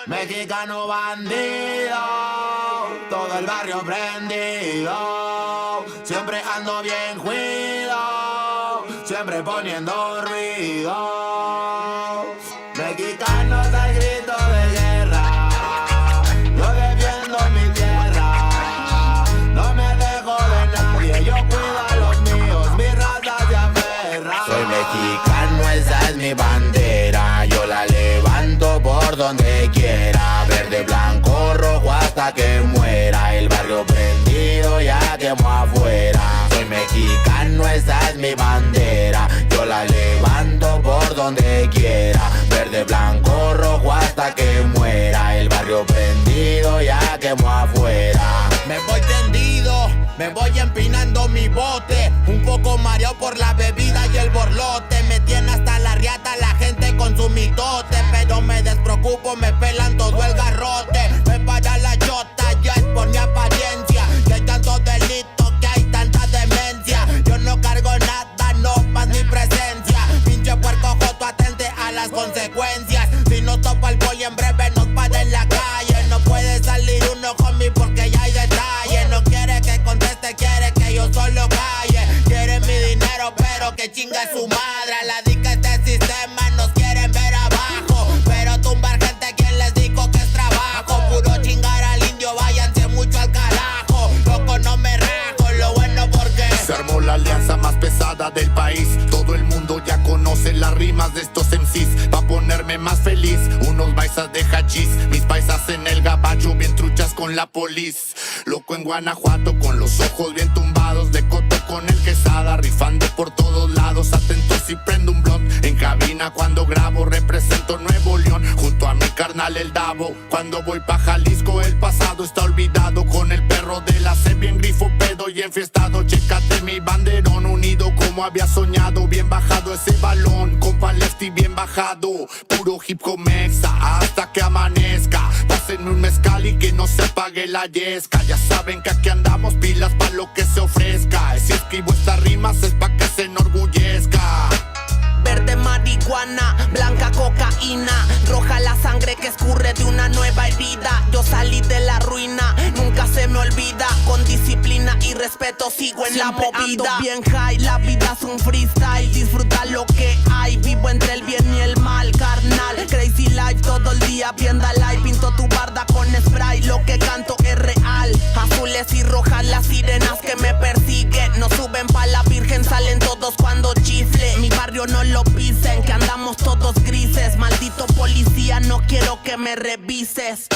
Mexicano bandido, todo el barrio prendido, siempre ando bien cuido, siempre poniendo ruido. Mexicanos al grito de guerra, yo defiendo mi tierra, no me dejo de nadie, yo cuido a los míos, mi raza se aferra. Soy mexicano, esa es mi bandera, yo la levanto por donde quiera, verde, blanco, rojo hasta que muera, el barrio prendido ya quemó afuera. Soy mexicano, esa es mi bandera, yo la levanto por donde quiera, verde, blanco, rojo hasta que muera, el barrio prendido ya quemó afuera. Me voy tendido, me voy empinando mi bote, un poco mareado por la bebida y el borlote. Me tiene hasta la riata la gente con su mitote, pero me despreocupo, me pelan todo el garrote. Me para la chota, ya es por mi apariencia, que hay tanto delito, que hay tanta demencia. Yo no cargo nada, no más mi presencia. Pinche puerco joto, atente a las consecuencias. Si no topa el boy en breve nos para en la calle. No puede salir uno conmigo porque ya hay detalle. No quiere que conteste, quiere que yo solo calle. Quiere mi dinero pero que chinga su madre. A la dica este sistema nos quieren ver abajo, pero tumbar gente, quien les dijo que es trabajo. Puro chingar al indio, váyanse mucho al carajo. Loco no me rajo, lo bueno porque se armó la alianza más pesada del país. Todo el mundo ya conoce las rimas de estos MCs. Pa' ponerme más feliz, unos paisas de hachís, mis paisas en el gabacho bien truchas con la polis. Loco en Guanajuato con los ojos bien tumbados, de coto con el quesada, rifando por todos lados. Atentos si prendo un blunt en cabina cuando grabo, represento Nuevo León junto a mi carnal el Davo. Cuando voy pa' Jalisco el pasado está olvidado, con el perro de la C bien grifo, pedo y enfiestado. Chécate mi banderón, unido como había soñado, bien bajado ese balón, compa lefty bien bajado, puro hip hop mexa hasta que amanezca. Pásenme un mezcal y que no se apague la yesca. Ya saben que aquí andamos pilas pa' lo que se ofrezca. Si escribo estas rimas es pa' que se enorgullezca. verde marihuana, blanca cocaína, roja la sangre que escurre de una nueva herida. Yo salí de la ruina, nunca se me olvida. Con disciplina y respeto sigo en siempre la movida. Ando bien high, la vida es un freestyle. Disfruta lo que hay, vivo entre el bien y el mal, carnal. Crazy life todo el día, vienda live. Pinto tu barda con spray, lo que canto es real. Azules y rojas las sirenas que me persiguen. No suben pa' la virgen, salen todos cuando chifle. Mi barrio no lo pisen, que andamos todos grises. Maldito policía, no quiero que me revises.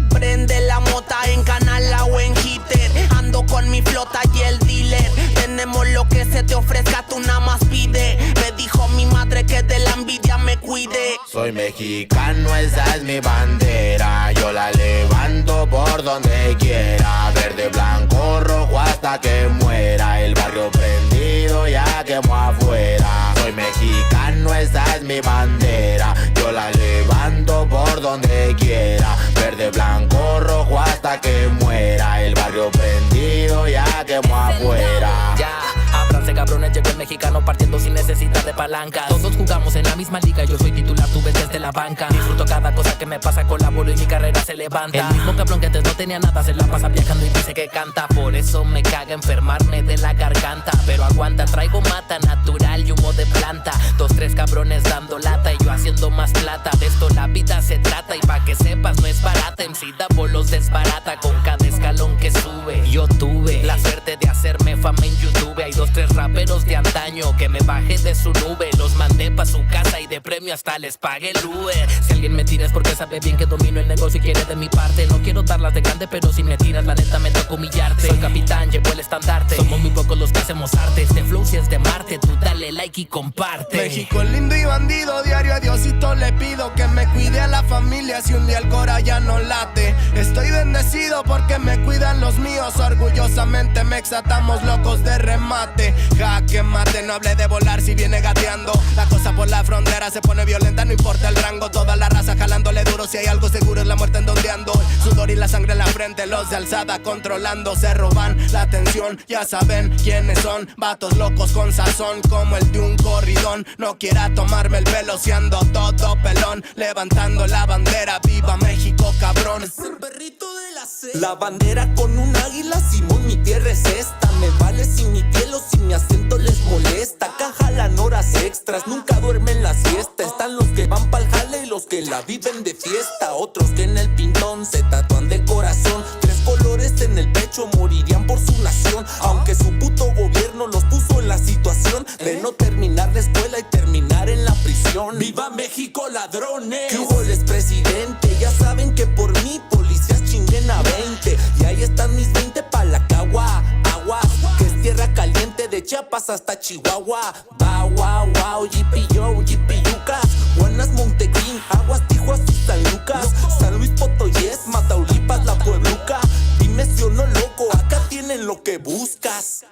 Prende la mota en Canala o en Hitter. Ando con mi flota y el dealer. Tenemos lo que se te ofrezca, tú nada más pide. Me dijo mi madre que de la envidia me cuide. Soy mexicano, esa es mi bandera. Yo la levanto por donde quiera. Verde, blanco, rojo hasta que muera. El barrio prendido ya quemó afuera. Soy mexicano, esa es mi bandera. Yo la levanto por donde quiera. Verde, blanco, rojo hasta que muera. El barrio prendido ya quemó afuera. Ya, ábranse cabrones, llegó el mexicano partiendo sin necesidad de palanca. Todos jugamos en la misma liga, yo soy titular, tú ves desde la banca. Disfruto cada cosa que me pasa, colaboro y mi carrera se levanta. El mismo cabrón que antes no tenía nada, se la pasa viajando y dice que canta. Por eso me caga enfermarme de la garganta. Pero aguanta, traigo mata natural y humo de planta. 2, 3 cabrones dando lata y yo haciendo más plata. De esto la vida se trata y pa' que sepas no es barata. MC Davo los desbarata con cada escalón que sube. Yo tuve la suerte de hacerme fama en YouTube. Hay 2, 3 raperos de antaño que me bajé de su nube. Los mandé pa' su casa y de premio hasta les pagué el Uber. Si alguien me tira es porque sabe bien que domino el negocio y quiere de mi parte. No quiero darlas de grande, pero si me tiras la neta me toca humillarte. Soy capitán, llevo el estandarte. Somos muy pocos los que hacemos arte. Este flow si es de Marte, tú dale like y comparte. México lindo y bandido, diario a Diosito le pido que me cuide a la familia si un día el cora ya no late. Estoy bendecido porque me cuidan los míos. Orgullosamente Mexa, estamos locos de remate. Jaque mate, no hable de volar si viene gateando. La cosa por la frontera se pone violenta, no importa el rango. Toda la raza jalándole duro, si hay algo seguro es la muerte en donde ando. El sudor y la sangre en la frente, los de alzada controlando. Se roban la atención, ya saben quiénes son. Vatos locos con sazón como el de un corridón. pelón. No quiera tomarme el pelo siendo todo pelón. Levantando la bandera, viva México, cabrón. Es el perrito de la C. La bandera con un águila, Simón, mi tierra es esta. Me vale si mi piel o si mi acento les molesta. Acá jalan horas extras, nunca duermen la siesta. Están los que van pa'l jale y los que la viven de fiesta. Otros que en el pintón se tatúan de corazón. 3 colores en el pecho, morirían por su nación. Aunque su puto gobierno los puso en la situación de no terminar la escuela y terminar en la prisión. ¡Viva México, ladrones! ¿Qué hubo, les presidente? Ya saben que por mí policías chinguen a 20. Y ahí están mis 20 pa' la cagua. Agua, que es tierra caliente de Chiapas hasta Chihuahua. Wow, wow, wow, yipi yo, yipi yucas. Buenas, Montegreen, Aguas, Tijuas y San Lucas. San Luis Potoyes, Mataulipas, La Puebluca. Dime si o no, loco, acá tienen lo que buscas.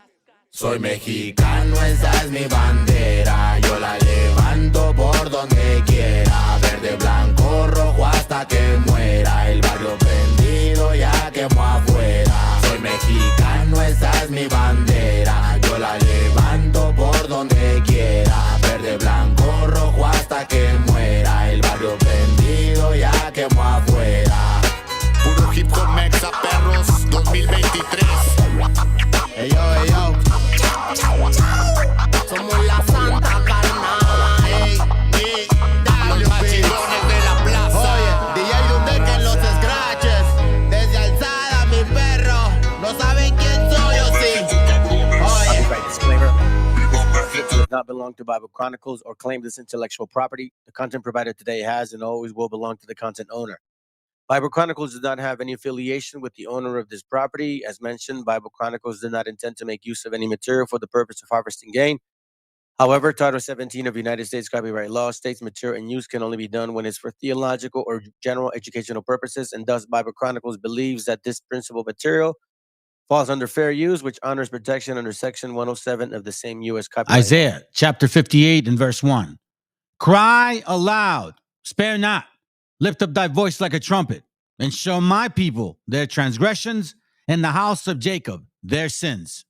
Soy mexicano, esa es mi bandera. Yo la levanto por donde quiera. Verde, blanco, rojo hasta que muera. El barrio prendido ya quemó afuera. Soy mexicano, esa es mi bandera. Yo la levanto por donde quiera. Verde, blanco, rojo hasta que muera. El barrio prendido ya quemó afuera. Puro hip hop mexa, perros, 2023. Ey yo, ey yo. Somos la santa carnal. Ey, Los machilones de la plaza. Oye, DJ Dundeque en los scratches. Desde alzada, mi perro. No saben quién soy o sí. Oye. Copyright disclaimer. This does not belong to Bible Chronicles or claim this intellectual property. The content provided today has and always will belong to the content owner. Bible Chronicles does not have any affiliation with the owner of this property. As mentioned, Bible Chronicles did not intend to make use of any material for the purpose of harvesting gain. However, Title 17 of United States copyright law states material in use can only be done when it's for theological or general educational purposes, and thus Bible Chronicles believes that this principal material falls under fair use, which honors protection under Section 107 of the same U.S. copyright law. Isaiah chapter 58 and verse 1. Cry aloud, spare not, lift up thy voice like a trumpet, and show my people their transgressions, and the house of Jacob their sins.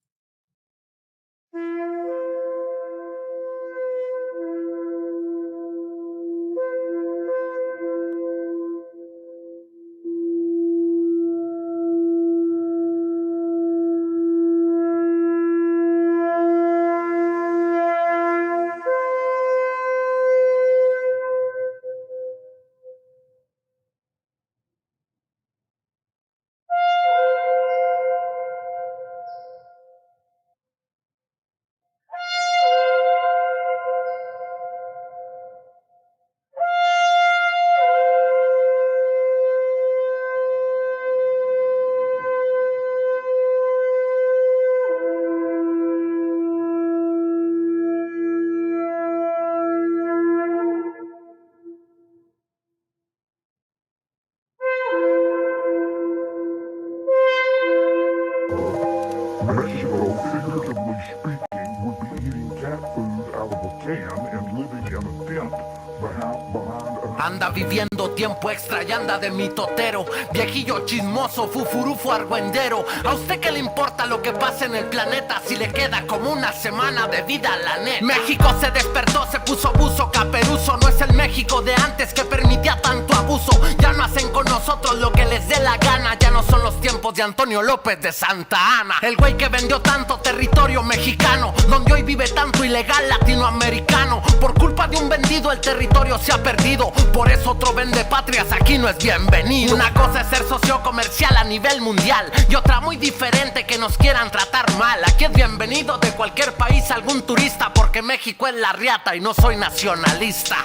Mexico, figuratively speaking, would be eating cat food out of a can and living in a tent behind a... Anda viviendo tiempo extra y anda de mitotero. Viejillo chismoso, fufurufo argüendero. ¿A usted qué le importa lo que pasa en el planeta? Si le queda como una semana de vida, la neta. México se despertó, se puso buzo, caperuzo. No es el México de antes que permitía tanto abuso. Ya no hacen con nosotros lo que les dé la gana. Ya no son los tiempos de Antonio López de Santa Ana. El güey que vendió tanto territorio mexicano, donde hoy vive tanto ilegal latinoamericano. Por culpa de un vendido el territorio se ha perdido. Por eso otro vende patrias aquí no es bienvenido. Una cosa es ser socio comercial a nivel mundial y otra muy diferente que nos quieran tratar mal. Aquí es bienvenido de cualquier país algún turista, porque México es la riata y no soy nacionalista.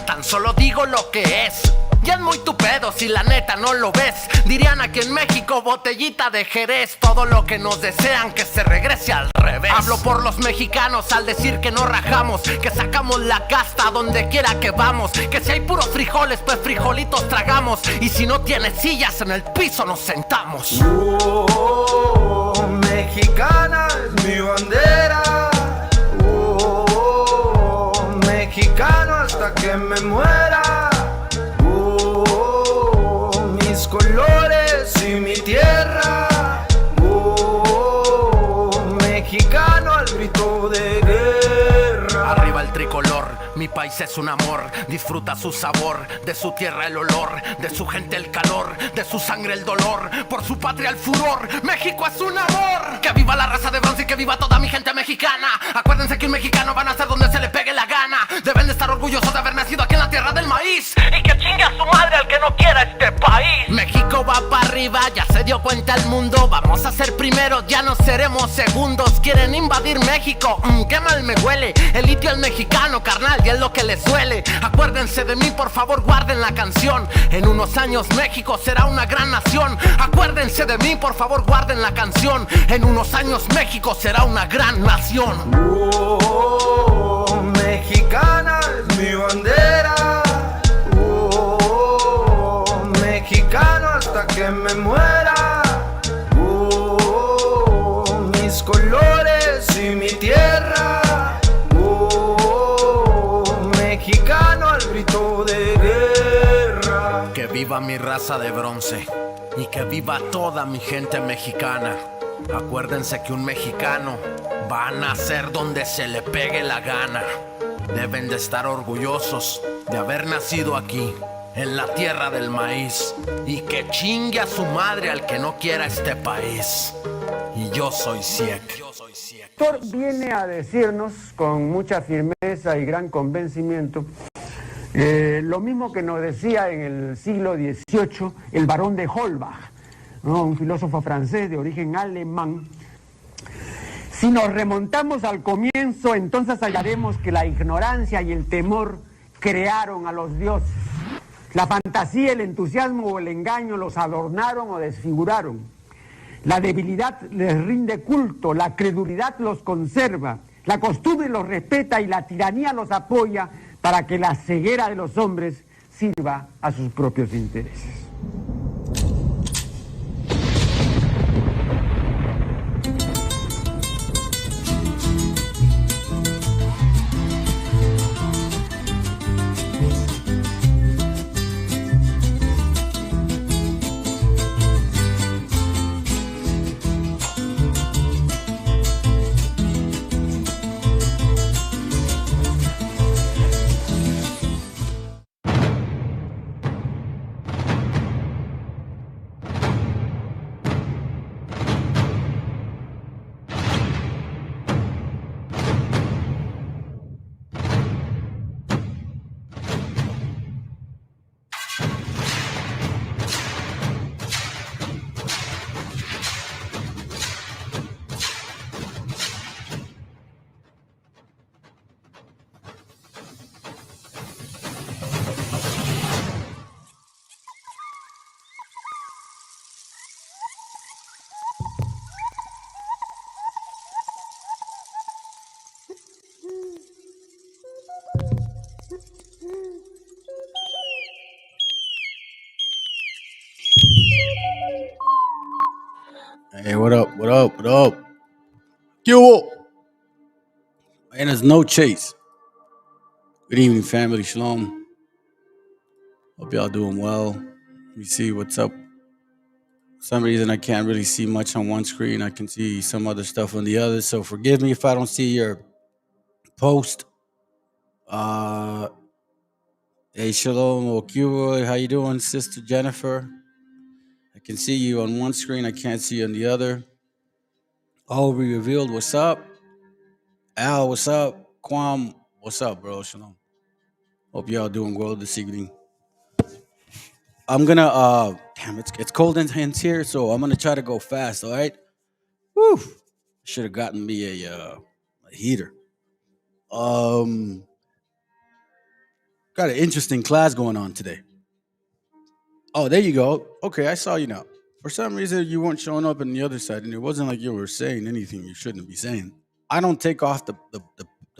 Tan solo digo lo que es. Ya es muy tu pedo si la neta no lo ves. Dirían aquí en México botellita de Jerez. Todo lo que nos desean que se regrese al revés. Hablo por los mexicanos al decir que no rajamos, que sacamos la casta donde quiera que vamos, que si hay puros frijoles pues frijolitos tragamos, y si no tienes sillas en el piso nos sentamos. Mexicana es mi bandera. Mexicano hasta que me muera. Mis colores y mi tierra. Mexicano al grito de guerra. Arriba el el tricolor, mi país es un amor, disfruta su sabor, de su tierra el olor, de su gente el calor, de su sangre el dolor, por su patria el furor, México es un amor. Que viva la raza de bronce y que viva toda mi gente mexicana. Acuérdense que un mexicano va a nacer donde se le pegue la gana. Deben de estar orgullosos de haber nacido aquí en la tierra del maíz. Y que chingue a su madre al que no quiera este país. México va para arriba, ya se dio cuenta el mundo. Vamos a ser primeros, ya no seremos segundos. Quieren invadir México, qué mal me huele. El litio al mexicano, carnal, y es lo que les duele. Acuérdense de mí, por favor, guarden la canción. En unos años México será una gran nación. Acuérdense de mí, por favor, guarden la canción. En unos años México será una gran nación. Mexicana es mi bandera. Mexicano hasta que me muera. Mis colores y mi tierra. Mexicano al grito de guerra. Que viva mi raza de bronce y que viva toda mi gente mexicana. Acuérdense que un mexicano va a nacer donde se le pegue la gana. Deben de estar orgullosos de haber nacido aquí, en la tierra del maíz. Y que chingue a su madre al que no quiera este país. Y yo soy Siek. El autor viene a decirnos con mucha firmeza y gran convencimiento lo mismo que nos decía en el siglo XVIII el barón de Holbach, ¿no? Un filósofo francés de origen alemán. Si nos remontamos al comienzo, entonces hallaremos que la ignorancia y el temor crearon a los dioses. La fantasía, el entusiasmo o el engaño los adornaron o desfiguraron. La debilidad les rinde culto, la credulidad los conserva, la costumbre los respeta y la tiranía los apoya para que la ceguera de los hombres sirva a sus propios intereses. Hey, what up? What up? What up? Yo! And there's no chase. Good evening, family. Shalom. Hope y'all doing well. Let me see what's up. For some reason, I can't really see much on one screen. I can see some other stuff on the other. So forgive me if I don't see your post. Hey, shalom, Okuboy. How you doing, Sister Jennifer? I can see you on one screen. I can't see you on the other. All we revealed. What's up? Al, what's up? Kwam, what's up, bro? Shalom. Hope y'all doing well this evening. I'm gonna damn, it's cold in here, so I'm gonna try to go fast, all right? Woo! Should have gotten me a heater. Got an interesting class going on today. Oh, there you go. Okay, I saw you now. For some reason, you weren't showing up on the other side, and it wasn't like you were saying anything you shouldn't be saying. I don't take off the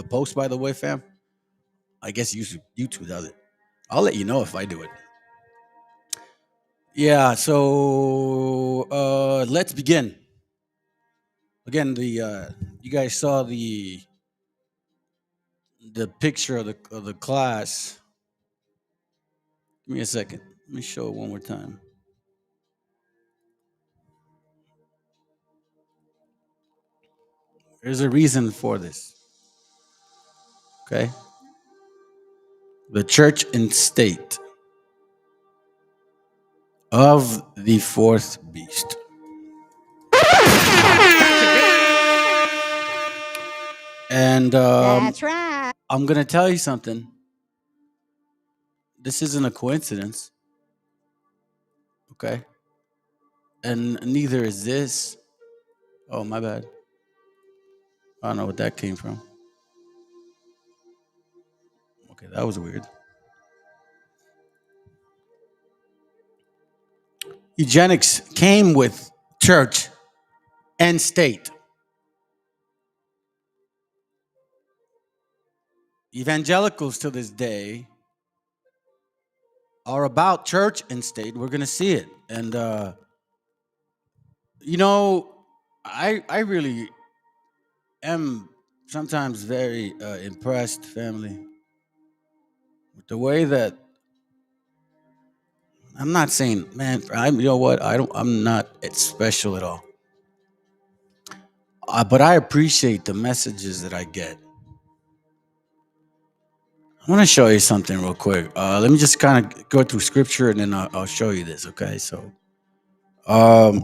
post, by the way, fam. I guess YouTube does it. I'll let you know if I do it. Yeah, so let's begin. Again, you guys saw the picture of the class. Give me a second. Let me show it one more time. There's a reason for this. Okay? The church and state of the fourth beast. And that's right. I'm going to tell you something. This isn't a coincidence. Okay? And neither is this. Oh, my bad. I don't know what that came from. Okay, that was weird. Eugenics came with church and state. Evangelicals to this day are about church and state. We're going to see it. And, you know, I really am sometimes very impressed, family, with the way that I'm not saying, man, you know what? I'm not special at all. But I appreciate the messages that I get. I want to show you something real quick. Let me just kind of go through scripture and then I'll show you this. Okay. So, and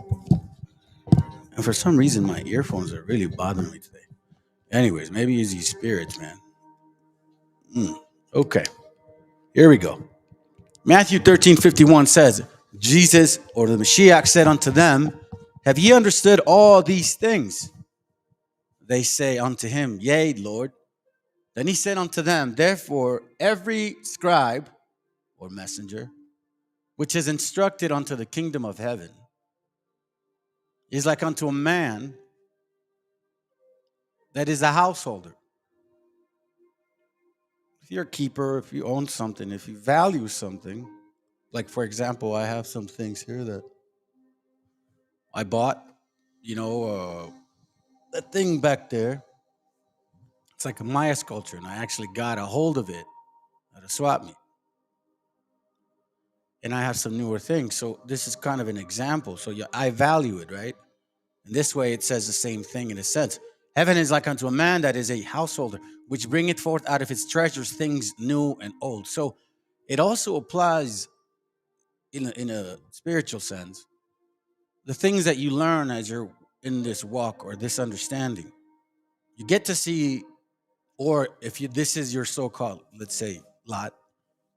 for some reason, my earphones are really bothering me today. Anyways, maybe it's these spirits, man. Okay. Here we go. Matthew 13:51 says, Jesus or the Meshiach said unto them, have ye understood all these things? They say unto him, yea, Lord. Then he said unto them, therefore, every scribe or messenger, which is instructed unto the kingdom of heaven, is like unto a man that is a householder. If you're a keeper, if you own something, if you value something, like for example, I have some things here that I bought, that thing back there, it's like a Maya sculpture, and I actually got a hold of it at a swap meet. And I have some newer things. So this is kind of an example. So I value it, right? And this way it says the same thing in a sense. Heaven is like unto a man that is a householder, which bringeth forth out of his treasures things new and old. So it also applies in a spiritual sense. The things that you learn as you're in this walk or this understanding, you get to see, or if this is your so-called, let's say, lot,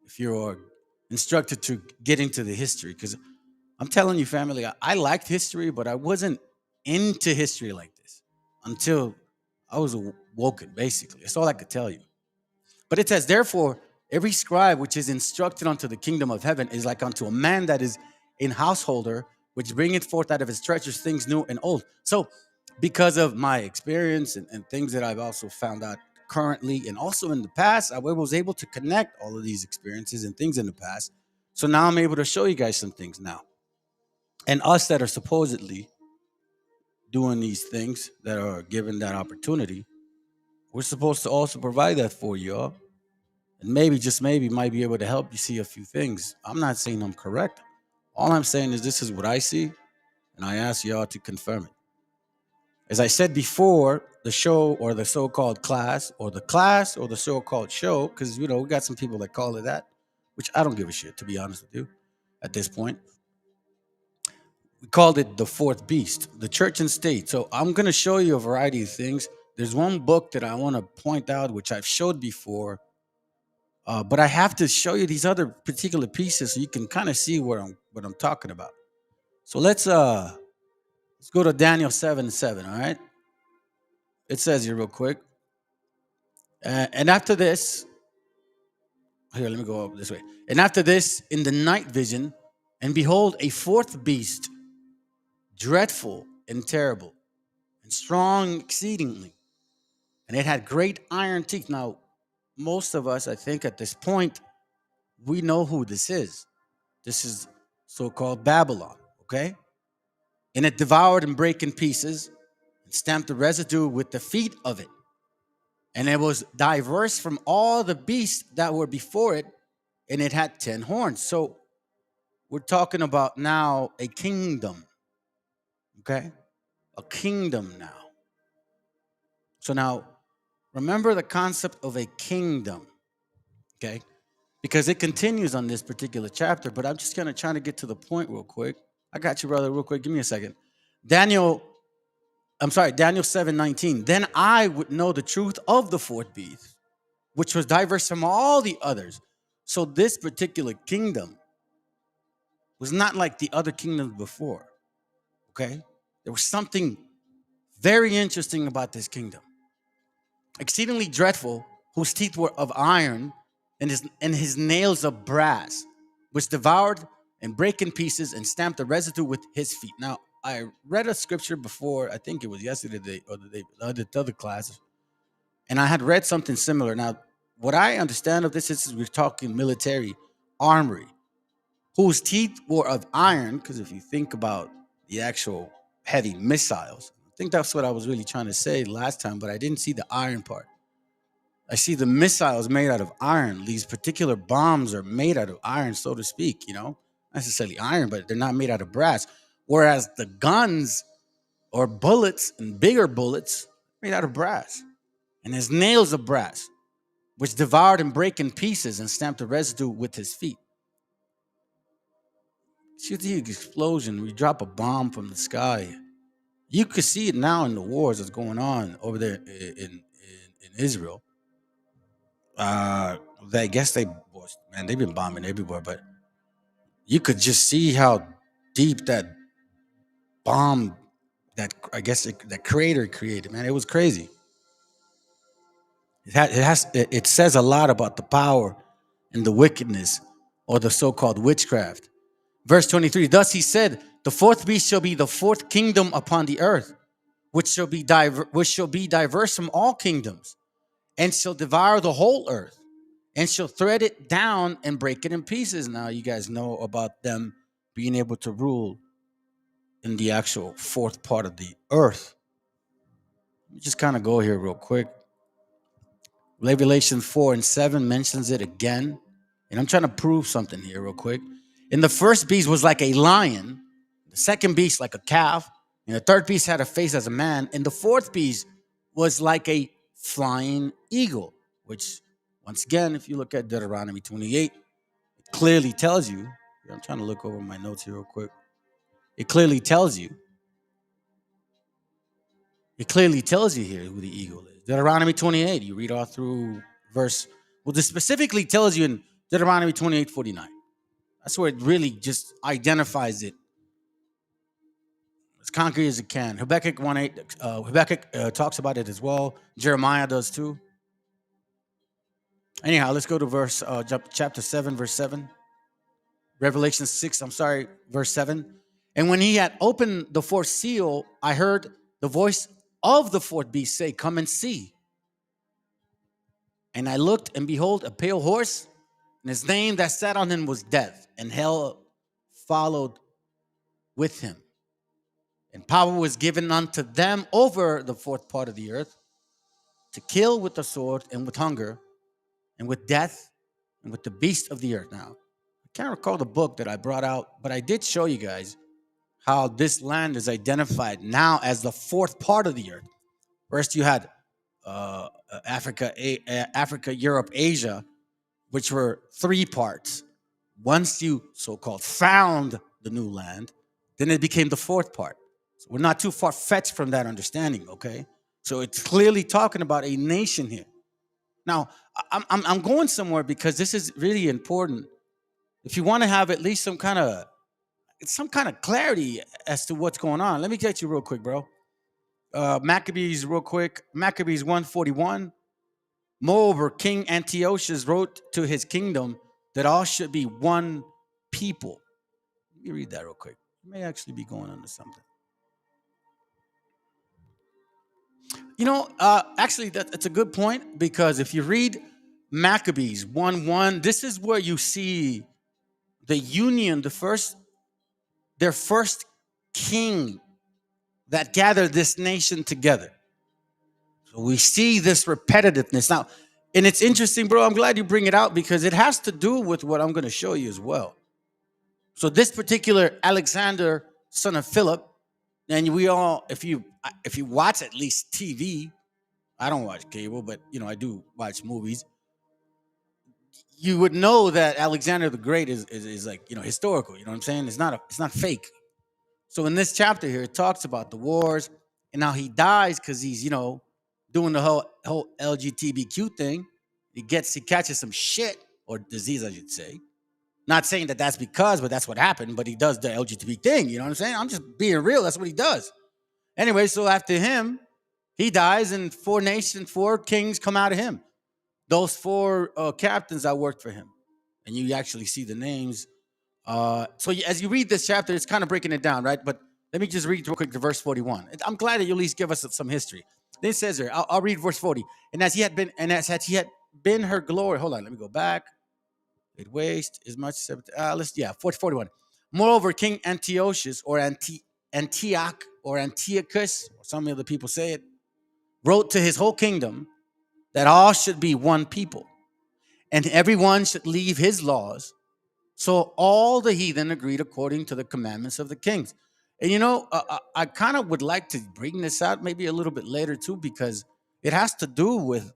if you're instructed to get into the history, because I'm telling you, family, I liked history, but I wasn't into history like this until I was awoken, basically. That's all I could tell you. But it says, therefore, every scribe which is instructed unto the kingdom of heaven is like unto a man that is in householder, which bringeth forth out of his treasures things new and old. So because of my experience and things that I've also found out currently and also in the past, I was able to connect all of these experiences and things in the past. So now I'm able to show you guys some things now. And us that are supposedly doing these things, that are given that opportunity, we're supposed to also provide that for y'all. And maybe, just maybe, might be able to help you see a few things. I'm not saying I'm correct. All I'm saying is this is what I see, and I ask y'all to confirm it. As I said before, the show or the so-called class or the so-called show, because, we got some people that call it that, which I don't give a shit, to be honest with you, at this point. We called it the fourth beast, the church and state. So I'm going to show you a variety of things. There's one book that I want to point out, which I've showed before, but I have to show you these other particular pieces so you can kind of see what I'm talking about. So let's go to Daniel 7:7. All right, it says here real quick. And after this, here, let me go up this way. And after this, in the night vision, and behold, a fourth beast, dreadful and terrible, and strong exceedingly, and it had great iron teeth. Now, most of us, I think, at this point, we know who this is. This is so-called Babylon, okay? And it devoured and brake in pieces, and stamped the residue with the feet of it. And it was diverse from all the beasts that were before it, and it had 10 horns. So we're talking about now a kingdom, okay? A kingdom now. So now, Remember the concept of a kingdom, okay? Because it continues on this particular chapter, but I'm just gonna try to get to the point real quick. I got you, brother, real quick. Give me a second. Daniel 7:19. Then I would know the truth of the fourth beast, which was diverse from all the others. So this particular kingdom was not like the other kingdoms before, okay? There was something very interesting about this kingdom. Exceedingly dreadful, whose teeth were of iron and his nails of brass, which devoured and brake in pieces and stamped the residue with his feet. Now, I read a scripture before, I think it was yesterday or the other class, and I had read something similar. Now, what I understand of this is we're talking military armory, whose teeth were of iron, because if you think about the actual heavy missiles, I think that's what I was really trying to say last time, but I didn't see the iron part. I see the missiles made out of iron. These particular bombs are made out of iron, so to speak, not necessarily iron, but they're not made out of brass. Whereas the guns or bullets and bigger bullets made out of brass. And his nails of brass, which devoured and brake in pieces and stamped the residue with his feet. See the explosion, we drop a bomb from the sky. You could see it now in the wars that's going on over there in Israel. I guess they've been bombing everywhere, but you could just see how deep that bomb, that crater created, man. It was crazy. It says a lot about the power and the wickedness or the so-called witchcraft. Verse 23, thus he said, the fourth beast shall be the fourth kingdom upon the earth, which shall be diverse from all kingdoms, and shall devour the whole earth, and shall thread it down and break it in pieces. Now, you guys know about them being able to rule in the actual fourth part of the earth. Let me just kind of go here real quick. Revelation 4:7 mentions it again. And I'm trying to prove something here real quick. And the first beast was like a lion, the second beast like a calf, and the third beast had a face as a man, and the fourth beast was like a flying eagle, which, once again, if you look at Deuteronomy 28, it clearly tells you. I'm trying to look over my notes here real quick. It clearly tells you here who the eagle is. Deuteronomy 28, you read all through this specifically tells you in Deuteronomy 28:49. That's where it really just identifies it as concrete as it can. Habakkuk 1:8, Habakkuk talks about it as well. Jeremiah does too. Anyhow, let's go to chapter 7, verse 7. Revelation 6, verse 7. And when he had opened the fourth seal, I heard the voice of the fourth beast say, come and see. And I looked, and behold, a pale horse, and his name that sat on him was Death, and hell followed with him. And power was given unto them over the fourth part of the earth, to kill with the sword, and with hunger, and with death, and with the beast of the earth. Now, I can't recall the book that I brought out, but I did show you guys how this land is identified now as the fourth part of the earth. First, you had Africa, Europe, Asia, which were three parts. Once you so-called found the new land, then it became the fourth part. So we're not too far-fetched from that understanding, okay? So it's clearly talking about a nation here. Now, I'm going somewhere because this is really important. If you want to have at least some kind of clarity as to what's going on, let me get you real quick, bro. Maccabees real quick. Maccabees 1:41. Moreover, King Antiochus wrote to his kingdom that all should be one people. Let me read that real quick. You may actually be going on to something. Actually, that's a good point, because if you read Maccabees 1:1, this is where you see the union, their first king that gathered this nation together. So we see this repetitiveness. Now, and it's interesting, bro, I'm glad you bring it out, because it has to do with what I'm going to show you as well. So this particular Alexander, son of Philip, and we all, if you watch at least TV, I don't watch cable, but I do watch movies. You would know that Alexander the Great is like historical. You know what I'm saying? It's not fake. So in this chapter here, it talks about the wars and how he dies because he's doing the whole LGBTQ thing. He catches some shit or disease, I should say. Not saying that that's because, but that's what happened. But he does the LGBT thing. You know what I'm saying? I'm just being real. That's what he does. Anyway, so after him, he dies, and 4 kings come out of him. Those 4 captains that worked for him, and you actually see the names. So as you read this chapter, it's kind of breaking it down, right? But let me just read real quick to verse 41. I'm glad that you at least give us some history. Then it says here, I'll read verse 40. And as he had been her glory. Hold on, let me go back. It waste as much. 41. Moreover, King Antiochus or Antioch or Antiochus, or some other people say it, wrote to his whole kingdom that all should be one people, and everyone should leave his laws. So all the heathen agreed according to the commandments of the kings. And I kind of would like to bring this out maybe a little bit later too, because it has to do with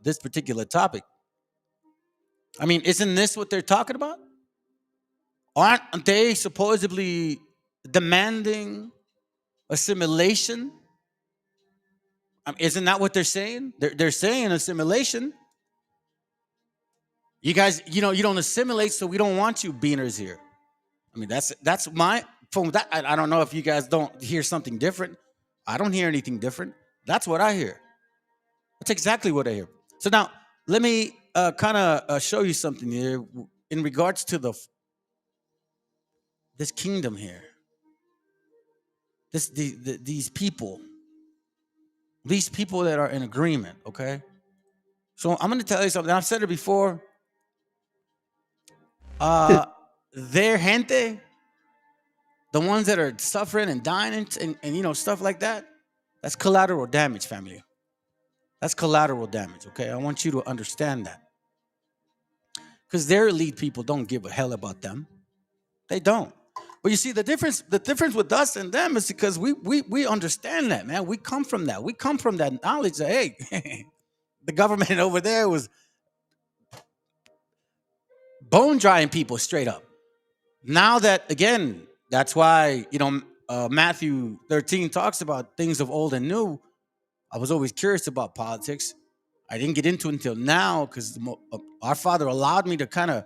this particular topic. I mean, isn't this what they're talking about? Aren't they supposedly demanding assimilation? Isn't that what they're saying? They're saying assimilation. You guys, you don't assimilate, so we don't want you beaners here. I mean, that's my from that. I don't know if you guys don't hear something different. I don't hear anything different. That's what I hear. That's exactly what I hear. So now let me kind of show you something here in regards to this kingdom here. These people that are in agreement. Okay. So I'm going to tell you something. I've said it before. Their gente, the ones that are suffering and dying and stuff like that, that's collateral damage, family. That's collateral damage, okay? I want you to understand that. Because their elite people don't give a hell about them. They don't. But you see, the difference with us and them is because we understand that, man. We come from that. We come from that knowledge that, hey, the government over there was bone drying people straight up. Now that, again, that's why, Matthew 13 talks about things of old and new. I was always curious about politics. I didn't get into it until now because our Father allowed me to kind of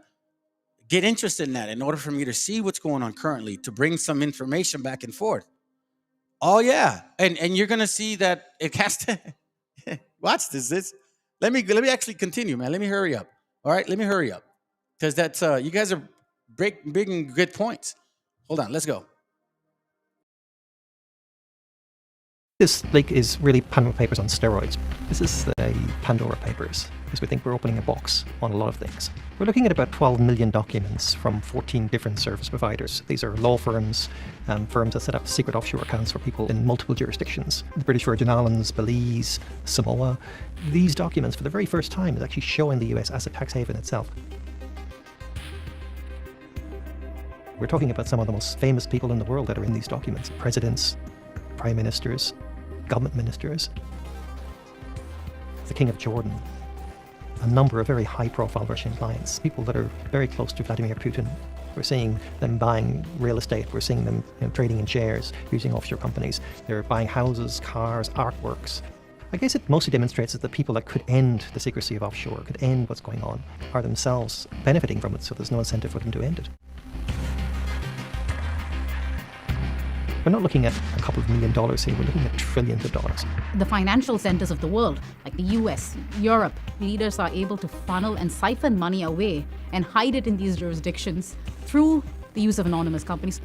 get interested in that in order for me to see what's going on currently, to bring some information back and forth. Oh, yeah. And you're going to see that it has to... Watch this. Let me actually continue, man. Let me hurry up. All right? Let me hurry up. Because that's... you guys are bringing good points. Hold on. Let's go. This leak is really Panama Papers on steroids. This is the Pandora Papers, because we think we're opening a box on a lot of things. We're looking at about 12 million documents from 14 different service providers. These are law firms, firms that set up secret offshore accounts for people in multiple jurisdictions. The British Virgin Islands, Belize, Samoa. These documents, for the very first time, is actually showing the US as a tax haven itself. We're talking about some of the most famous people in the world that are in these documents. Presidents, prime ministers, government ministers, the King of Jordan, a number of very high-profile Russian clients, people that are very close to Vladimir Putin. We're seeing them buying real estate. We're seeing them trading in shares using offshore companies. They're buying houses, cars, artworks. I guess it mostly demonstrates that the people that could end the secrecy of offshore, could end what's going on, are themselves benefiting from it, so there's no incentive for them to end it. We're not looking at a couple of $1 million here, we're looking at trillions of dollars. The financial centers of the world, like the US, Europe, leaders are able to funnel and siphon money away and hide it in these jurisdictions through the use of anonymous companies.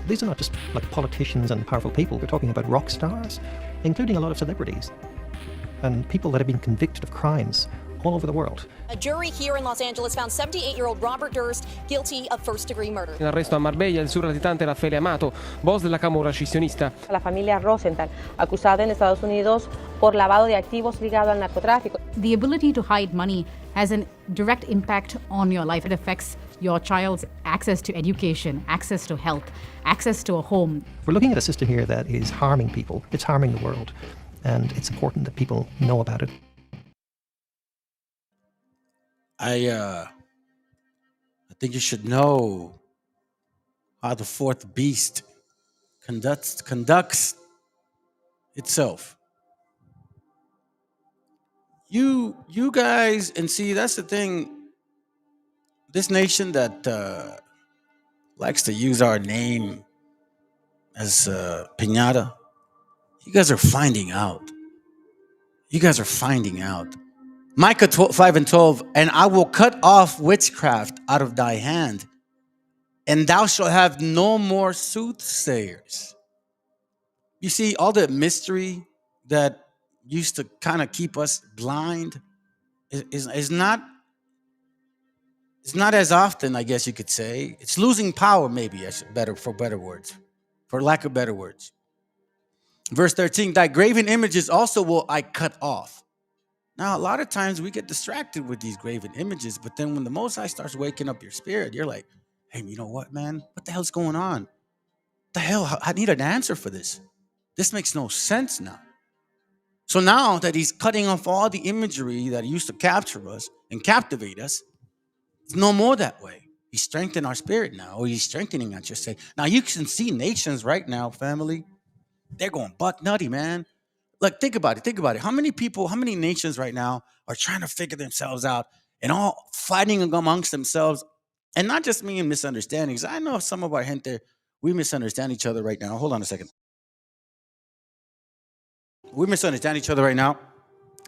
These are not just like politicians and powerful people, we're talking about rock stars, including a lot of celebrities, and people that have been convicted of crimes all over the world. A jury here in Los Angeles found 78-year-old Robert Durst guilty of first-degree murder. In arresto a Marbella il surlatitante Raffaele Amato, boss della camorra scissionista. La familia Rosenthal, acusada en Estados Unidos por lavado de activos ligado al narcotráfico. The ability to hide money has a direct impact on your life. It affects your child's access to education, access to health, access to a home. We're looking at a system here that is harming people. It's harming the world. And it's important that people know about it. I think you should know how the fourth beast conducts itself. You guys, and see, that's the thing. This nation that likes to use our name as piñata, you guys are finding out. You guys are finding out. Micah 5:12, and I will cut off witchcraft out of thy hand, and thou shalt have no more soothsayers. You see, all the mystery that used to kind of keep us blind is not as often, I guess you could say. It's losing power, maybe, for lack of better words. Verse 13, thy graven images also will I cut off. Now, a lot of times we get distracted with these graven images, but then when the Most High starts waking up your spirit, you're like, hey, you know what, man? What the hell's going on? What the hell? I need an answer for this. This makes no sense now. So now that he's cutting off all the imagery that used to capture us and captivate us, it's no more that way. He's strengthening our spirit now, or he's strengthening, I should say. Now, you can see nations right now, family, they're going buck nutty, man. Like, think about it. How many nations right now are trying to figure themselves out and all fighting amongst themselves? And not just me in misunderstandings. I know some of our gente, we misunderstand each other right now. Hold on a second. We misunderstand each other right now.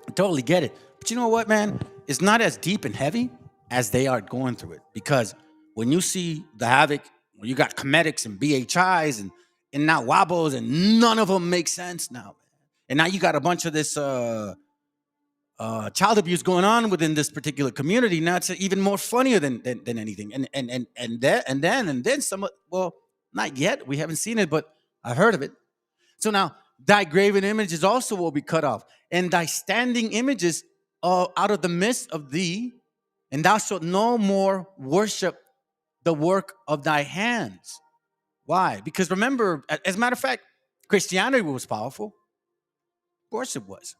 I totally get it. But you know what, man? It's not as deep and heavy as they are going through it. Because when you see the havoc, when you got comedics and BHIs and now wobbles, and none of them make sense now. And now you got a bunch of this child abuse going on within this particular community. Now it's even more funnier than anything. And then some. Well, not yet. We haven't seen it, but I've heard of it. So now thy graven images also will be cut off, and thy standing images out of the midst of thee, and thou shalt no more worship the work of thy hands. Why? Because remember, as a matter of fact, Christianity was powerful. Of course it was.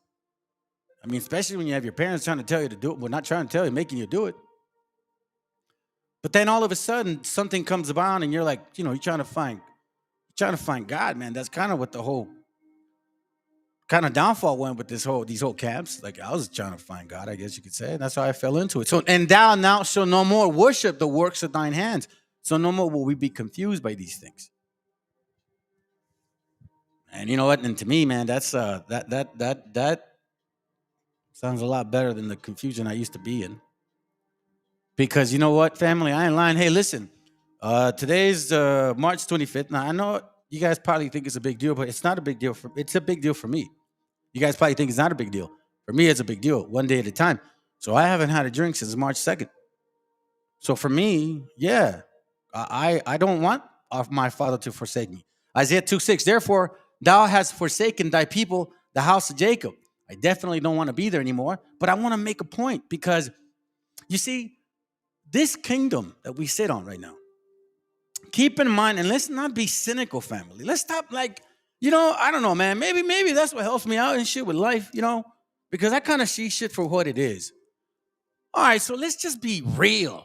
I mean, especially when you have your parents trying to tell you to do it. Well, not trying to tell you, making you do it. But then all of a sudden, something comes about and you're like, you're trying to find God, man. That's kind of what the whole kind of downfall went with these whole camps. Like, I was trying to find God, I guess you could say. And that's how I fell into it. So, and thou now shall no more worship the works of thine hands. So no more will we be confused by these things. And you know what? And to me, man, that's that sounds a lot better than the confusion I used to be in. Because you know what, family, I ain't lying. Hey, listen, today's March 25th. Now I know you guys probably think it's a big deal, but it's not a big deal. It's a big deal for me. You guys probably think it's not a big deal. For me, it's a big deal. One day at a time. So I haven't had a drink since March 2nd. So for me, yeah, I don't want my Father to forsake me. Isaiah 2:6, therefore, thou hast forsaken thy people, the house of Jacob. I definitely don't want to be there anymore, but I want to make a point because, you see, this kingdom that we sit on right now, keep in mind, and let's not be cynical, family. Let's stop I don't know, man. Maybe that's what helps me out and shit with life, because I kind of see shit for what it is. All right, so let's just be real.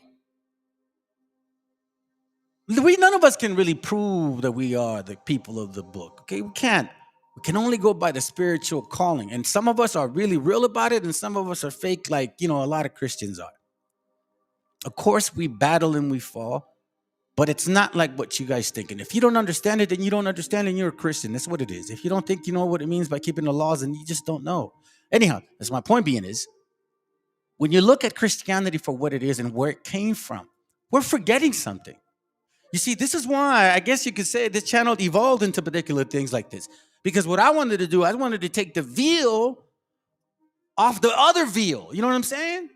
None of us can really prove that we are the people of the book. Okay, we can't. We can only go by the spiritual calling. And some of us are really real about it, and some of us are fake, like, a lot of Christians are. Of course, we battle and we fall, but it's not like what you guys think. And if you don't understand it, then you don't understand, and you're a Christian. That's what it is. If you don't think you know what it means by keeping the laws, then you just don't know. Anyhow, that's my point being is, when you look at Christianity for what it is and where it came from, we're forgetting something. You see, this is why I guess you could say this channel evolved into particular things like this. Because what I wanted to do, I wanted to take the veil off the other veil. You know what I'm saying?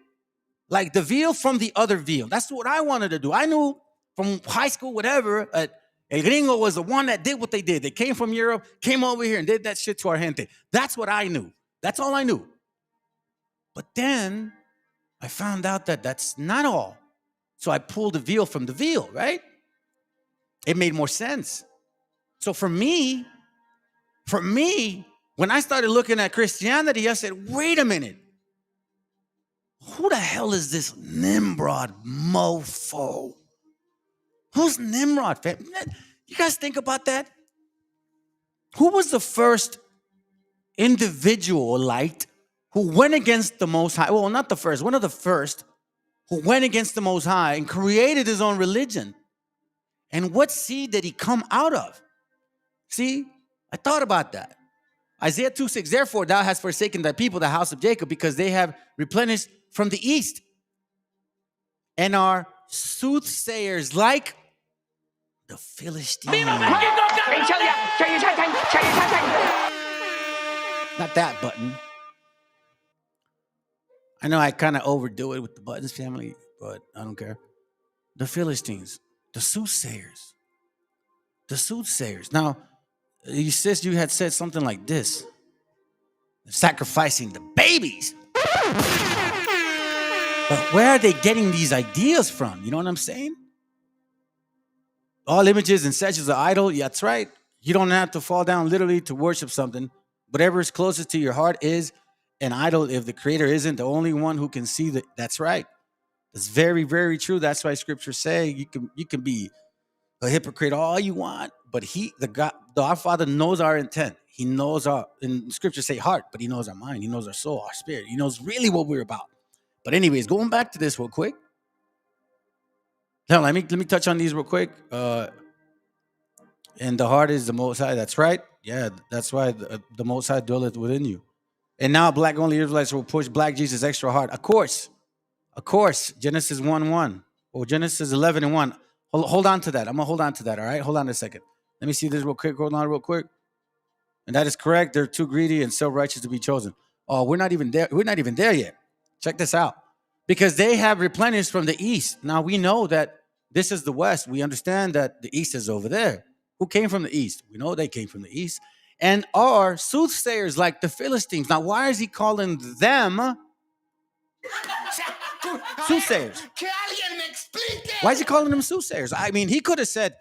Like the veil from the other veil. That's what I wanted to do. I knew from high school, whatever, El Gringo was the one that did what they did. They came from Europe, came over here and did that shit to our gente. That's what I knew. That's all I knew. But then I found out that that's not all. So I pulled the veil from the veil, right? It made more sense. So for me, when I started looking at Christianity, I said, wait a minute. Who the hell is this Nimrod mofo? Who's Nimrod? You guys think about that? Who was the first individualite who went against the Most High? Well, not the first, one of the first who went against the Most High and created his own religion. And what seed did he come out of? See, I thought about that. Isaiah 2:6, therefore thou hast forsaken thy people, the house of Jacob, because they have replenished from the east and are soothsayers like the Philistines. Not that button. I know I kind of overdo it with the buttons family, but I don't care. The Philistines, the soothsayers. The soothsayers. Now, you had said something like this. Sacrificing the babies. But where are they getting these ideas from? You know what I'm saying? All images and statues are idol. Yeah, that's right. You don't have to fall down literally to worship something. Whatever is closest to your heart is an idol if the creator isn't the only one who can see that. That's right. It's very, very true. That's why scriptures say you can be a hypocrite all you want, but our Father knows our intent. He knows in scripture say heart, but he knows our mind. He knows our soul, our spirit. He knows really what we're about. But anyways, going back to this real quick. Now, let me touch on these real quick. And the heart is the Most High. That's right. Yeah, that's why the Most High dwelleth within you. And now black only Israelites will push black Jesus extra hard. Of course. Genesis 1:1 or Genesis 11:1. Hold on to that. I'm gonna hold on to that. All right, hold on a second. Let me see this real quick. Hold on real quick. And that is correct. They're too greedy and self-righteous to be chosen. Oh, we're not even there. We're not even there yet. Check this out. Because they have replenished from the east. Now we know that this is the west. We understand that the east is over there. Who came from the east? We know they came from the east. And are soothsayers like the Philistines. Now, why is he calling them soothsayers? Why is he calling them soothsayers? I mean, he could have said,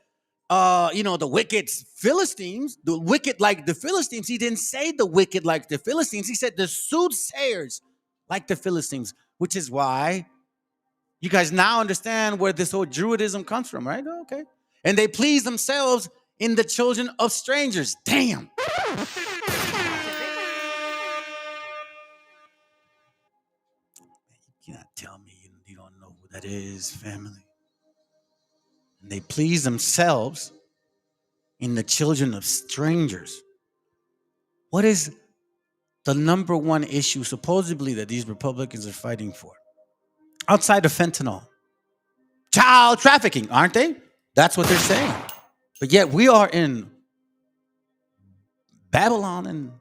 the wicked Philistines, the wicked like the Philistines. He didn't say the wicked like the Philistines. He said the soothsayers like the Philistines, which is why you guys now understand where this whole Druidism comes from, right? Okay. And they please themselves in the children of strangers. Damn. You cannot tell me you don't know who that is, family. And they please themselves in the children of strangers. What is the number one issue supposedly that these Republicans are fighting for? Outside of fentanyl. Child trafficking, aren't they? That's what they're saying. But yet we are in Babylon, and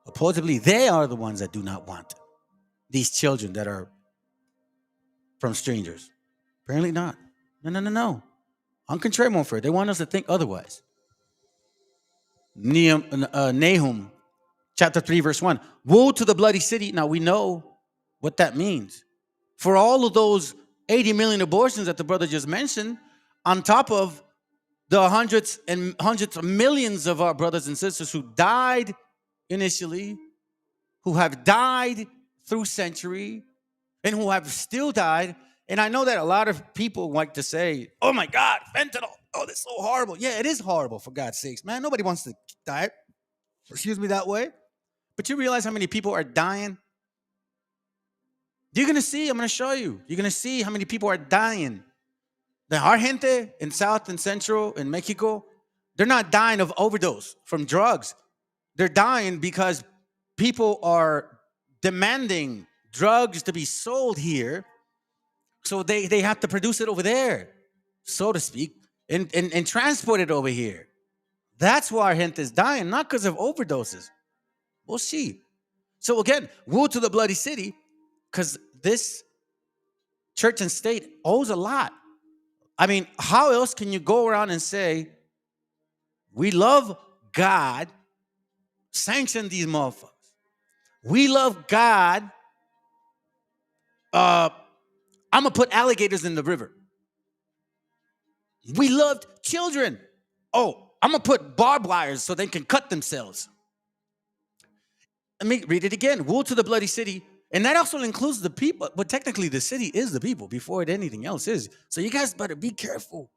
supposedly they are the ones that do not want these children that are from strangers. Apparently not. No. On contrary, mon frere, they want us to think otherwise. Nahum, chapter 3, verse 1. Woe to the bloody city. Now we know what that means. For all of those 80 million abortions that the brother just mentioned, on top of the hundreds of millions of our brothers and sisters who died initially, who have died through century, and who have still died. And I know that a lot of people like to say, oh my God, fentanyl. Oh, that's so horrible. Yeah, it is horrible, for God's sakes, man. Nobody wants to die, excuse me, that way. But you realize how many people are dying? You're going to see, I'm going to show you. You're going to see how many people are dying. Our gente in South and Central in Mexico, they're not dying of overdose from drugs. They're dying because people are demanding drugs to be sold here. So they have to produce it over there, so to speak, and transport it over here. That's why our gente is dying, not because of overdoses. We'll see. So again, woe to the bloody city, because this church and state owes a lot. I mean, how else can you go around and say, we love God, sanction these motherfuckers. We love God. I'm going to put alligators in the river. We loved children. Oh, I'm going to put barbed wires so they can cut themselves. Let me read it again. Woe to the bloody city. And that also includes the people. But technically, the city is the people before anything else is. So you guys better be careful.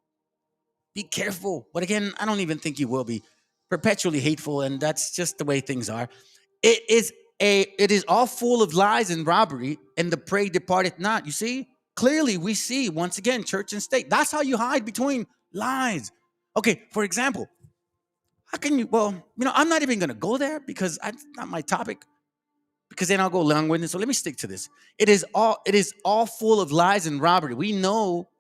Be careful. But again, I don't even think you will be perpetually hateful. And that's just the way things are. It is all full of lies and robbery. And the prey departeth not. You see? Clearly, we see, once again, church and state. That's how you hide between lies. Okay, for example, how can you, well, I'm not even going to go there because it's not my topic, because then I'll go long-winded. So let me stick to this. It is all full of lies and robbery. We know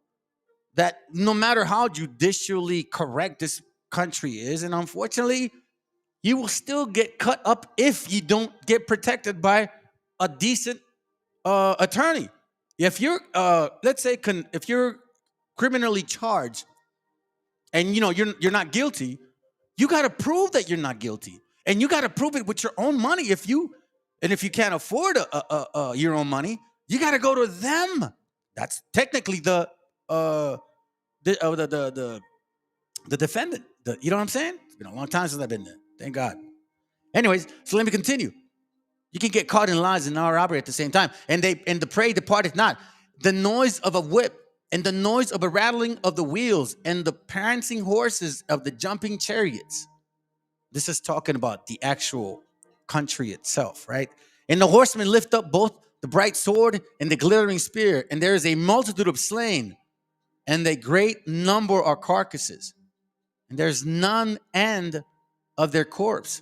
that no matter how judicially correct this country is, and unfortunately, you will still get cut up if you don't get protected by a decent attorney. If you're, let's say, if you're criminally charged and you're not guilty, you got to prove that you're not guilty, and you got to prove it with your own money. If you can't afford your own money, you got to go to them. That's technically the defendant. You know what I'm saying? It's been a long time since I've been there. Thank God. Anyways, so let me continue. You can get caught in lies and robbery at the same time, and the prey departeth not. The noise of a whip, and the noise of a rattling of the wheels, and the prancing horses of the jumping chariots. This is talking about the actual country itself, right? And the horsemen lift up both the bright sword and the glittering spear, and there is a multitude of slain, and a great number are carcasses, and there's none end of their corpse,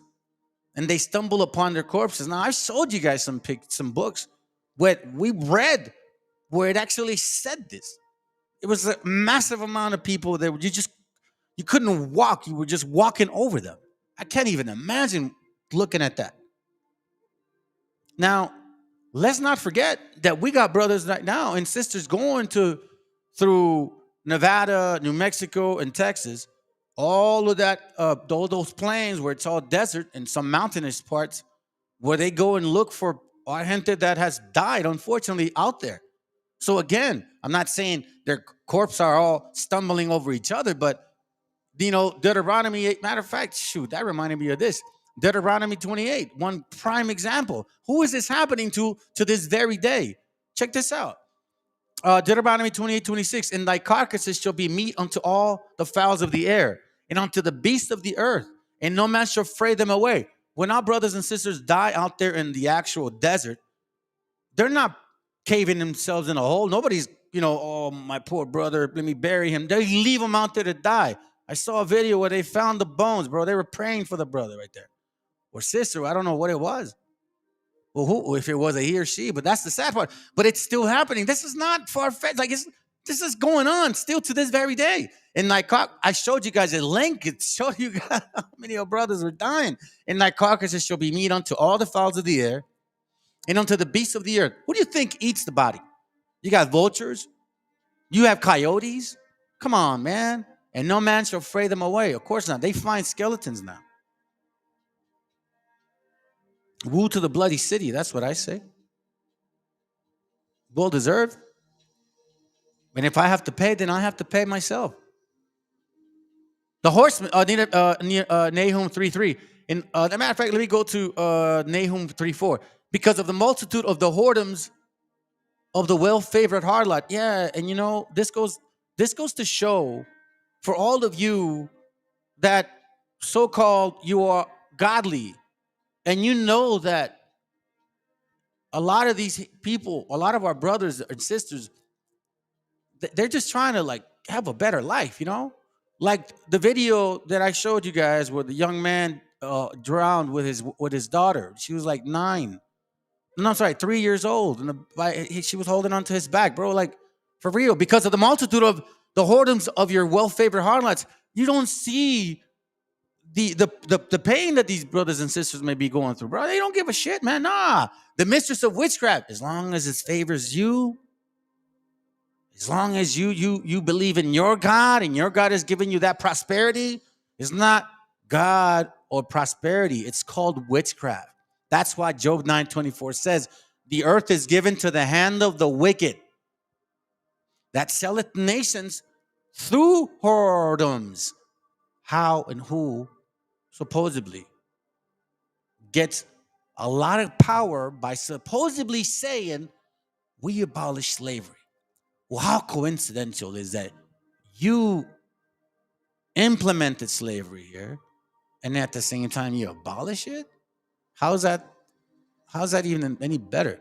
and they stumble upon their corpses. Now, I showed you guys some books where we read where it actually said this. It was a massive amount of people that you couldn't walk. You were just walking over them. I can't even imagine looking at that. Now, let's not forget that we got brothers right now and sisters going through Nevada, New Mexico, and Texas. All of that, all those plains where it's all desert and some mountainous parts, where they go and look for our gente that has died, unfortunately, out there. So again, I'm not saying their corpses are all stumbling over each other, but Deuteronomy 8, matter of fact, that reminded me of this. Deuteronomy 28, one prime example. Who is this happening to this very day? Check this out. Deuteronomy 28:26, and thy carcasses shall be meat unto all the fowls of the air, and unto the beasts of the earth, and no man shall fray them away. When our brothers and sisters die out there in the actual desert, they're not caving themselves in a hole. Nobody's, oh, my poor brother, let me bury him. They leave him out there to die. I saw a video where they found the bones, bro. They were praying for the brother right there. Or sister, I don't know what it was. Well, who, if it was a he or she, but that's the sad part. But it's still happening. This is not far-fetched. This is going on still to this very day. And I showed you guys a link. It showed you guys how many of brothers were dying. And thy carcasses shall be meat unto all the fowls of the air, and unto the beasts of the earth. What do you think eats the body? You got vultures. You have coyotes. Come on, man. And no man shall fray them away. Of course not. They find skeletons now. Woe to the bloody city. That's what I say. Well deserved. And if I have to pay, then I have to pay myself. The horsemen, Nahum 3:3. And as a matter of fact, let me go to Nahum 3:4. Because of the multitude of the whoredoms of the well-favored harlot. Yeah, and this goes to show for all of you that so-called you are godly, and you know that a lot of these people, a lot of our brothers and sisters, they're just trying to have a better life, Like the video that I showed you guys where the young man drowned with his daughter. She was 9. No, I'm sorry, 3 years old. And she was holding onto his back, bro. For real. Because of the multitude of the whoredoms of your well-favored harlots, you don't see the pain that these brothers and sisters may be going through, bro. They don't give a shit, man. Nah. The mistress of witchcraft, as long as it favors you, as long as you believe in your God and your God is giving you that prosperity, it's not God or prosperity. It's called witchcraft. That's why Job 9:24 says, the earth is given to the hand of the wicked, that selleth nations through whoredoms. How and who supposedly gets a lot of power by supposedly saying we abolish slavery. Well, how coincidental is that you implemented slavery here and at the same time you abolish it? How's that even any better?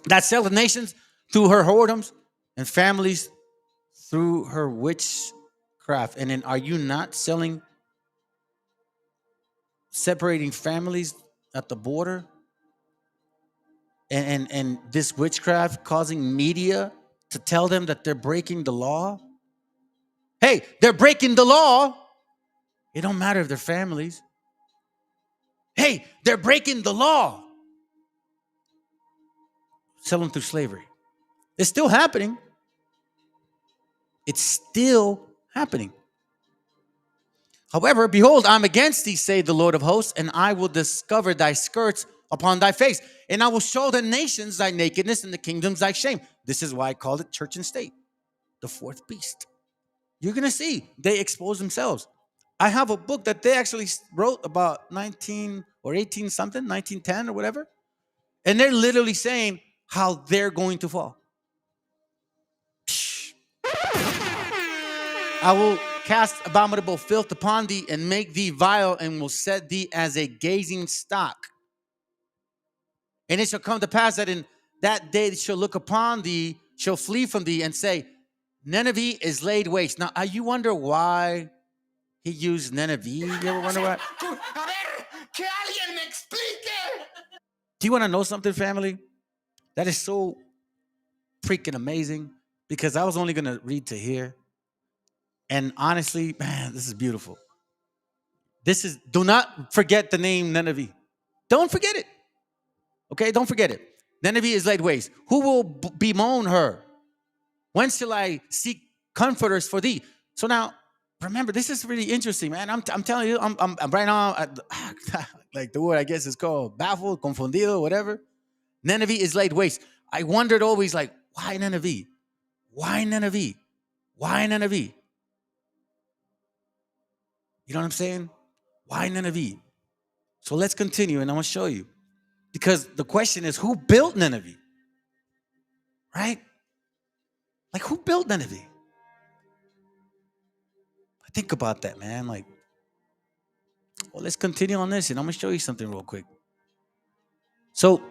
That sell the nations through her whoredoms and families through her witchcraft. And then are you not separating families at the border? And this witchcraft causing media to tell them that they're breaking the law? Hey, they're breaking the law. It don't matter if they're families. Hey, they're breaking the law. Sell them through slavery. It's still happening. It's still happening. However, behold, I'm against thee, say the Lord of hosts, and I will discover thy skirts upon thy face, and I will show the nations thy nakedness and the kingdoms thy shame. This is why I called it church and state, the fourth beast. You're going to see they expose themselves. I have a book that they actually wrote about 19 or 18 something, 1910 or whatever, and they're literally saying how they're going to fall. I will cast abominable filth upon thee and make thee vile and will set thee as a gazing stock. And it shall come to pass that in that day they shall look upon thee, shall flee from thee and say, Nineveh is laid waste. Now, you wonder why he used Nineveh? You ever wonder why? Do you want to know something, family? That is so freaking amazing because I was only going to read to here. And honestly, man, this is beautiful. Do not forget the name Nineveh. Don't forget it. Okay, don't forget it. Nineveh is laid waste. Who will bemoan her? When shall I seek comforters for thee? So now, remember, this is really interesting, man. I'm telling you, I'm right now, like the word I guess is called baffled, confundido, whatever. Nineveh is laid waste. I wondered always, like, why Nineveh? Why Nineveh? Why Nineveh? You know what I'm saying? Why Nineveh? So let's continue, and I'm going to show you. Because the question is, who built Nineveh? Right? Like, who built Nineveh? Think about that, man. Like, well, let's continue on this, and I'm going to show you something real quick. So,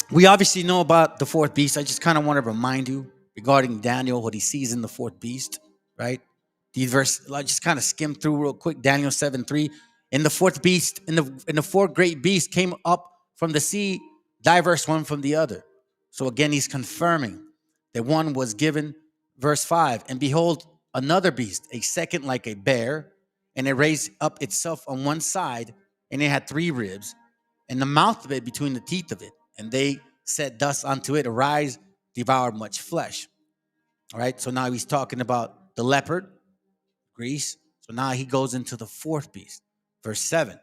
we obviously know about the fourth beast. I just kind of want to remind you regarding Daniel, what he sees in the fourth beast, right? These verses, I just kind of skim through real quick. Daniel 7:3. In the fourth beast, in the four great beasts came up from the sea, diverse one from the other. So again, he's confirming that one was given. Verse 5. And behold, another beast, a second like a bear, and it raised up itself on one side, and it had 3 ribs, and the mouth of it between the teeth of it. And they said thus unto it, arise, devour much flesh. All right, so now he's talking about the leopard, Greece. So now he goes into the fourth beast. Verse 7,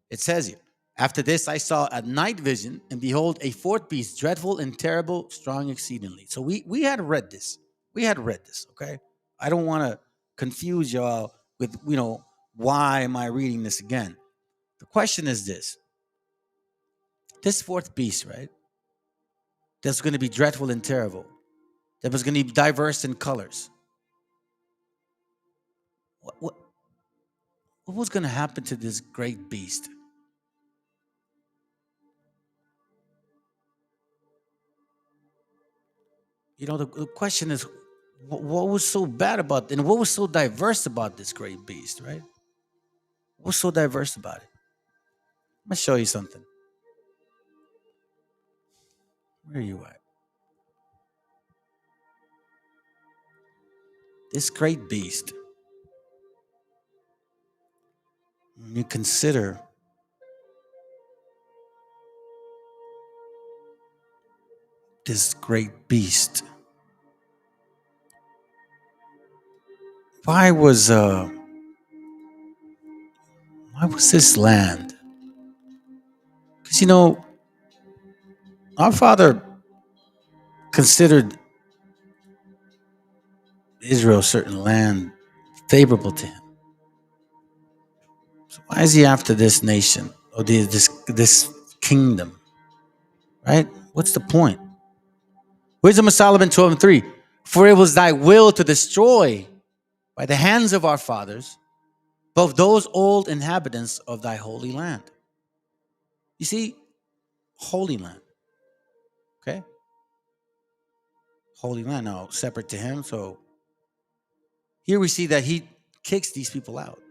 it says here, after this I saw a night vision, and behold, a fourth beast, dreadful and terrible, strong exceedingly. So we had read this. We had read this, okay? I don't want to confuse y'all with, why am I reading this again? The question is this. This fourth beast, right? That's going to be dreadful and terrible. That was going to be diverse in colors. What was going to happen to this great beast? The question is, what was so bad about it? And what was so diverse about this great beast, right? What was so diverse about it? I'm going to show you something. Where are you at? This great beast, when you consider this great beast, why was this land? Because our Father considered Israel certain land favorable to him. So why is he after this nation or this kingdom? Right? What's the point? Wisdom of Solomon 12:3. For it was thy will to destroy by the hands of our fathers both those old inhabitants of thy holy land. You see, holy land. Okay? Holy land now separate to him. So here we see that he kicks these people out.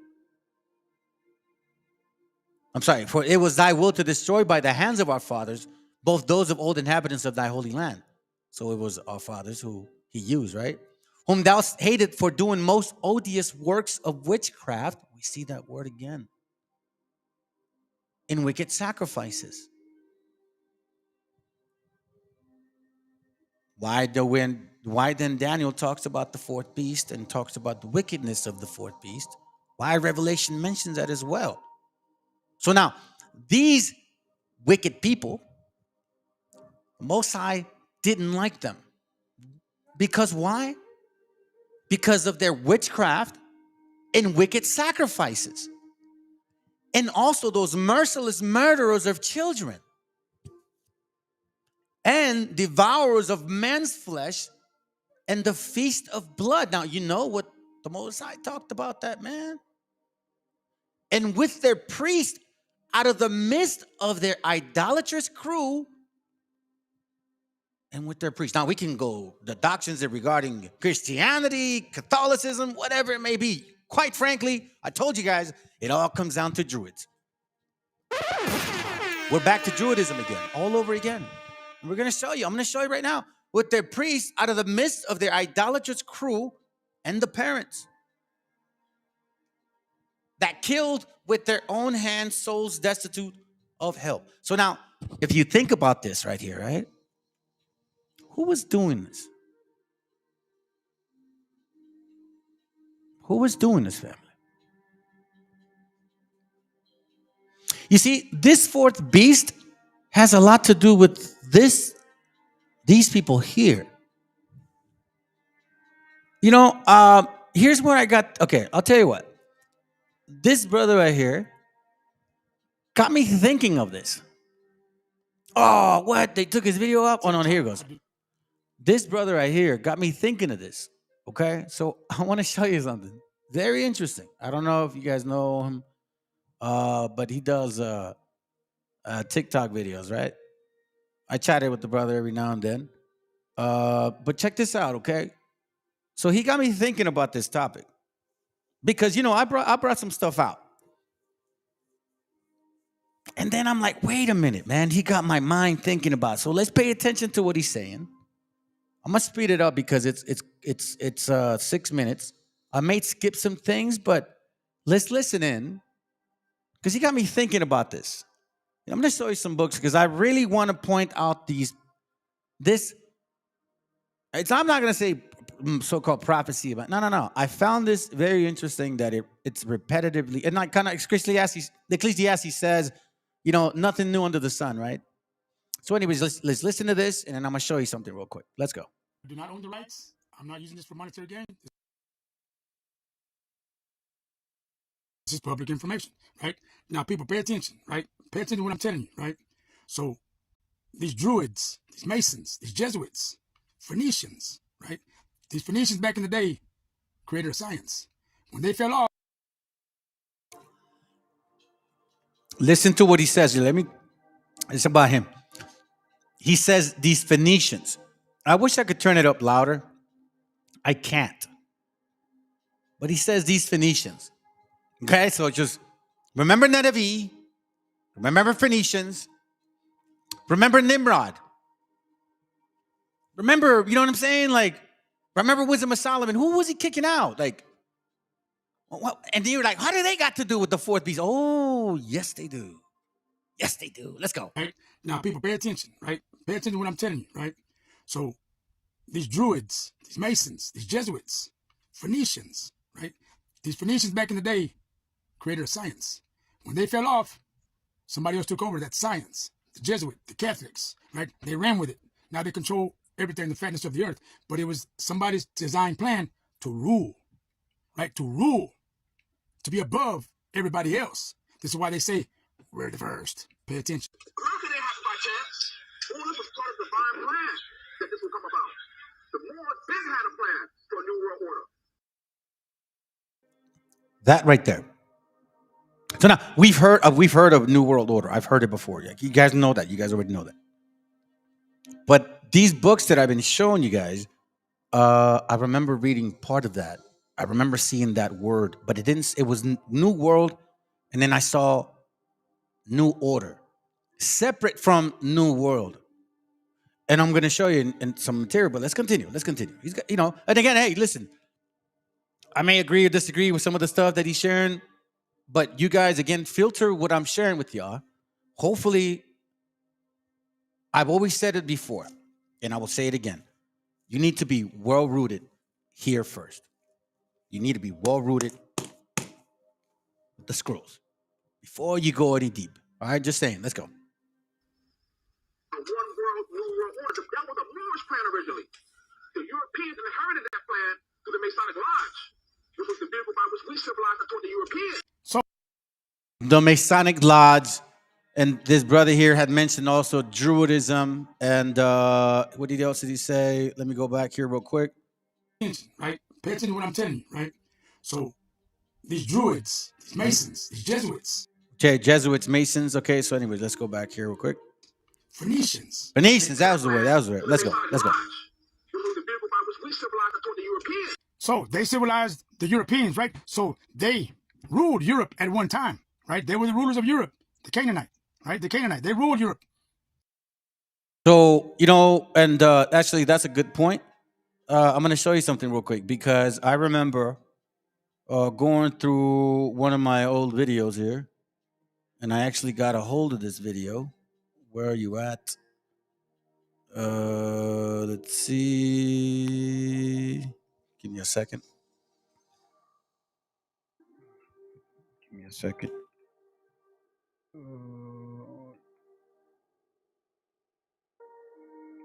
I'm sorry, for it was thy will to destroy by the hands of our fathers both those of old inhabitants of thy holy land. So it was our fathers who he used, right? Whom thou hated for doing most odious works of witchcraft. We see that word again. In wicked sacrifices. Why then Daniel talks about the fourth beast and talks about the wickedness of the fourth beast? Why Revelation mentions that as well? So now, these wicked people, Most High didn't like them. Because why? Because of their witchcraft and wicked sacrifices. And also those merciless murderers of children. And devourers of men's flesh and the feast of blood. Now, you know what the Most High talked about that, man. And with their priest out of the midst of their idolatrous crew and with their priests. Now, we can go the doctrines regarding Christianity, Catholicism, whatever it may be. Quite frankly, I told you guys, it all comes down to Druids. We're back to Druidism again, all over again. And we're going to show you. I'm going to show you right now. With their priests out of the midst of their idolatrous crew and the parents that killed with their own hands souls destitute of help. So now, if you think about this right here, right? Who was doing this? Who was doing this, family? You see, this fourth beast has a lot to do with these people here. You know, here's where I got, okay, I'll tell you what. This brother right here got me thinking of this. Oh, what? They took his video up? Oh, no, here it goes. This brother right here got me thinking of this, okay? So I want to show you something. Very interesting. I don't know if you guys know him, but he does TikTok videos, right? I chatted with the brother every now and then. But check this out, okay? So he got me thinking about this topic. Because, you know, I brought some stuff out. And then I'm like, wait a minute, man. He got my mind thinking about it. So let's pay attention to what he's saying. I'm gonna speed it up because it's 6 minutes. I may skip some things, but let's listen in because he got me thinking about this. I'm gonna show you some books because I really want to point out I'm not gonna say so-called prophecy, but no. I found this very interesting that it's repetitively and like kind of Ecclesiastes says, you know, nothing new under the sun, right? So anyways, let's listen to this, and then I'm going to show you something real quick. Let's go. I do not own the rights. I'm not using this for monetary gain. This is public information, right? Now, people, pay attention, right? Pay attention to what I'm telling you, right? So these Druids, these Masons, these Jesuits, Phoenicians, right? These Phoenicians back in the day created a science. When they fell off. Listen to what he says. It's about him. He says these Phoenicians. I wish I could turn it up louder. I can't. But he says these Phoenicians. Okay, so just remember Nineveh. Remember Phoenicians. Remember Nimrod. Remember, you know what I'm saying? Like, remember Wisdom of Solomon. Who was he kicking out? Like, and you're like, how do they got to do with the fourth beast? Oh, yes, they do. Yes, they do. Let's go. Right? Now, people, pay attention, right? Pay attention to what I'm telling you, right? So these Druids, these Masons, these Jesuits, Phoenicians, right? These Phoenicians back in the day created a science. When they fell off, somebody else took over that science. The Jesuit, the Catholics, right? They ran with it. Now they control everything, the fatness of the earth. But it was somebody's design plan to rule, right? To rule, to be above everybody else. This is why they say, we're the first. Pay attention. How can it happen by chance? Well, this was part of the divine plan that this will come about. The Lord been had a plan for a new world order. That right there. So now we've heard of New World Order. I've heard it before. You guys know that. You guys already know that. But these books that I've been showing you guys, I remember reading part of that. I remember seeing that word, but it didn't. It was New World, and then I saw New Order, separate from New World. And I'm going to show you in some material. But let's continue. Let's continue. He's got, and again, hey, listen. I may agree or disagree with some of the stuff that he's sharing, but you guys, again, filter what I'm sharing with y'all. Hopefully, I've always said it before, and I will say it again. You need to be well-rooted here first. You need to be well-rooted with the scrolls before you go any deep. All right, just saying. Let's go. One world, new world order. That was the Moorish plan originally. The Europeans inherited that plan through the Masonic Lodge, which was the vehicle by which we civilized toward the Europeans. So the Masonic Lodge, and this brother here had mentioned also Druidism, and what else did he say? Let me go back here real quick. Right? Pay attention to what I'm telling you, right? So these Druids, these Masons, these Jesuits. Okay, Jesuits, Masons. Okay, so anyways, let's go back here real quick. Phoenicians. That was the word. Let's go. So they civilized the Europeans, right? So they ruled Europe at one time, right? They were the rulers of Europe, the Canaanite, right? The Canaanite, they ruled Europe. So, and actually that's a good point. I'm going to show you something real quick, because I remember going through one of my old videos here, and I actually got a hold of this video. Where are you at? Let's see. Give me a second.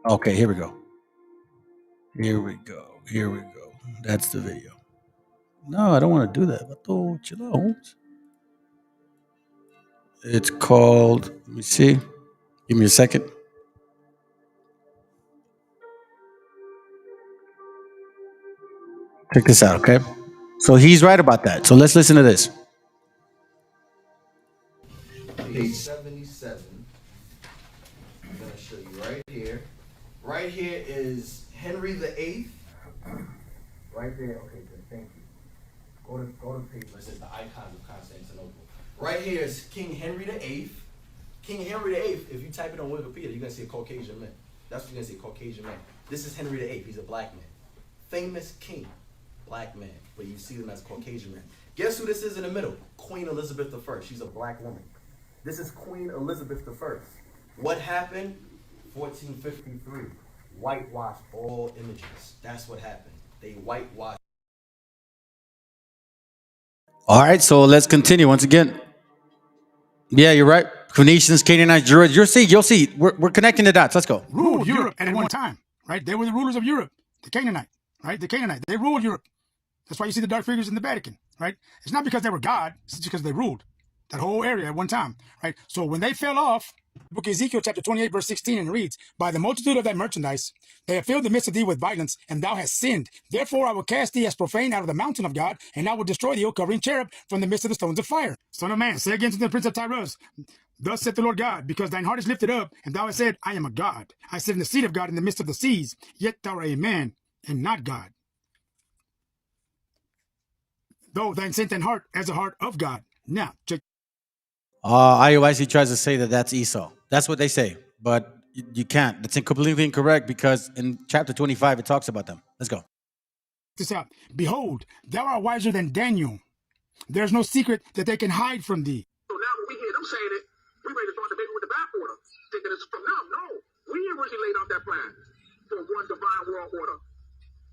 Okay, here we go. That's the video. No, I don't want to do that. Chill out. It's called, let me see. Give me a second. Check this out, okay? So he's right about that. So let's listen to this. Page 77. I'm going to show you right here. Right here is Henry VIII. Right there. Okay, good. Thank you. Go to page where it says the icons of Constantinople. Right here is King Henry VIII. King Henry VIII, if you type it on Wikipedia, you're going to see a Caucasian man. That's what you're going to see, Caucasian man. This is Henry VIII. He's a black man. Famous king, black man, but you see them as Caucasian man. Guess who this is in the middle? Queen Elizabeth I. She's a black woman. This is Queen Elizabeth I. What happened? 1453. Whitewashed all images. That's what happened. They whitewashed. All right, so let's continue once again. Yeah, you're right. Phoenicians, Canaanites, Druids. You'll see. We're connecting the dots. Let's go. Ruled Europe at one time, right? They were the rulers of Europe, the Canaanite, right? The Canaanite. They ruled Europe. That's why you see the dark figures in the Vatican, right? It's not because they were God. It's because they ruled that whole area at one time, right? So when they fell off, book of Ezekiel chapter 28 verse 16, and reads, by the multitude of thy merchandise they have filled the midst of thee with violence, and thou hast sinned. Therefore I will cast thee as profane out of the mountain of God, and I will destroy thee, O covering cherub, from the midst of the stones of fire. Son of man, say again to the prince of Tainos, thus saith the Lord God, because thine heart is lifted up, and thou hast said, I am a God. I sit in the seat of God in the midst of the seas, yet thou art a man, and not God. Though thine sent thine heart as the heart of God. Now, check. IOIC tries to say that that's Esau. That's what they say, but you can't. That's completely incorrect, because in chapter 25 it talks about them. Let's go. This out. Behold, thou art wiser than Daniel. There's no secret that they can hide from thee. So now when we hear them saying it, we ready to throw the baby with the bathwater, thinking it's from them. No, we originally laid out that plan for one divine world order,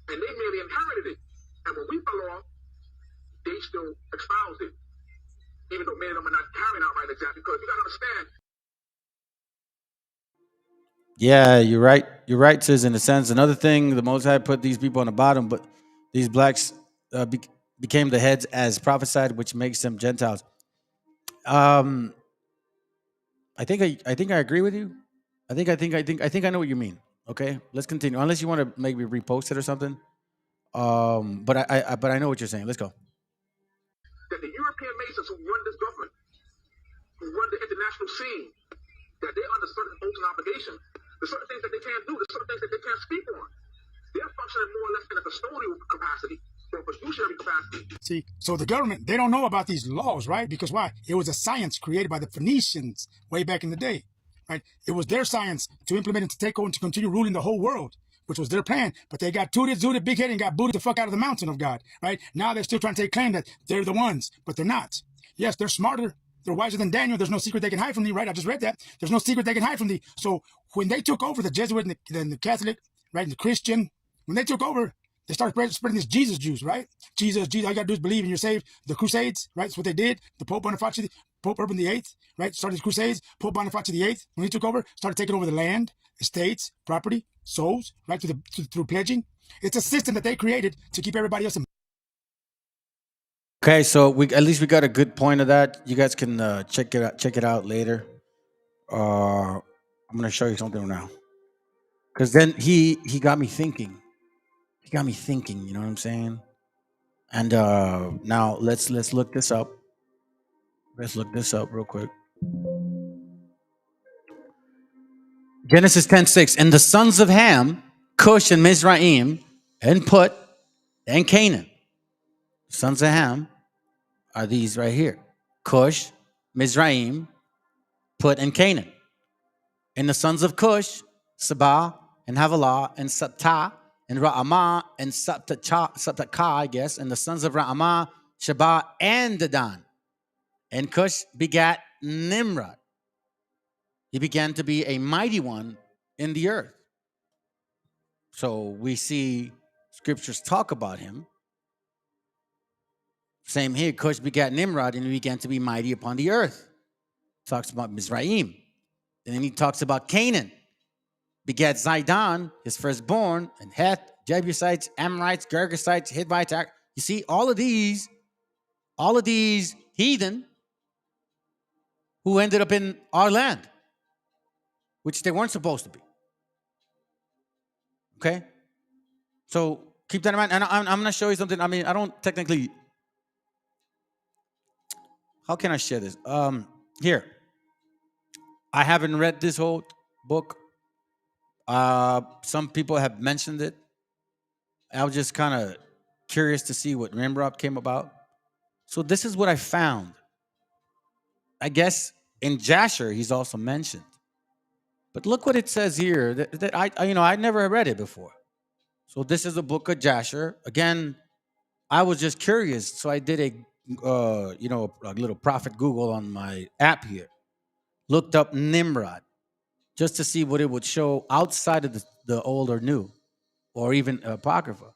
and they merely inherited it. And when we fell off, they still espoused it, even though many of them are not carrying out right exactly. Because you got to understand. Yeah, you're right. You're right, sis, in a sense. Another thing, the Most High put these people on the bottom, but These blacks became the heads as prophesied, which makes them Gentiles. I think I agree with you. I think I know what you mean. Okay, let's continue. Unless you want to maybe repost it or something. But I know what you're saying. Let's go. That the European Masons who run this government, who run the international scene, that they're under certain oaths and obligations. There's certain things that they can't do. There's certain things that they can't speak on. They're functioning more or less in a custodial capacity or fiduciary capacity. See, so the government, they don't know about these laws, right? Because why? It was a science created by the Phoenicians way back in the day, right? It was their science to implement and to take over and to continue ruling the whole world, which was their plan. But they got zooted, big head, and got booted the fuck out of the mountain of God, right? Now they're still trying to take claim that they're the ones, but they're not. Yes, they're smarter. They're wiser than Daniel. There's no secret they can hide from thee, right? I just read that. There's no secret they can hide from thee. So when they took over, the Jesuit and the Catholic, right, and the Christian, when they took over, they started spreading this Jesus juice, right? Jesus, all you got to do is believe and you're saved. The Crusades, right? That's what they did. The Pope Boniface, Pope Urban VIII, right? Started the Crusades. Pope Boniface VIII, when he took over, started taking over the land, estates, property, souls, right? Through pledging. It's a system that they created to keep everybody else in. Okay, so at least we got a good point of that. You guys can check it out later. I'm gonna show you something now, because then he got me thinking. He got me thinking. You know what I'm saying? And now let's look this up. Let's look this up real quick. Genesis 10:6. And the sons of Ham, Cush and Mizraim, and Put, and Canaan. Sons of Ham are these right here: Cush, Mizraim, Put, and Canaan. And the sons of Cush, Sabah, and Havilah, and Sabta, and Ra'amah, and Sabtaka, I guess. And the sons of Ra'amah, Shabah, and Dedan. And Cush begat Nimrod. He began to be a mighty one in the earth. So we see scriptures talk about him. Same here, Cush begat Nimrod, and he began to be mighty upon the earth. Talks about Mizraim. And then he talks about Canaan. Begat Zidon, his firstborn, and Heth, Jebusites, Amorites, Girgasites, Hittites. You see, all of these heathen who ended up in our land, which they weren't supposed to be. Okay? So keep that in mind. And I'm going to show you something. I mean, I don't technically... How can I share this? Here. I haven't read this whole book. Some people have mentioned it. I was just kind of curious to see what Nimrod came about. So this is what I found. I guess in Jasher, he's also mentioned. But look what it says here. That I never read it before. So this is the book of Jasher. Again, I was just curious, so I did a little prophet Google on my app here. Looked up Nimrod, just to see what it would show outside of the old or new, or even Apocrypha.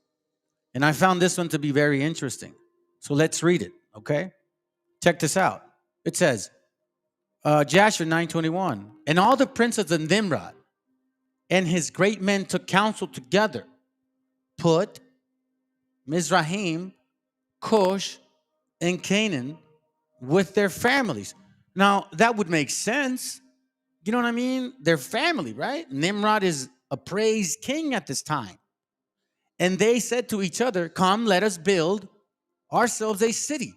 And I found this one to be very interesting. So let's read it, okay? Check this out. It says, Jasher 9:21, and all the princes of Nimrod and his great men took counsel together, Put, Mizraim, Cush, and Canaan with their families. Now, that would make sense. You know what I mean? Their family, right? Nimrod is a praised king at this time. And they said to each other, come, let us build ourselves a city,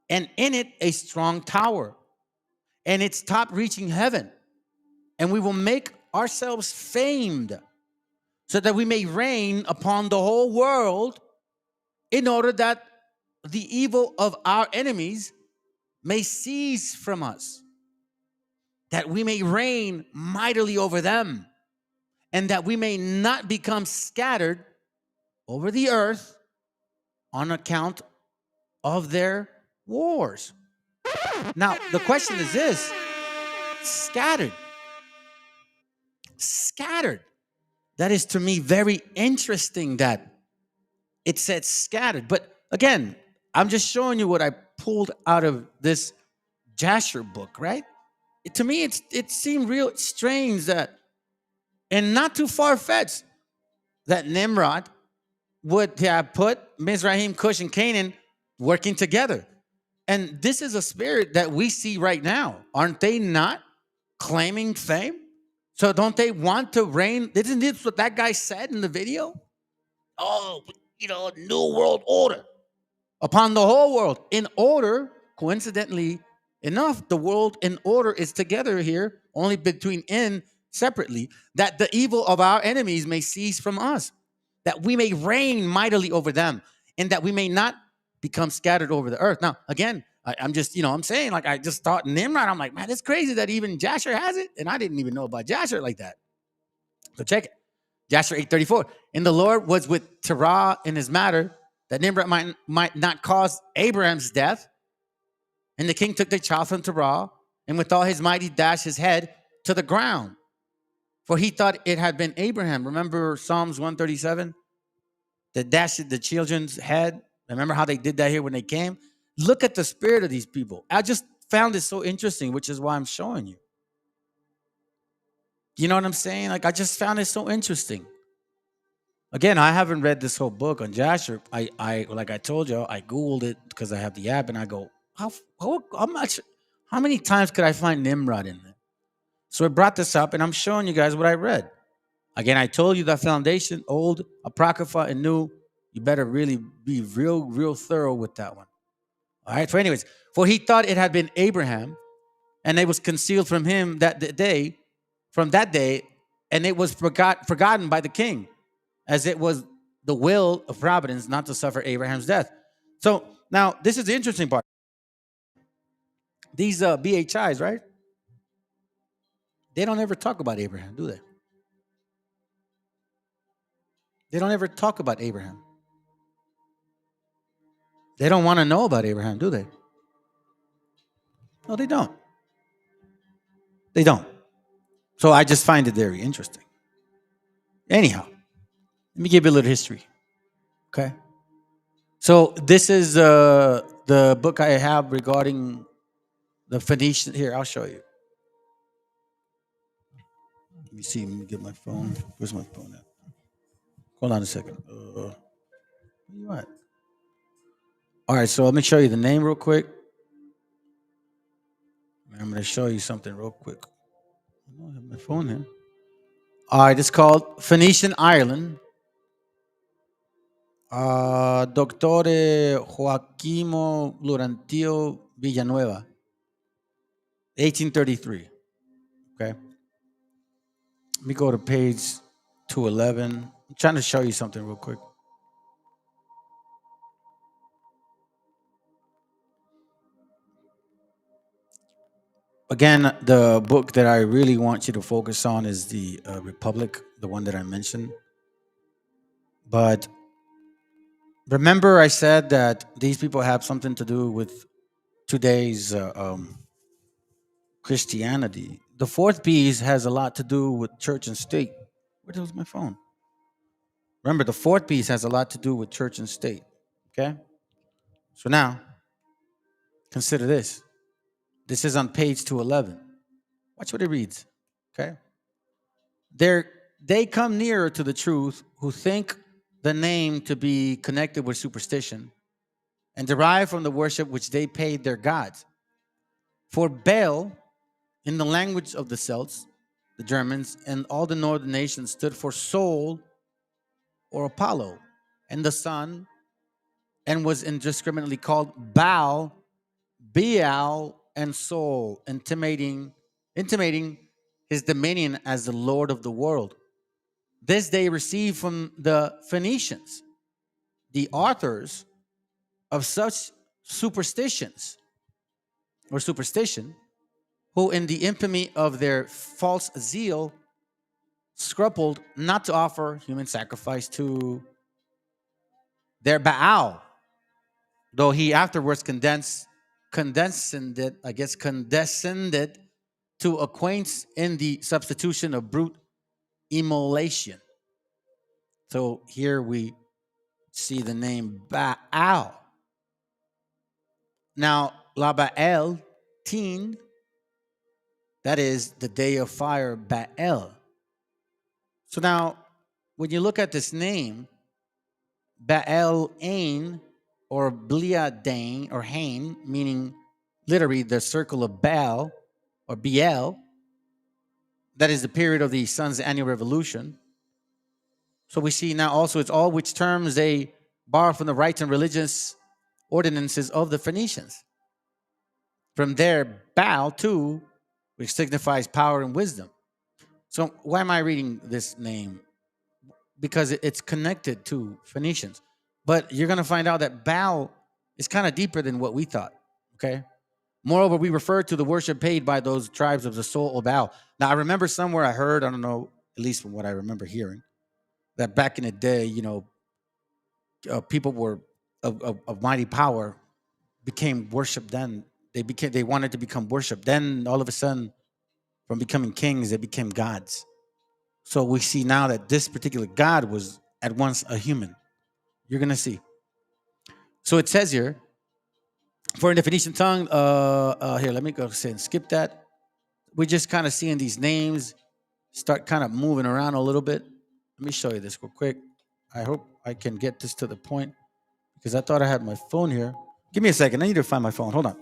and in it a strong tower, and its top reaching heaven. And we will make ourselves famed, so that we may reign upon the whole world, in order that the evil of our enemies may cease from us, that we may reign mightily over them, and that we may not become scattered over the earth on account of their wars. Now, the question is this: scattered. Scattered. That is, to me, very interesting that it said scattered. But again, I'm just showing you what I pulled out of this Jasher book, right? To me, it seemed real strange that, and not too far-fetched, that Nimrod would have put Mizraim, Cush, and Canaan working together. And this is a spirit that we see right now. Aren't they not claiming fame? So don't they want to reign? Isn't this what that guy said in the video? Oh, new world order upon the whole world. In order, coincidentally enough, the world in order is together here, only between in separately, that the evil of our enemies may cease from us, that we may reign mightily over them, and that we may not become scattered over the earth. Now, again, I'm just, I'm saying, like, I just thought Nimrod, I'm like, man, it's crazy that even Jasher has it, and I didn't even know about Jasher like that. So check it. Jasher 8:34. And the Lord was with Terah in his matter, that Nimrod might not cause Abraham's death. And the king took the child from Terah, and with all his might he dashed his head to the ground. For he thought it had been Abraham. Remember Psalms 137? That dashed the children's head. Remember how they did that here when they came? Look at the spirit of these people. I just found it so interesting, which is why I'm showing you. You know what I'm saying? Like, I just found it so interesting. Again, I haven't read this whole book on Jasher. I like I told you, I Googled it because I have the app, and I go, how many times could I find Nimrod in there? So I brought this up, and I'm showing you guys what I read. Again, I told you that foundation, old, apocrypha, and new. You better really be real thorough with that one. All right. So, anyways, for he thought it had been Abraham, and it was concealed from him that day, and it was forgotten by the king, as it was the will of providence not to suffer Abraham's death. So now this is the interesting part. These BHIs, right? They don't ever talk about Abraham, do they? They don't ever talk about Abraham. They don't want to know about Abraham, do they? No, they don't. They don't. So I just find it very interesting. Anyhow, let me give you a little history. Okay. So this is the book I have regarding the Phoenician. Here, I'll show you. Let me see. Let me get my phone. Where's my phone at? Hold on a second. Where you at? All right, so let me show you the name real quick. I'm going to show you something real quick. I don't have my phone here. All right, it's called Phoenician Ireland. Doctor Joaquimo Lurantillo Villanueva, 1833. Okay. Let me go to page 211. I'm trying to show you something real quick. Again, the book that I really want you to focus on is the Republic, the one that I mentioned. But remember, I said that these people have something to do with today's Christianity. The fourth piece has a lot to do with church and state. Where the hell's my phone? Remember, the fourth piece has a lot to do with church and state. Okay? So now, consider this. This is on page 211. Watch what it reads. Okay? They come nearer to the truth who think the name to be connected with superstition and derive from the worship which they paid their gods. For Baal, in the language of the Celts, the Germans, and all the northern nations, stood for Sol or Apollo, and the sun, and was indiscriminately called Baal, Baal, and Sol, intimating his dominion as the Lord of the world. This they received from the Phoenicians, the authors of such superstitions or superstition, who in the infamy of their false zeal scrupled not to offer human sacrifice to their Baal, though he afterwards condescended to acquaint in the substitution of brute immolation. So here we see the name Baal. Now, La Baal Teen, that is the day of fire, Baal. So now, when you look at this name, Baal Ain, or Bliadain, or Hain, meaning literally the circle of Baal, or Biel. That is the period of the sun's annual revolution. So we see now also it's all which terms they borrow from the rites and religious ordinances of the Phoenicians. From there, Baal too, which signifies power and wisdom. So why am I reading this name? Because it's connected to Phoenicians. But you're going to find out that Baal is kind of deeper than what we thought. Okay. Moreover, we refer to the worship paid by those tribes of the soul of Baal. Now, I remember somewhere I heard, I don't know, at least from what I remember hearing, that back in the day, people were of mighty power became worshipped. Then they wanted to become worshipped. Then all of a sudden, from becoming kings, they became gods. So we see now that this particular God was at once a human. You're going to see. So it says here, for in the Phoenician tongue, here, let me go ahead and skip that. We're just kind of seeing these names start kind of moving around a little bit. Let me show you this real quick. I hope I can get this to the point because I thought I had my phone here. Give me a second. I need to find my phone. Hold on.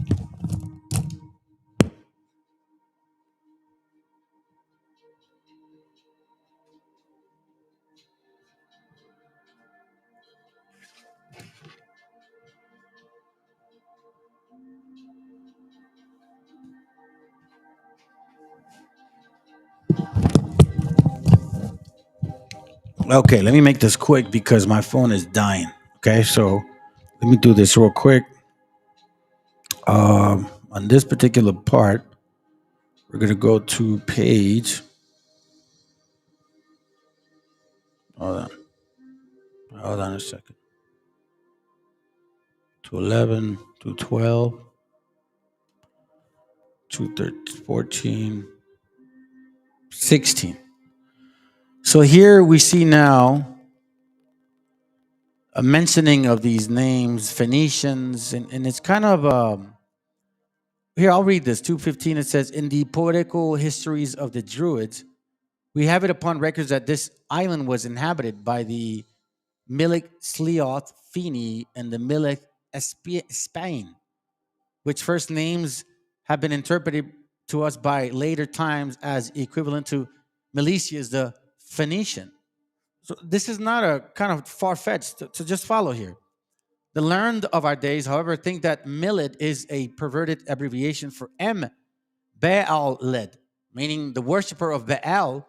Okay, let me make this quick because my phone is dying. Okay, so let me do this real quick. On this particular part, we're going to go to page. Hold on a second. To 11, to 12, to 13, 14, 16. So here we see now a mentioning of these names, Phoenicians, and it's kind of here. I'll read this 2:15. It says, in the poetical histories of the Druids, we have it upon records that this island was inhabited by the Milik Sleoth Fini and the Milik Spain, which first names have been interpreted to us by later times as equivalent to Milesius the Phoenician. So this is not a kind of far-fetched to just follow here. The learned of our days, however, think that Millet is a perverted abbreviation for M. Baal-led, meaning the worshiper of Baal,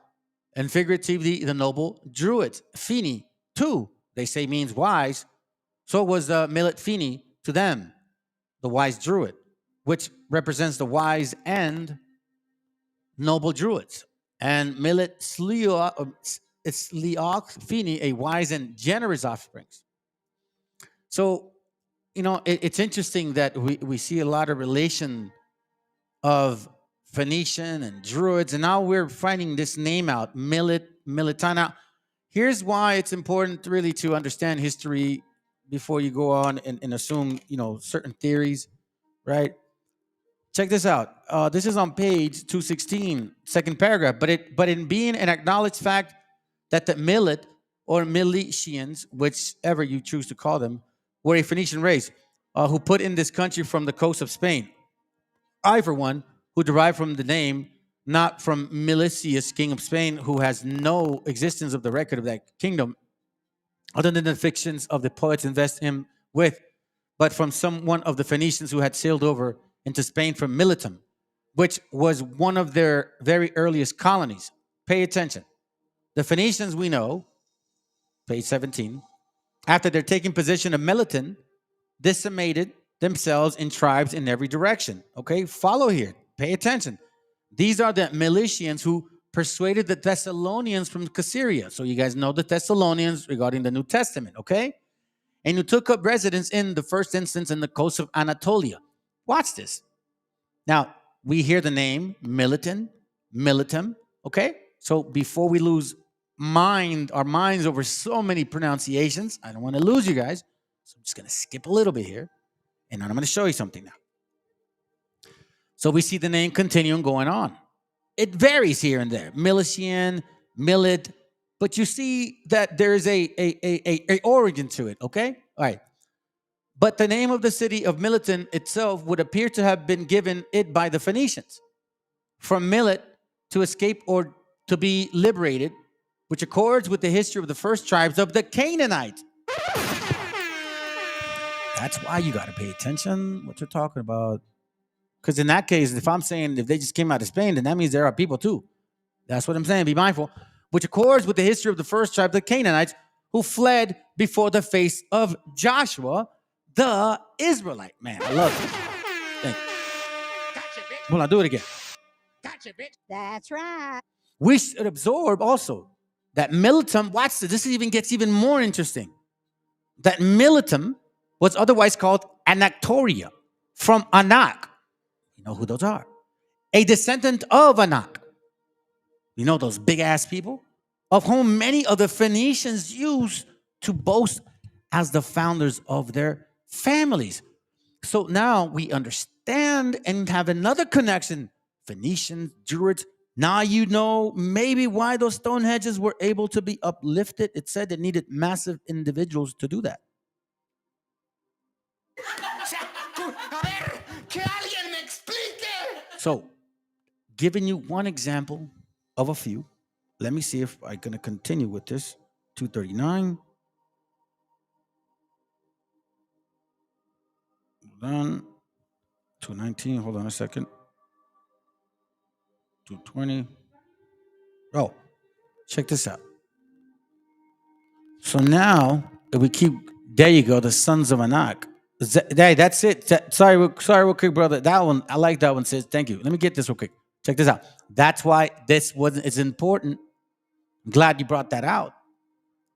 and figuratively the noble Druid. Fini, too, they say means wise. So was Millet Fini to them, the wise Druid, which represents the wise and noble Druids. And Millet Sleoch Fini, a wise and generous offspring. So, it's interesting that we see a lot of relation of Phoenician and Druids, and now we're finding this name out, Militana. Here's why it's important really to understand history before you go on and assume, certain theories, right? Check this out. This is on page 216, second paragraph. But in being an acknowledged fact that the Millet or Miletians, whichever you choose to call them, were a Phoenician race who put in this country from the coast of Spain. I, for one, who derived from the name, not from Milesius, king of Spain, who has no existence of the record of that kingdom, other than the fictions of the poets invest him with, but from someone of the Phoenicians who had sailed over into Spain from Miletum, which was one of their very earliest colonies. Pay attention. The Phoenicians we know, page 17, after their taking possession of Miletum, decimated themselves in tribes in every direction. Okay, follow here. Pay attention. These are the Milesians who persuaded the Thessalonians from Caesarea. So you guys know the Thessalonians regarding the New Testament, okay? And who took up residence in the first instance in the coast of Anatolia. Watch this. Now, we hear the name Miletum, okay? So before we lose our minds over so many pronunciations, I don't want to lose you guys. So I'm just going to skip a little bit here. And I'm going to show you something now. So we see the name continuing going on. It varies here and there. Milesian, Millet, But you see that there's a origin to it, okay? All right. But the name of the city of Miletum itself would appear to have been given it by the Phoenicians. From Milet, to escape or to be liberated, which accords with the history of the first tribes of the Canaanites. That's why you got to pay attention what you're talking about. Because in that case, if I'm saying if they just came out of Spain, then that means there are people too. That's what I'm saying. Be mindful. Which accords with the history of the first tribe, the Canaanites, who fled before the face of Joshua, the Israelite. Man, I love it. Thank you. Hold on, do it again. That's right. We should absorb also that Miletum, watch this, gets even more interesting. That Miletum was otherwise called Anactoria from Anak. You know who those are? A descendant of Anak. You know those big ass people? Of whom many of the Phoenicians used to boast as the founders of their families. So now we understand and have another connection. Phoenicians, Druids. Now you know maybe why those stone hedges were able to be uplifted. It said it needed massive individuals to do that. So, giving you one example of a few. Let me see if I'm going to continue with this. 239. Hold on. 219. Hold on a second. 220. Oh, check this out. So now, if we keep, there you go, the sons of Anak. Hey, that's it. Sorry, real quick, brother. That one, I like that one. Says, thank you. Let me get this real quick. Check this out. That's why this wasn't. It's important. I'm glad you brought that out.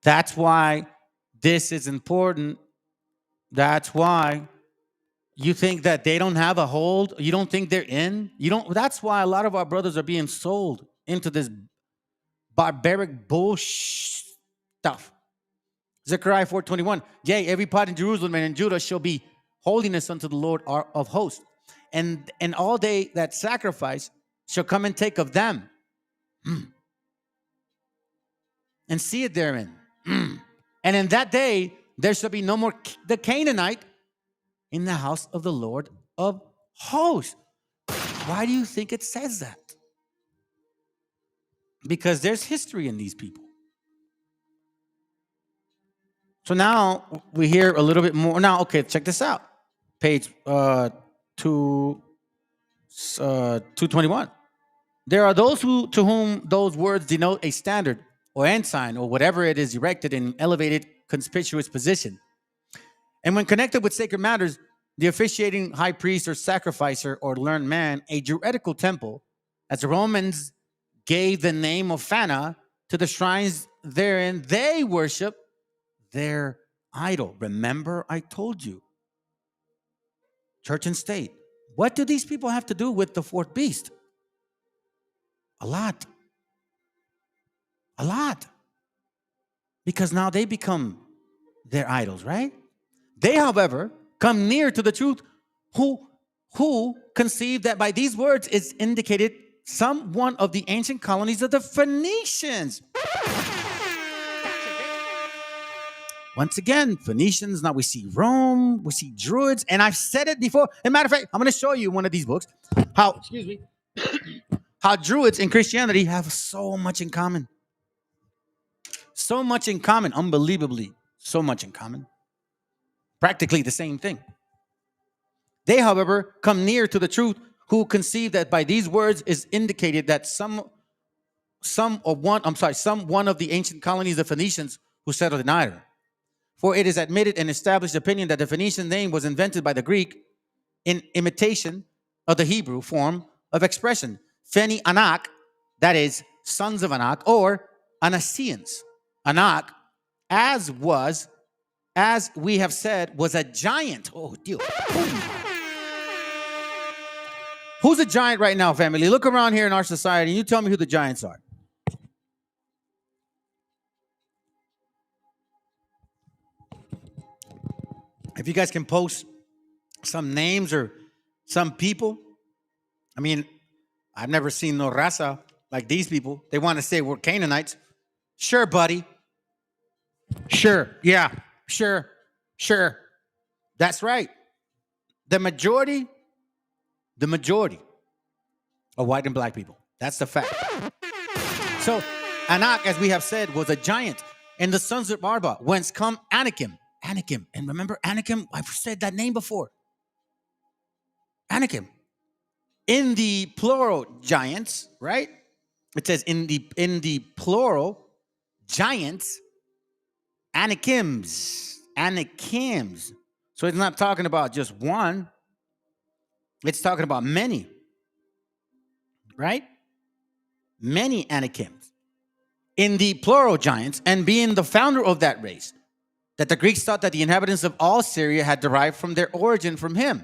That's why this is important. That's why you think that they don't have a hold. You don't think they're in. You don't. That's why a lot of our brothers are being sold into this barbaric bullshit stuff. Zechariah 4:21. Yea, every part in Jerusalem and in Judah shall be holiness unto the Lord of hosts. And all they that sacrifice shall come and take of them. And see it therein. And in that day there shall be no more the Canaanite in the house of the Lord of hosts. Why do you think it says that? Because there's history in these people. So now we hear a little bit more. Now, okay, check this out. Page 221. There are those to whom those words denote a standard or ensign or whatever it is erected in elevated, conspicuous position. And when connected with sacred matters, the officiating high priest or sacrificer or learned man, a Druidical temple, as the Romans gave the name of Fana to the shrines therein, they worship their idol. Remember, I told you. Church and state. What do these people have to do with the fourth beast? A lot. A lot. Because now they become their idols, right? They, however, come near to the truth who conceive that by these words is indicated some one of the ancient colonies of the Phoenicians. Once again, Phoenicians, now we see Rome, we see Druids, and I've said it before. As a matter of fact, I'm going to show you one of these books, how Druids and Christianity have so much in common. So much in common, unbelievably, so much in common. Practically the same thing. They, however, come near to the truth who conceive that by these words is indicated that some one of the ancient colonies of Phoenicians who settled in Ira. For it is admitted and established opinion that the Phoenician name was invented by the Greek in imitation of the Hebrew form of expression, Pheni Anak, that is, sons of Anak, or Anaseans. Anak, as we have said, was a giant. Oh, dear. Who's a giant right now, family? Look around here in our society and you tell me who the giants are. If you guys can post some names or some people. I mean, I've never seen no raza like these people. They want to say we're Canaanites. Sure, buddy. Sure. Yeah. Sure. Sure. That's right. The majority of white and black people. That's the fact. So Anak, as we have said, was a giant. And the sons of Arba, whence come Anakim. Anakim. And remember Anakim? I've said that name before. Anakim. In the plural giants, right? It says in the plural giants, Anakims. Anakims. So it's not talking about just one. It's talking about many. Right? Many Anakims. In the plural giants, and being the founder of that race, that the Greeks thought that the inhabitants of all Syria had derived from their origin from him.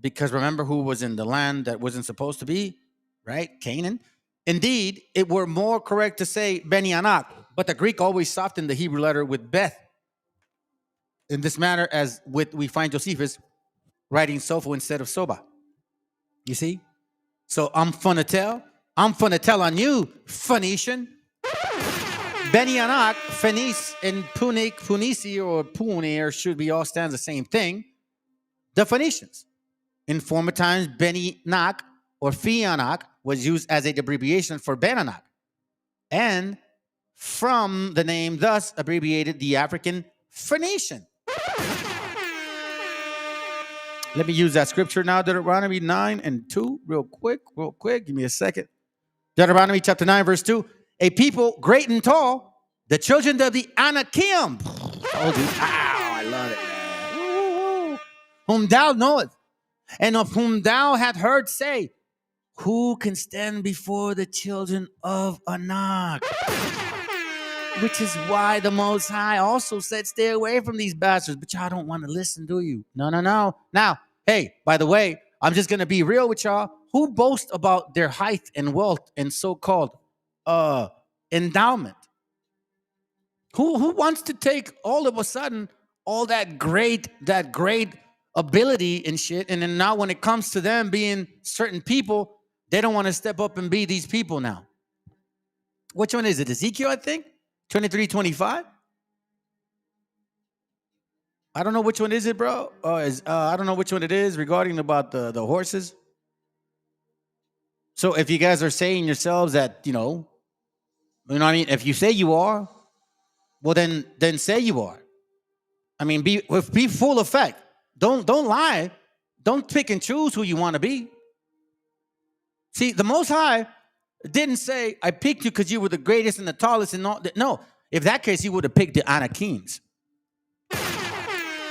Because remember who was in the land that wasn't supposed to be, right? Canaan. Indeed, it were more correct to say Beni Anak, but the Greek always softened the Hebrew letter with Beth. In this manner, as we find Josephus writing Sopho instead of Soba. You see? So I'm finna tell on you, Phoenician. Beni Anak, Phoenice, and Punic, Punici, or Pune, or should be all stands the same thing. The Phoenicians. In former times, Beni Anak or Phi Anak was used as an abbreviation for Ben Anak. And from the name thus abbreviated the African Phoenician. Let me use that scripture now, Deuteronomy 9:2, real quick. Give me a second. Deuteronomy chapter 9, verse 2. A people great and tall, the children of the Anakim. Told you. Ow, I love it, man. Ooh. Whom thou knowest, and of whom thou hast heard say, who can stand before the children of Anak? Which is why the Most High also said, stay away from these bastards. But y'all don't want to listen, do you? No. Now, hey, by the way, I'm just going to be real with y'all. Who boast about their height and wealth and so-called endowment? Who wants to take all of a sudden all that great ability and shit, and then now when it comes to them being certain people, they don't want to step up and be these people now? Which one is it? Ezekiel, I think? 23:25. I don't know which one is it, bro. I don't know which one it is regarding about the horses. So if you guys are saying yourselves that, you know what I mean? If you say you are, well then say you are. I mean, be full effect. Don't lie. Don't pick and choose who you want to be. See, the Most High didn't say, I picked you because you were the greatest and the tallest and all that. No, if that case, he would have picked the Anakims.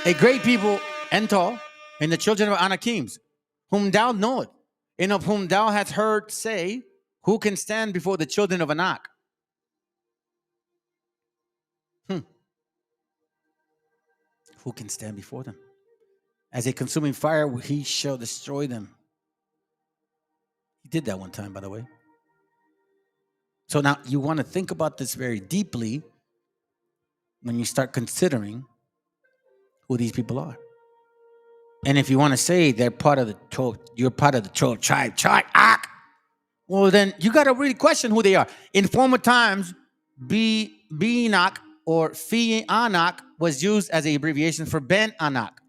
A great people and tall, and the children of Anakims, whom thou knowest, and of whom thou hast heard say, who can stand before the children of Anak? Who can stand before them? As a consuming fire, he shall destroy them. He did that one time, by the way. So now you want to think about this very deeply when you start considering who these people are. And if you want to say they're part of the 12, you're part of the 12 tribe, well, then you got to really question who they are. In former times, Be-Anak or Phi-Anak was used as an abbreviation for Ben Anak.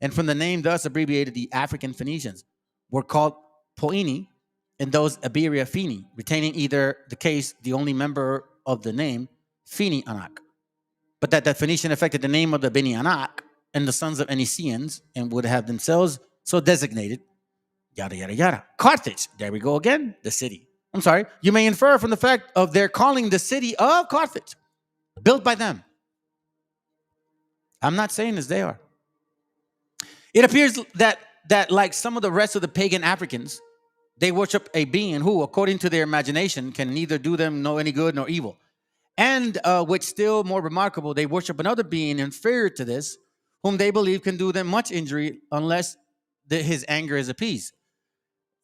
And from the name thus abbreviated, the African Phoenicians were called Poini, and those Iberia Fini, retaining either the case, the only member of the name, Fini Anak. But that Phoenician affected the name of the Beni Anak and the sons of Eniceans and would have themselves so designated, yada, yada, yada. Carthage, there we go again, the city. I'm sorry, you may infer from the fact of their calling the city of Carthage, built by them. I'm not saying as they are. It appears that like some of the rest of the pagan Africans, they worship a being who, according to their imagination, can neither do them no any good nor evil. And which still more remarkable, they worship another being inferior to this, whom they believe can do them much injury unless his anger is appeased.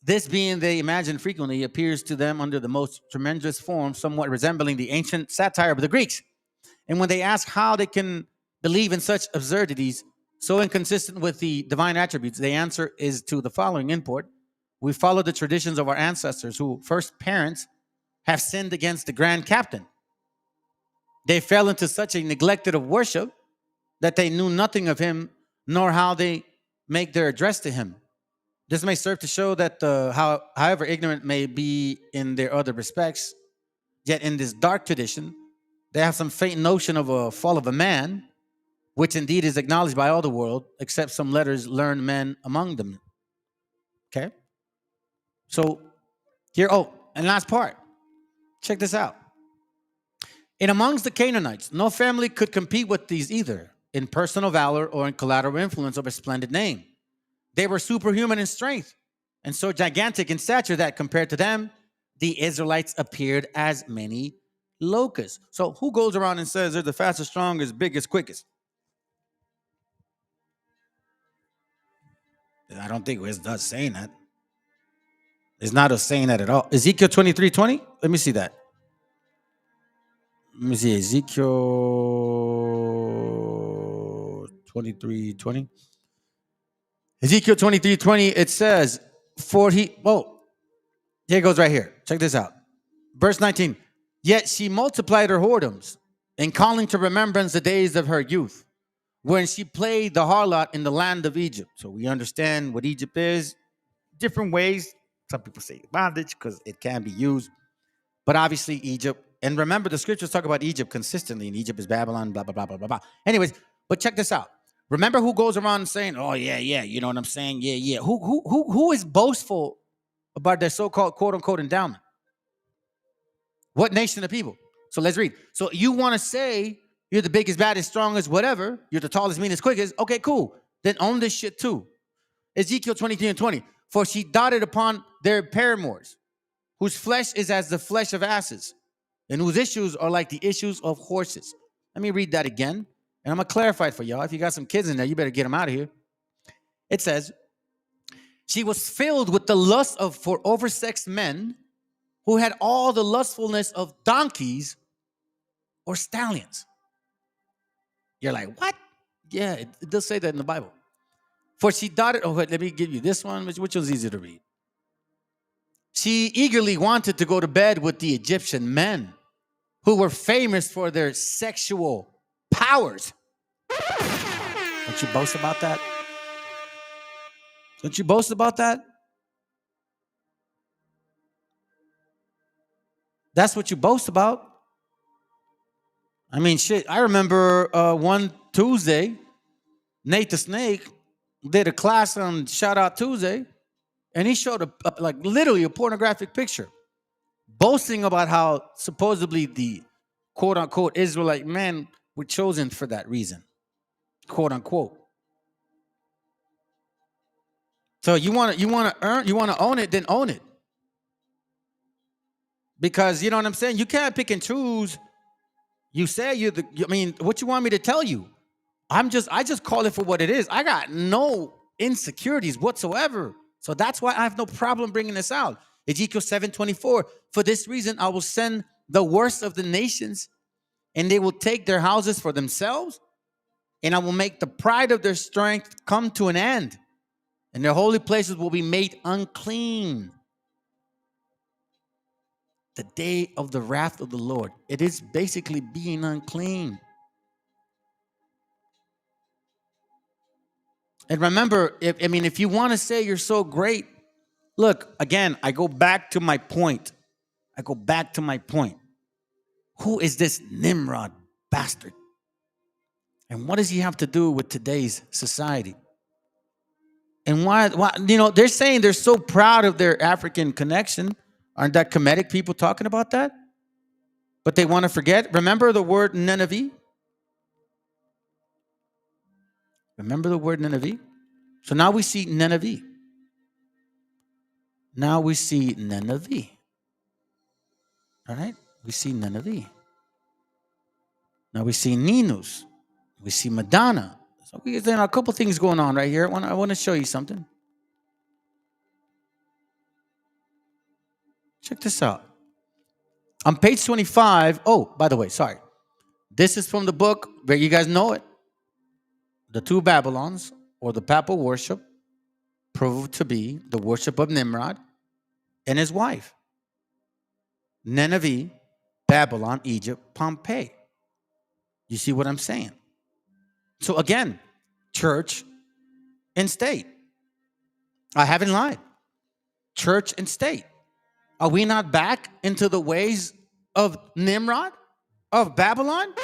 This being they imagine frequently appears to them under the most tremendous form, somewhat resembling the ancient satire of the Greeks. And when they ask how they can believe in such absurdities, so inconsistent with the divine attributes, the answer is to the following import. We follow the traditions of our ancestors who, first parents, have sinned against the grand captain, They fell into such a neglected of worship that they knew nothing of him, nor how they make their address to him. This may serve to show that however ignorant may be in their other respects, yet in this dark tradition, they have some faint notion of a fall of a man, which indeed is acknowledged by all the world, except some letters learned men among them. Okay? So here, and last part. Check this out. In amongst the Canaanites, no family could compete with these either in personal valor or in collateral influence of a splendid name. They were superhuman in strength and so gigantic in stature that compared to them, the Israelites appeared as many locusts. So who goes around and says they're the fastest, strongest, biggest, quickest? I don't think it's not saying that. It's not us saying that at all. Ezekiel 23:20. Let me see that. Let me see Ezekiel 23:20. Ezekiel 23:20. It says, here it goes right here. Check this out. Verse 19. Yet she multiplied her whoredoms and calling to remembrance the days of her youth, when she played the harlot in the land of Egypt. So we understand what Egypt is, different ways. Some people say bondage because it can be used. But obviously Egypt, and remember the scriptures talk about Egypt consistently, and Egypt is Babylon, blah, blah, blah, blah, blah, blah. Anyways, but check this out. Remember who goes around saying, oh, yeah, you know what I'm saying? Yeah. Who is boastful about their so-called quote-unquote endowment? What nation of people? So let's read. So you want to say you're the biggest, baddest, strongest, whatever. You're the tallest, meanest, quickest. Okay, cool. Then own this shit too. Ezekiel 23:20. For she dotted upon their paramours, whose flesh is as the flesh of asses, and whose issues are like the issues of horses. Let me read that again, and I'm going to clarify it for y'all. If you got some kids in there, you better get them out of here. It says, she was filled with the lust for oversexed men who had all the lustfulness of donkeys or stallions. You're like, what? Yeah, it does say that in the Bible. For she dotted, let me give you this one. Which one's easier to read? She eagerly wanted to go to bed with the Egyptian men who were famous for their sexual powers. Don't you boast about that? Don't you boast about that? That's what you boast about. I mean, shit, I remember one Tuesday, Nate the Snake did a class on Shout Out Tuesday, and he showed like literally a pornographic picture, boasting about how supposedly the quote unquote Israelite men were chosen for that reason, quote unquote. So you want to own it, then own it. Because you know what I'm saying? You can't pick and choose. You say what you want me to tell you? I just call it for what it is. I got no insecurities whatsoever. So that's why I have no problem bringing this out. Ezekiel 7:24. For this reason, I will send the worst of the nations, and they will take their houses for themselves, and I will make the pride of their strength come to an end, and their holy places will be made unclean. The day of the wrath of the Lord. It is basically being unclean. And remember, if you want to say you're so great, look, again, I go back to my point. Who is this Nimrod bastard? And what does he have to do with today's society? And why they're saying they're so proud of their African connection. Aren't that Kemetic people talking about that? But they want to forget. Remember the word Nineveh? Remember the word Nineveh? So now we see Nineveh. All right? We see Nineveh. Now we see Ninus. We see Madonna. So there are a couple things going on right here. I want to show you something. Check this out. On page 25. Oh, by the way, sorry. This is from the book where you guys know it. The two Babylons, or the papal worship, proved to be the worship of Nimrod and his wife. Nineveh, Babylon, Egypt, Pompeii. You see what I'm saying? So again, church and state. I haven't lied. Church and state. Are we not back into the ways of Nimrod, of Babylon?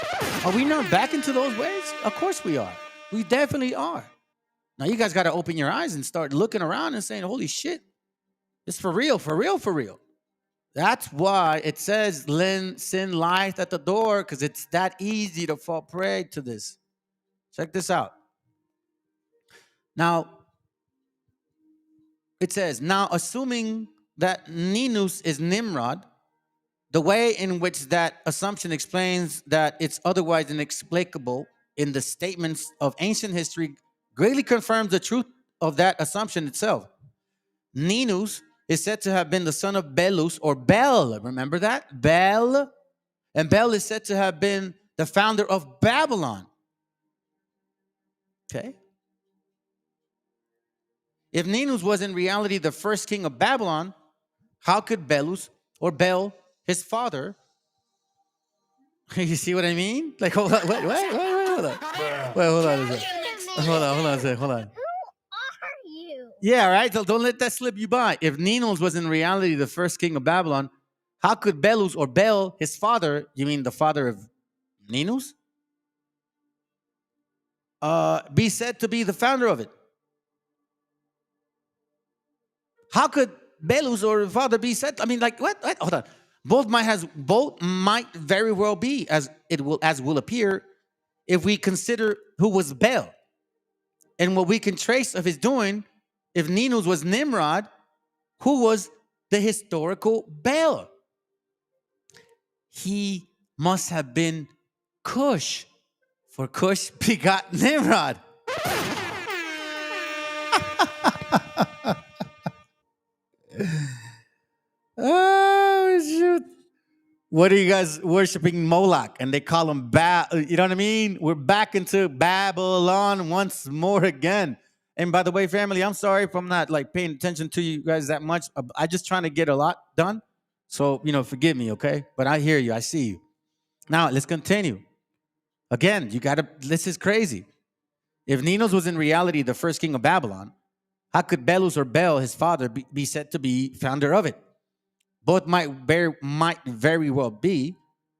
Are we not back into those ways? Of course we are. We definitely are. Now you guys got to open your eyes and start looking around and saying, holy shit, it's for real, for real, for real. That's why it says sin lies at the door, because it's that easy to fall prey to this. Check this out. Now, it says, now assuming that Ninus is Nimrod, the way in which that assumption explains that it's otherwise inexplicable in the statements of ancient history greatly confirms the truth of that assumption itself. Ninus is said to have been the son of Belus, or Bel. Remember that? Bel. And Bel is said to have been the founder of Babylon. Okay. If Ninus was in reality the first king of Babylon, how could Belus or Bel, his father, you see what I mean? Like, hold on, wait, hold on. Wait, hold on a second. Hold on. Yeah, right. So don't let that slip you by. If Ninus was in reality the first king of Babylon, how could Belus or Bel, his father, you mean the father of Ninus, be said to be the founder of it? How could Belus or father be said? I mean, like what? Hold on. Both might very well be, as will appear, if we consider who was Bel and what we can trace of his doing. If Ninus was Nimrod, who was the historical Bel? He must have been Cush, for Cush begot Nimrod. Oh, shoot. What are you guys worshiping Moloch? And they call him you know what I mean? We're back into Babylon once more again. And by the way, family, I'm sorry if I'm not like paying attention to you guys that much. I'm just trying to get a lot done. So, forgive me, okay? But I hear you. I see you. Now, let's continue. Again, this is crazy. If Ninus was in reality the first king of Babylon, how could Belus or Bel, his father, be said to be founder of it? Both might very well be,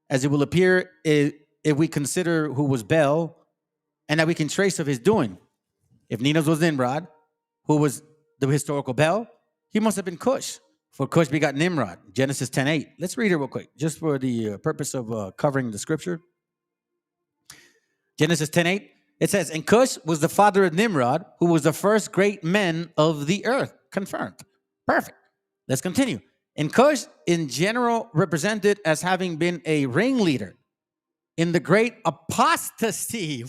as it will appear if we consider who was Bel and that we can trace of his doing. If Ninus was Nimrod, who was the historical Bel, he must have been Cush, for Cush begot Nimrod. Genesis 10:8. Let's read it real quick, just for the purpose of covering the scripture. Genesis 10:8. It says, and Cush was the father of Nimrod, who was the first great men of the earth. Confirmed. Perfect. Let's continue. And Cush, in general, represented as having been a ringleader in the great apostasy.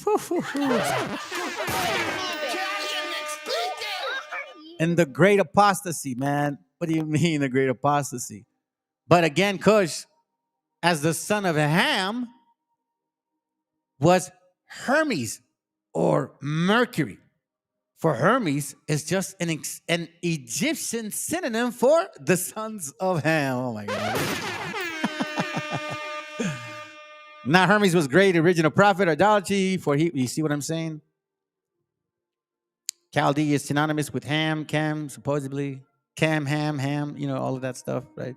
In the great apostasy, man. What do you mean, the great apostasy? But again, Cush, as the son of Ham, was Hermes, or Mercury. For Hermes is just an Egyptian synonym for the sons of Ham. Oh my God. Now Hermes was great original prophet, idolatry, for you see what I'm saying? Chaldee is synonymous with Ham, Cam, supposedly. Cam, Ham, all of that stuff, right?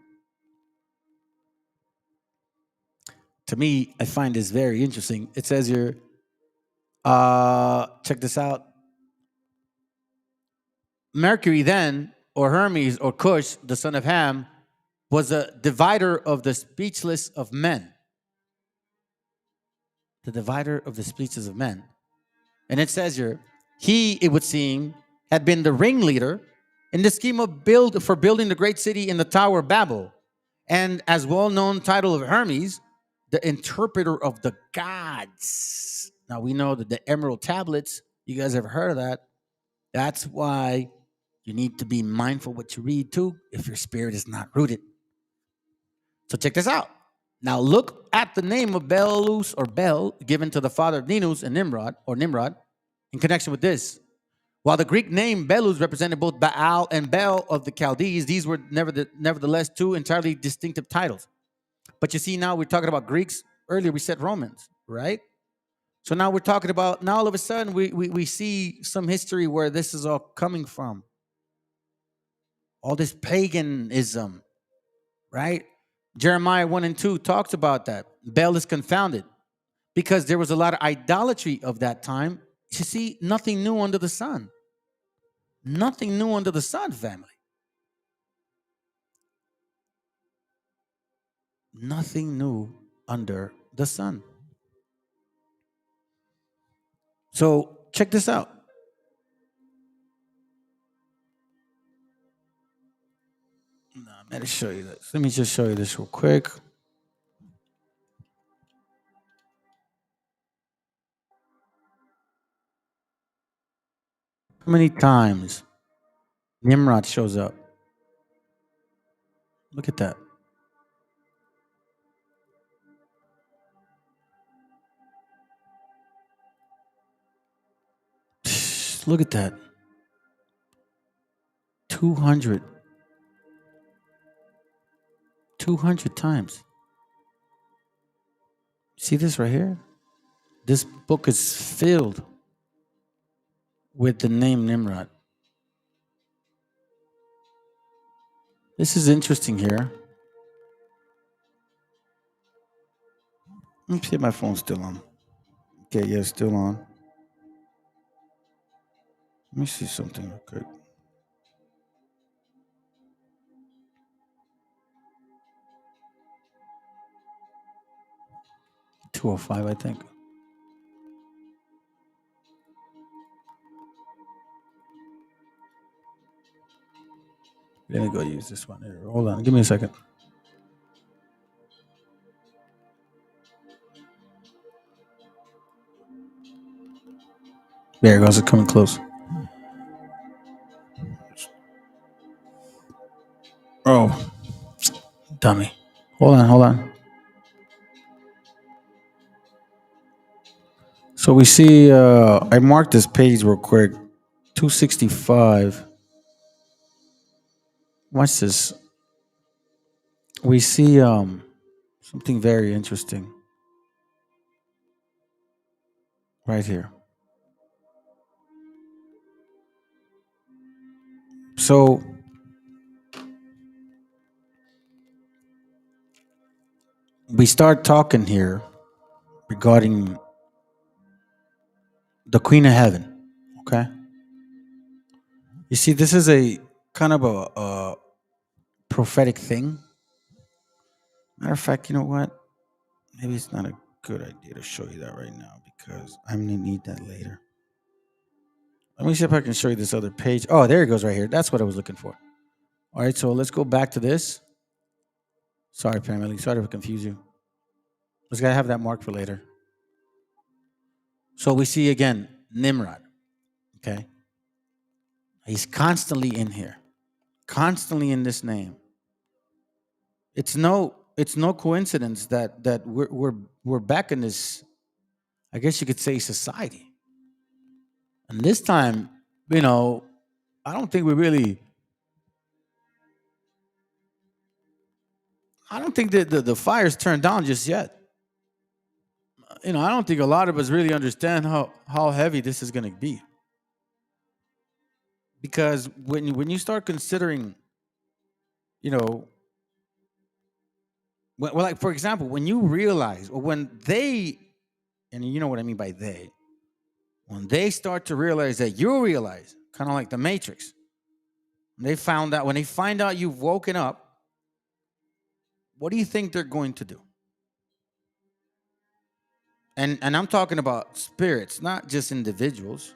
To me, I find this very interesting. It says here, check this out. Mercury then, or Hermes, or Cush, the son of Ham, was a divider of the speechless of men. The divider of the speechless of men. And it says here, he, it would seem, had been the ringleader in the scheme of building the great city in the Tower of Babel. And as well-known title of Hermes, the interpreter of the gods. Now we know that the emerald tablets, you guys ever heard of that? That's why you need to be mindful what you read too, if your spirit is not rooted. So check this out. Now look at the name of Belus or Bel given to the father of Ninus and Nimrod in connection with this. While the Greek name Belus represented both Baal and Bel of the Chaldees, these were nevertheless two entirely distinctive titles. But you see, now we're talking about Greeks. Earlier we said Romans, right? So now we're talking about, now all of a sudden we see some history where this is all coming from. All this paganism, right? Jeremiah 1 and 2 talks about that. Baal is confounded because there was a lot of idolatry of that time. You see, nothing new under the sun. Nothing new under the sun, family. Nothing new under the sun. So check this out. Let me show you this. Let me just show you this real quick. How many times Nimrod shows up? Look at that. Look at that. 200 times. See this right here? This book is filled with the name Nimrod. This is interesting here. Let me see if my phone's still on. Okay, yeah, it's still on. Let me see something real quick. $205, I think. Let me go use this one here. Hold on, give me a second. There it goes, it's coming close. Oh, dummy. Hold on. So we see, I marked this page real quick. 265. Watch this. We see something very interesting right here. So we start talking here regarding the Queen of Heaven. Okay. You see, this is a kind of a prophetic thing. Matter of fact, you know what? Maybe it's not a good idea to show you that right now because I'm gonna need that later. Let me see if I can show you this other page. Oh, there it goes right here. That's what I was looking for. All right, so let's go back to this. Sorry, family. Sorry to confuse you. Let's gotta have that marked for later. So we see again Nimrod. Okay. He's constantly in here. Constantly in this name. It's no coincidence that we're back in this, I guess you could say, society. And this time, I don't think that the fire's turned down just yet. I don't think a lot of us really understand how heavy this is going to be. Because when you start considering, like for example, when you realize, or when they, and you know what I mean by they, when they start to realize that you realize, kind of like the Matrix, when they find out you've woken up, what do you think they're going to do? And I'm talking about spirits, not just individuals,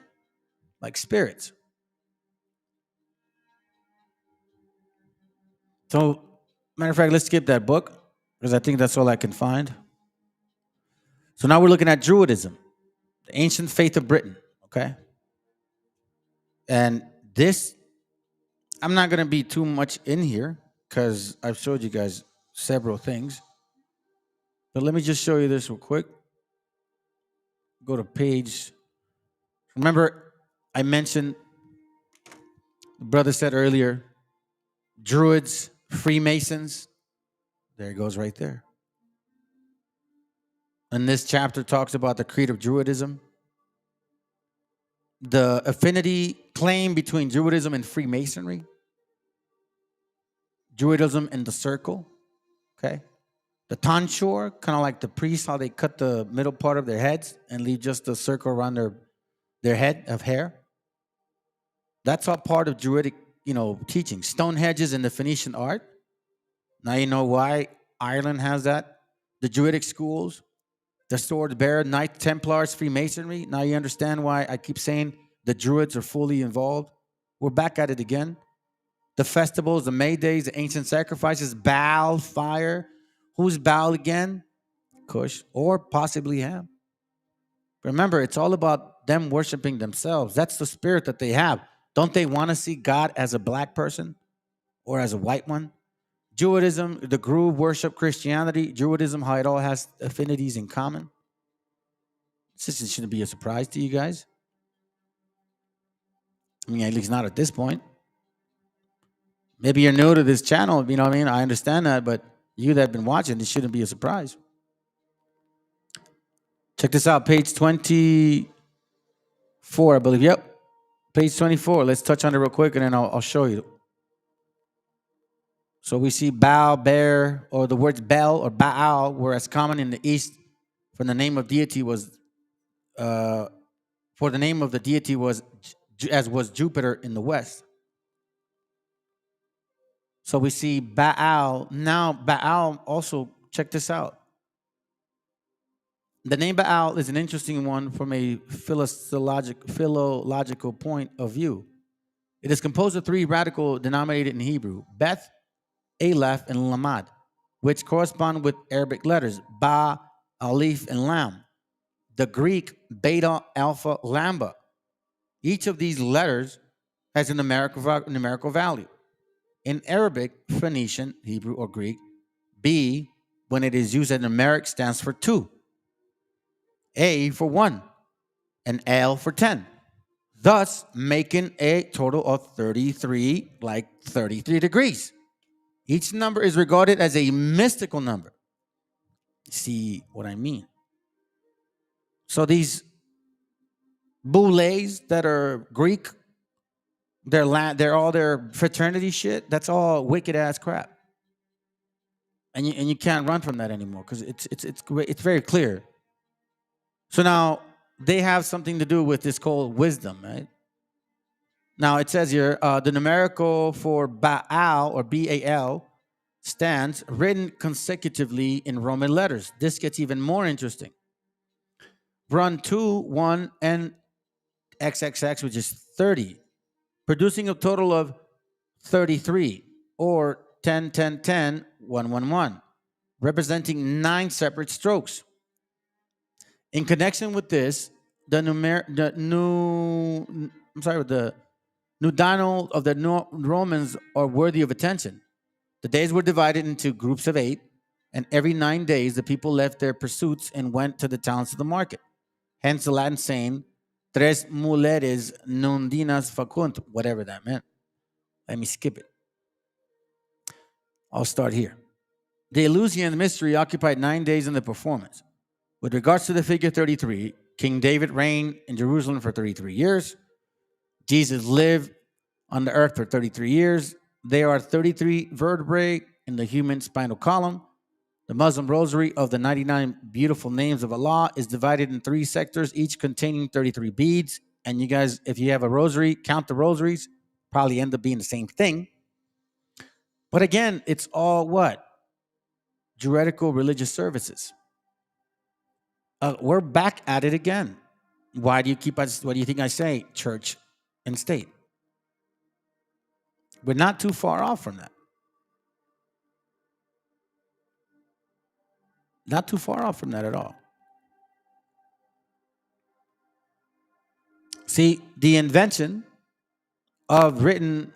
like spirits. So, matter of fact, let's skip that book because I think that's all I can find. So now we're looking at Druidism, the ancient faith of Britain, okay? And this, I'm not going to be too much in here because I've showed you guys several things. But let me just show you this real quick. Go to page. Remember, I mentioned, the brother said earlier, Druids, Freemasons. There it goes right there. And this chapter talks about the creed of Druidism, the affinity claim between Druidism and Freemasonry, Druidism and the circle, okay? The tonsure, kind of like the priests, how they cut the middle part of their heads and leave just a circle around their head of hair. That's all part of Druidic, teaching. Stone hedges in the Phoenician art. Now you know why Ireland has that. The Druidic schools, the sword bearer, Knight Templars, Freemasonry. Now you understand why I keep saying the Druids are fully involved. We're back at it again. The festivals, the May days, the ancient sacrifices, Baal, fire. Who's Baal again? Cush, or possibly Ham. Remember, it's all about them worshiping themselves. That's the spirit that they have. Don't they want to see God as a black person or as a white one? Druidism, the groove worship, Christianity, Druidism, how it all has affinities in common. This shouldn't be a surprise to you guys. I mean, at least not at this point. Maybe you're new to this channel, you know what I mean? I understand that, but you that have been watching, this shouldn't be a surprise. Check this out, page 24, I believe. Yep, page 24. Let's touch on it real quick, and then I'll show you. So we see Baal, bear, or the words Bel or Baal were as common in the East for the name of deity was, as was Jupiter in the West. So we see Baal. Now Baal also, check this out. The name Baal is an interesting one from a philological point of view. It is composed of three radical denominated in Hebrew, Beth, Aleph, and Lamad, which correspond with Arabic letters, Ba, Alif, and Lam. The Greek, Beta, Alpha, Lambda. Each of these letters has a numerical value. In Arabic, Phoenician, Hebrew, or Greek, B, when it is used as numeric, stands for 2. A for 1, and L for 10, thus making a total of 33, like 33 degrees. Each number is regarded as a mystical number. See what I mean? So these boulets that are Greek, they're all their fraternity shit. That's all wicked ass crap, and you can't run from that anymore because it's very clear. So now they have something to do with this called wisdom, right? Now it says here, the numerical for Baal or Baal stands written consecutively in Roman letters. This gets even more interesting. Run 2, 1, and XXX, which is 30, producing a total of 33, or 10, 10, 10, 1, 1, 1, representing 9 separate strokes. In connection with this, the nudinal of the Romans are worthy of attention. The days were divided into groups of 8, and every 9 days the people left their pursuits and went to the towns to the market. Hence the Latin saying, tres muleres nundinas facunt, whatever that meant. Let me skip it. I'll start here. The Eleusinian mystery occupied 9 days in the performance. With regards to the figure 33, King David reigned in Jerusalem for 33 years. Jesus lived on the earth for 33 years. There are 33 vertebrae in the human spinal column. The Muslim rosary of the 99 beautiful names of Allah is divided in 3 sectors, each containing 33 beads. And you guys, if you have a rosary, count the rosaries, probably end up being the same thing. But again, it's all what? Juridical religious services. We're back at it again. Why do you keep us? What do you think I say? Church and state. We're not too far off from that. Not too far off from that at all. See, the invention of writing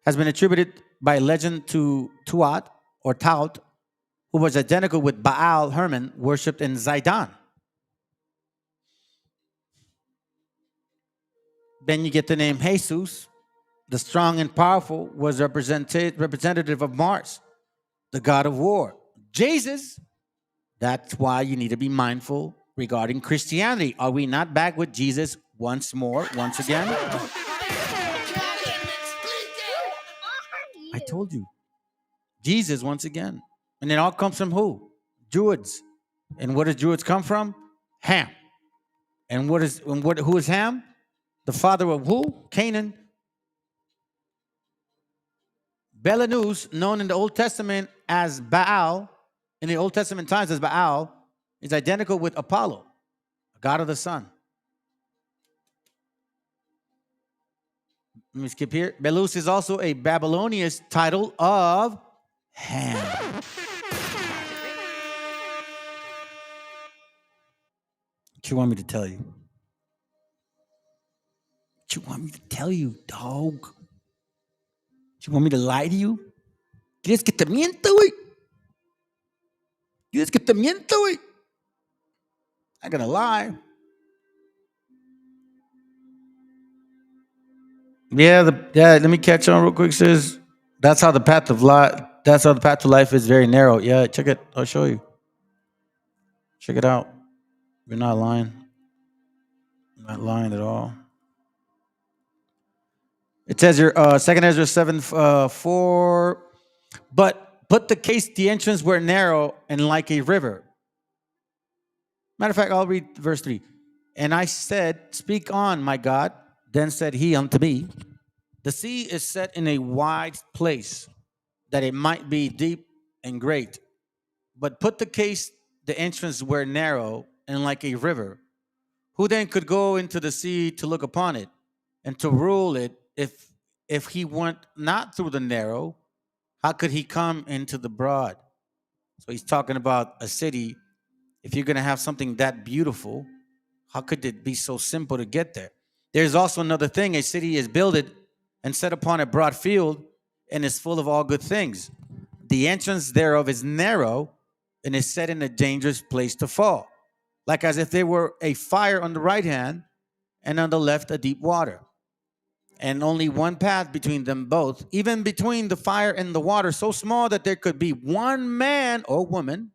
has been attributed by legend to Tuat or Taut, who was identical with Baal Hermon, worshipped in Zidon. Then you get the name Jesus, the strong and powerful, was representative of Mars, the god of war. Jesus That's why you need to be mindful regarding Christianity. Are we not back with Jesus once more, once again? I told you. Jesus once again. And it all comes from who? Druids. And where does Druids come from? Ham. And who is Ham? The father of who? Canaan. Belanus, known in the Old Testament as Baal, in the Old Testament times as Baal, is identical with Apollo, god of the sun. Let me skip here. Belus is also a Babylonian title of Ham. What you want me to tell you? What you want me to tell you, dog? You want me to lie to you? ¿Quieres que te mienta, güey? ¿Quieres que te mienta, güey? I'm gonna lie. Yeah, let me catch on real quick. Says that's how the path of life. That's how the path to life is very narrow. Yeah, check it. I'll show you. Check it out. We're not lying. I'm not lying at all. It says here, 2nd Ezra 7:4. But the case, the entrance were narrow and like a river. Matter of fact, I'll read verse 3. And I said, speak on, my God. Then said he unto me, the sea is set in a wide place, that it might be deep and great. But put the case, the entrance were narrow and like a river. Who then could go into the sea to look upon it and to rule it? If he went not through the narrow, how could he come into the broad? So he's talking about a city. If you're going to have something that beautiful, how could it be so simple to get there? There's also another thing. A city is builded and set upon a broad field and is full of all good things. The entrance thereof is narrow and is set in a dangerous place to fall, like as if there were a fire on the right hand and on the left a deep water, and only one path between them both, even between the fire and the water, so small that there could be one man or woman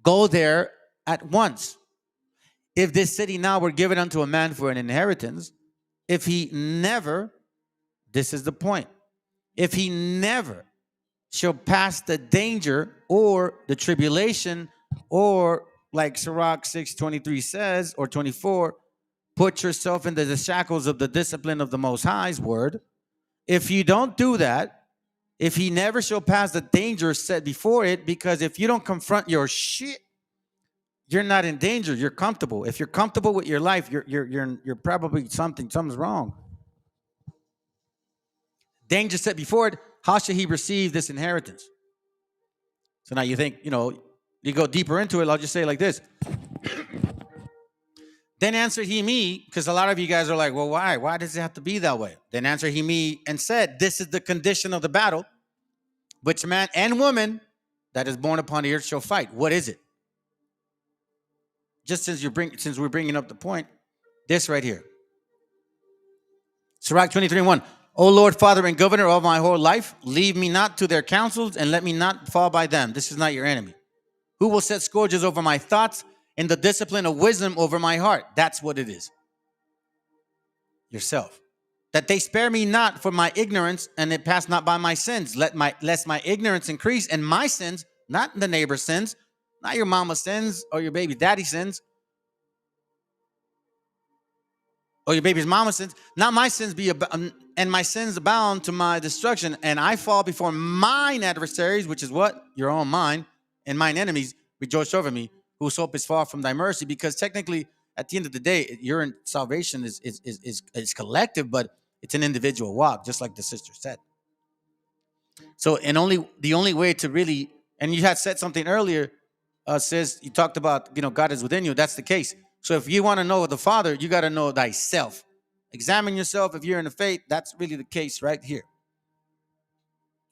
go there at once. If this city now were given unto a man for an inheritance, if he never, this is the point, if he never shall pass the danger or the tribulation, or like Sirach 6:23 says, or 24, put yourself into the shackles of the discipline of the Most High's word. If you don't do that, if he never shall pass the danger set before it, because if you don't confront your shit, you're not in danger. You're comfortable. If you're comfortable with your life, you're probably something's wrong. Danger set before it. How should he receive this inheritance? So now you think, you go deeper into it. I'll just say it like this. Then answered he me, because a lot of you guys are like, well, why? Why does it have to be that way? Then answered he me and said, this is the condition of the battle, which man and woman that is born upon the earth shall fight. What is it? Just since we're bringing up the point, this right here. Sirach 23:1. O Lord, Father and Governor of my whole life, leave me not to their counsels and let me not fall by them. This is not your enemy. Who will set scourges over my thoughts and the discipline of wisdom over my heart? That's what it is. Yourself. That they spare me not for my ignorance and it pass not by my sins. Lest my ignorance increase and my sins, not the neighbor's sins, not your mama's sins or your baby daddy's sins or your baby's mama's sins, not my sins and my sins abound to my destruction, and I fall before mine adversaries, which is what? Your own mind, and mine enemies rejoice over me, whose hope is far from thy mercy. Because technically, at the end of the day, your salvation is collective, but it's an individual walk, just like the sister said. So, and the only way to really, and you had said something earlier, says you talked about, God is within you. That's the case. So if you want to know the Father, you got to know thyself. Examine yourself. If you're in the faith, that's really the case right here.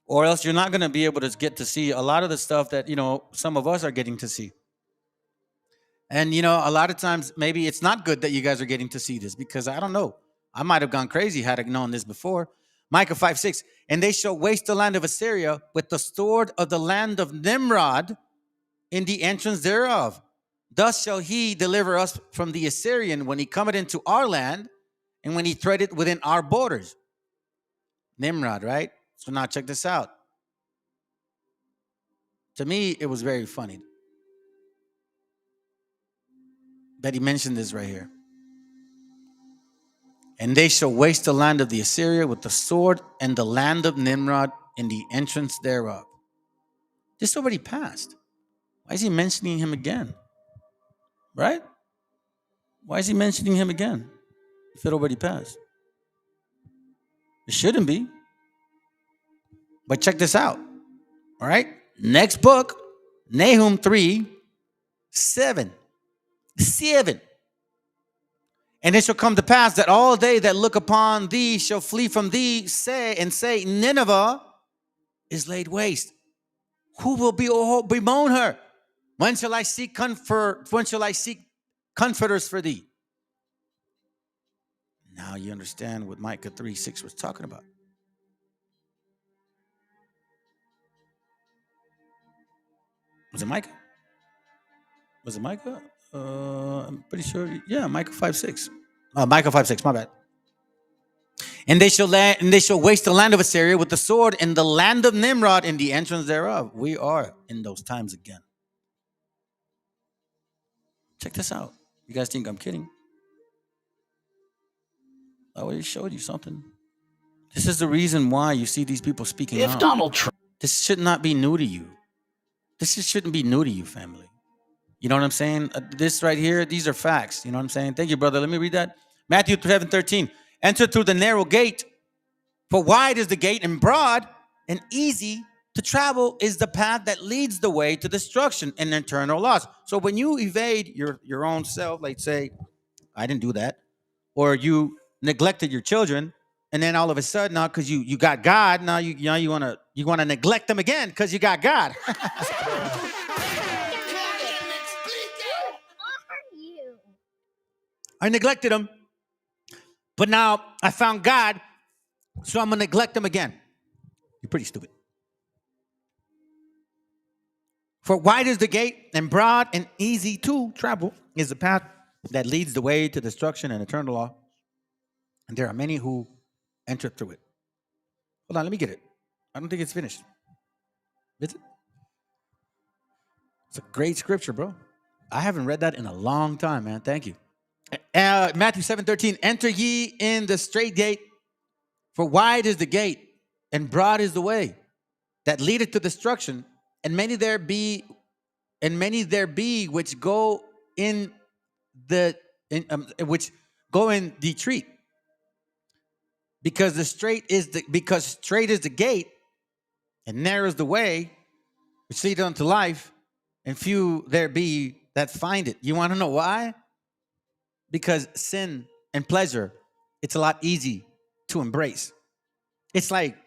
Or else you're not going to be able to get to see a lot of the stuff that, some of us are getting to see. And, a lot of times maybe it's not good that you guys are getting to see this, because I don't know. I might have gone crazy had I known this before. Micah 5:6. And they shall waste the land of Assyria with the sword of the land of Nimrod. in the entrance thereof. Thus shall he deliver us from the Assyrian when he cometh into our land and when he treadeth within our borders. Nimrod, right? So now check this out. To me, it was very funny that he mentioned this right here. And they shall waste the land of the Assyria with the sword, and the land of Nimrod in the entrance thereof. This already passed. Why is he mentioning him again? Right? Why is he mentioning him again if it already passed? It shouldn't be. But check this out. All right? Next book, Nahum 3:7. 7. And it shall come to pass that all they that look upon thee shall flee from thee, say, Nineveh is laid waste. Who will bemoan her? When shall I seek comfort? When shall I seek comforters for thee? Now you understand what Micah 3:6 was talking about. Was it Micah? Was it Micah? I'm pretty sure. Yeah, Micah 5:6. Micah 5:6. My bad. And they shall waste the land of Assyria with the sword, and the land of Nimrod in the entrance thereof. We are in those times again. Check this out. You guys think I'm kidding? I already showed you something. This is the reason why you see these people speaking out. Donald Trump. This should not be new to you. Shouldn't be new to you, family. You know what I'm saying? This right here, these are facts. You know what I'm saying? Thank you, brother. Let me read that. Matthew 7:13. Enter through the narrow gate, for wide is the gate, and broad and easy to travel is the path that leads the way to destruction and eternal loss. So when you evade your own self, like say, I didn't do that, or you neglected your children, and then all of a sudden now because you got God, now you wanna neglect them again because you got God. I neglected them, but now I found God, so I'm gonna neglect them again. You're pretty stupid. For wide is the gate, and broad and easy to travel is the path that leads the way to destruction and eternal law. And there are many who enter through it. Hold on, let me get it. I don't think it's finished. Is it? It's a great scripture, bro. I haven't read that in a long time, man. Thank you. Matthew 7:13. Enter ye in the straight gate, for wide is the gate, and broad is the way that leadeth to destruction, and many there be which go in the treat. Because straight is the gate, and narrow is the way which leadeth unto life, and few there be that find it. You want to know why? Because sin and pleasure, it's a lot easy to embrace. It's like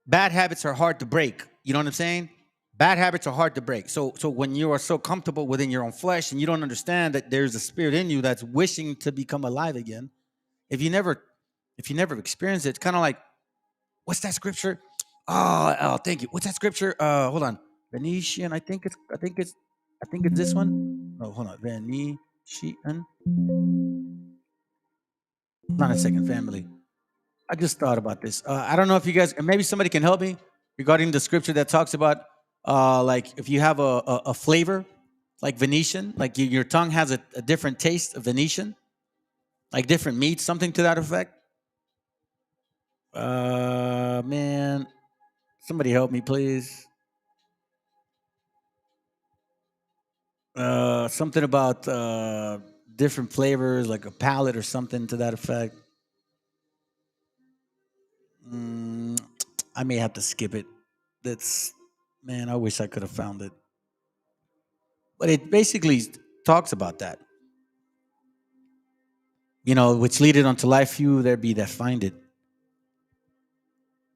bad habits are hard to break. You know what I'm saying? Bad habits are hard to break. So when you are so comfortable within your own flesh and you don't understand that there's a spirit in you that's wishing to become alive again, if you never experienced it, it's kind of like, what's that scripture? Oh, thank you. What's that scripture? Hold on. Venetian, I think it's this one. Oh, hold on. Venetian. Not a second, family. I just thought about this. I don't know if you guys, maybe somebody can help me regarding the scripture that talks about, like if you have a flavor, like Venetian, like your tongue has a different taste of Venetian, like different meats, something to that effect. Man, somebody help me, please. Something about different flavors, like a palate or something to that effect. I may have to skip it. Man, I wish I could have found it. But it basically talks about that. You know, which leadeth unto life, few there be that find it.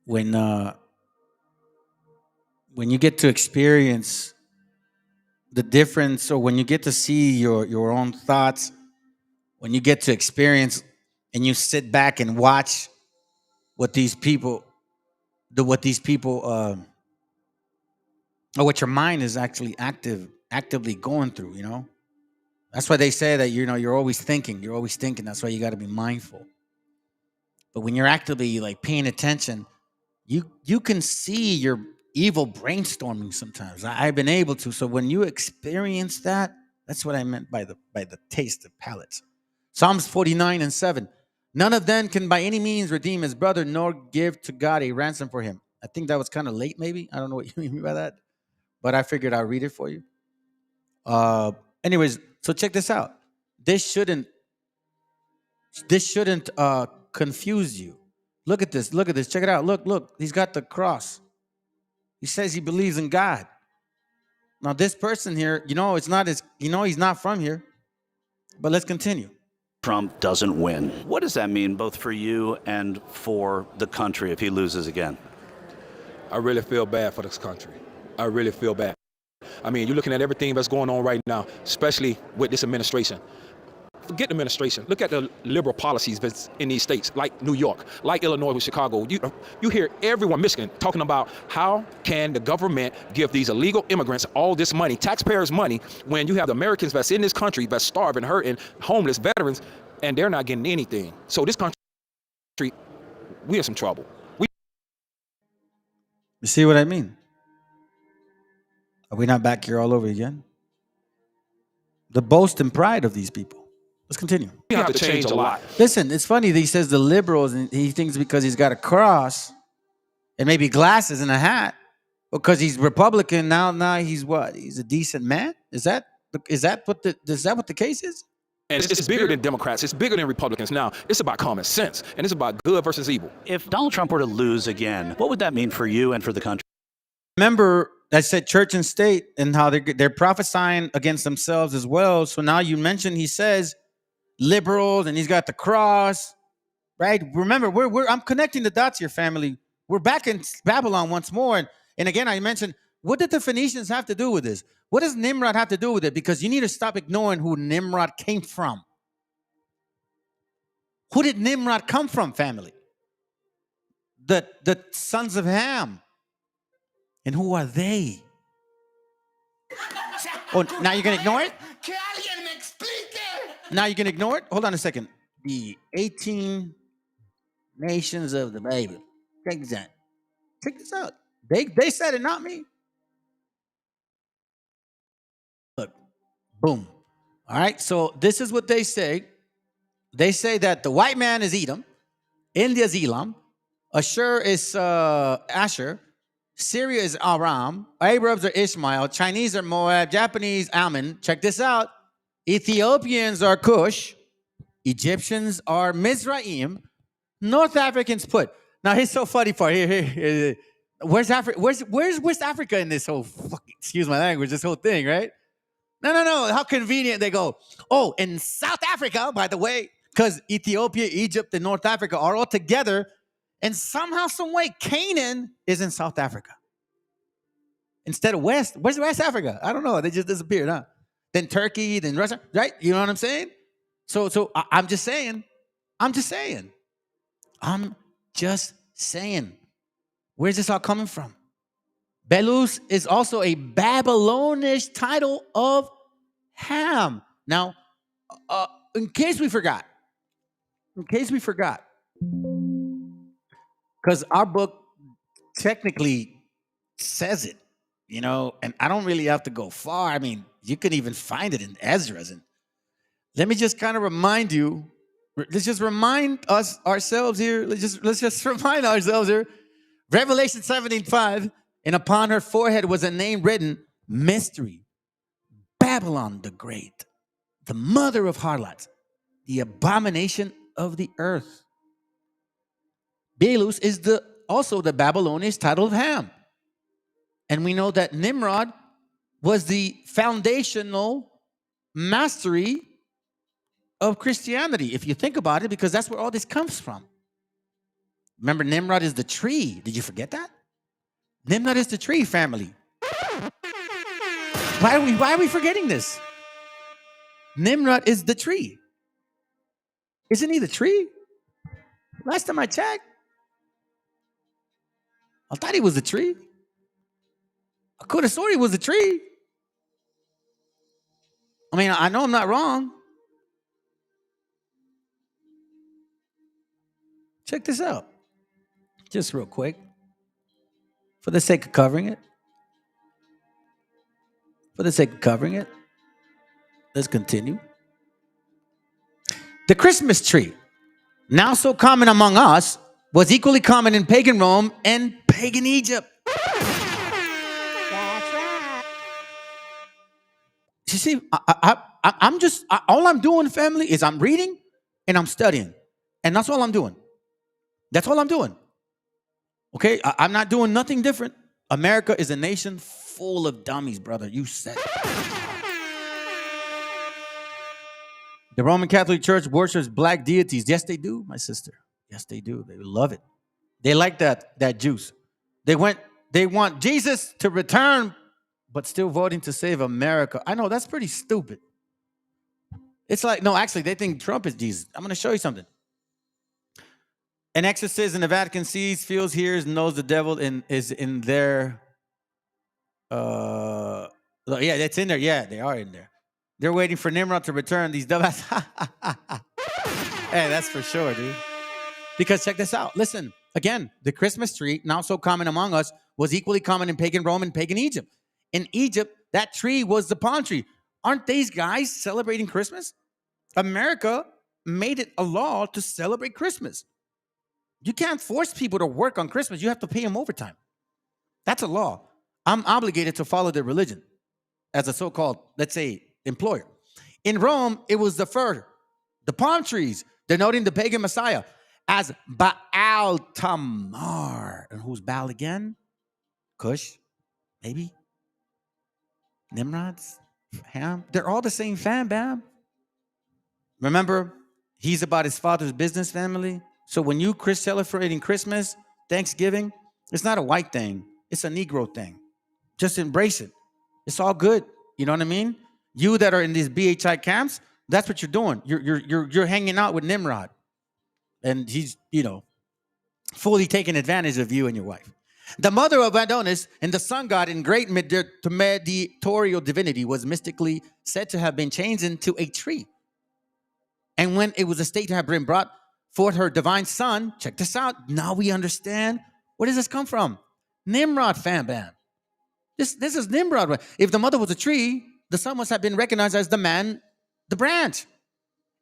When you get to experience the difference, or when you get to see your own thoughts, when you get to experience and you sit back and watch what these people or what your mind is actually active actively going through, you know. That's why they say that, you know, you're always thinking. You're always thinking. That's why you got to be mindful. But when you're actively like paying attention, you can see your evil brainstorming sometimes. I've been able to. So when you experience that, that's what I meant by the taste of palates. Psalms 49:7. None of them can by any means redeem his brother, nor give to God a ransom for him. I think that was kind of late, maybe. I don't know what you mean by that, but I figured I'll read it for you. Anyways, so check this out. This shouldn't confuse you. Look at this. Look at this. Check it out. Look. He's got the cross. He says he believes in God. Now, this person here, you know, it's not his, you know, he's not from here. But let's continue. Trump doesn't win. What does that mean both for you and for the country if he loses again? I really feel bad for this country. I really feel bad. I mean, you're looking at everything that's going on right now, especially with this administration. Forget the administration. Look at the liberal policies that's in these states, like New York, like Illinois with Chicago. You hear everyone, Michigan, talking about how can the government give these illegal immigrants all this money, taxpayers' money, when you have the Americans that's in this country that's starving, hurting, homeless, veterans, and they're not getting anything. So this country, we in some trouble. You see what I mean? Are we not back here all over again? The boast and pride of these people. Let's continue. We have to change a lot. Listen, it's funny that he says the liberals, and he thinks because he's got a cross and maybe glasses and a hat, because he's Republican now he's what? He's a decent man? Is that what the case is? And it's bigger than Democrats. It's bigger than Republicans. Now, it's about common sense, and it's about good versus evil. If Donald Trump were to lose again, what would that mean for you and for the country? Remember, I said church and state and how they're prophesying against themselves as well. So now you mentioned he says liberals and he's got the cross, right? Remember, I'm connecting the dots here, family. We're back in Babylon once more. And again, I mentioned, what did the Phoenicians have to do with this? What does Nimrod have to do with it? Because you need to stop ignoring who Nimrod came from. Who did Nimrod come from, family? The sons of Ham. And who are they? Oh, now you're going to ignore it? Now you can ignore it? Hold on a second. The 18 nations of the Bible. Check this out. Check this out. They said it, not me. Look. Boom. All right. So this is what they say. They say that the white man is Edom. India is Elam. Ashur is Asher. Syria is Aram. Arabs are Ishmael. Chinese are Moab. Japanese, Ammon. Check this out. Ethiopians are Cush. Egyptians are Mizraim. North Africans put. Now here's so funny part. Here. Where's Africa? Where's West Africa in this whole fucking, excuse my language, this whole thing, right? No. How convenient they go. Oh, in South Africa, by the way, because Ethiopia, Egypt, and North Africa are all together, and somehow, some way, Canaan is in South Africa. Instead of West, where's West Africa? I don't know. They just disappeared, huh? Then Turkey, then Russia, right? You know what I'm saying? So I'm just saying. Where's this all coming from? Belus is also a Babylonish title of Ham. Now, in case we forgot, because our book technically says it, you know, and I don't really have to go far. I mean, you can even find it in Ezra's. And let me just kind of remind you. Let's just remind ourselves here. Let's just remind ourselves here. Revelation 17:5, and upon her forehead was a name written, Mystery, Babylon the Great, the mother of harlots, the abomination of the earth. Belus is also the Babylonish title of Ham. And we know that Nimrod was the foundational mastery of Christianity, if you think about it, because that's where all this comes from. Remember, Nimrod is the tree. Did you forget that? Nimrod is the tree, family. Why are we forgetting this? Nimrod is the tree. Isn't he the tree? Last time I checked, I thought he was the tree. I could have sworn he was the tree. I mean, I know I'm not wrong. Check this out. Just real quick. For the sake of covering it. Let's continue. The Christmas tree, now so common among us, was equally common in pagan Rome and pagan Egypt. That's right. You see, all I'm doing, family, is I'm reading and I'm studying. And that's all I'm doing. Okay? I'm not doing nothing different. America is a nation full of dummies, brother. You said it. The Roman Catholic Church worships black deities. Yes, they do, my sister. Yes, they do. They love it. They like that juice. They want Jesus to return, but still voting to save America. I know, that's pretty stupid. It's like, no, actually, they think Trump is Jesus. I'm going to show you something. An exorcist in the Vatican sees, feels, hears, knows the devil is in their... yeah, that's in there. Yeah, they are in there. They're waiting for Nimrod to return. These dumbass. Hey, that's for sure, dude. Because check this out. Listen, again, the Christmas tree, now so common among us, was equally common in pagan Rome and pagan Egypt. In Egypt, that tree was the palm tree. Aren't these guys celebrating Christmas? America made it a law to celebrate Christmas. You can't force people to work on Christmas. You have to pay them overtime. That's a law. I'm obligated to follow their religion as a so-called, let's say, employer. In Rome, it was the fir, the palm trees, denoting the pagan Messiah as Baal Tamar. And who's Baal again? Cush, maybe? Nimrod's? Ham? They're all the same fam, bam. Remember, he's about his father's business, family. So when you celebrating Christmas, Thanksgiving, it's not a white thing. It's a Negro thing. Just embrace it. It's all good. You know what I mean? You that are in these BHI camps, that's what you're doing. You're hanging out with Nimrod. And he's, fully taking advantage of you and your wife. The mother of Adonis and the sun god and great mediatorial divinity was mystically said to have been changed into a tree. And when it was a state to have been brought forth her divine son, check this out. Now we understand. Where does this come from? Nimrod, fam bam. This is Nimrod. If the mother was a tree, the son must have been recognized as the man, the branch,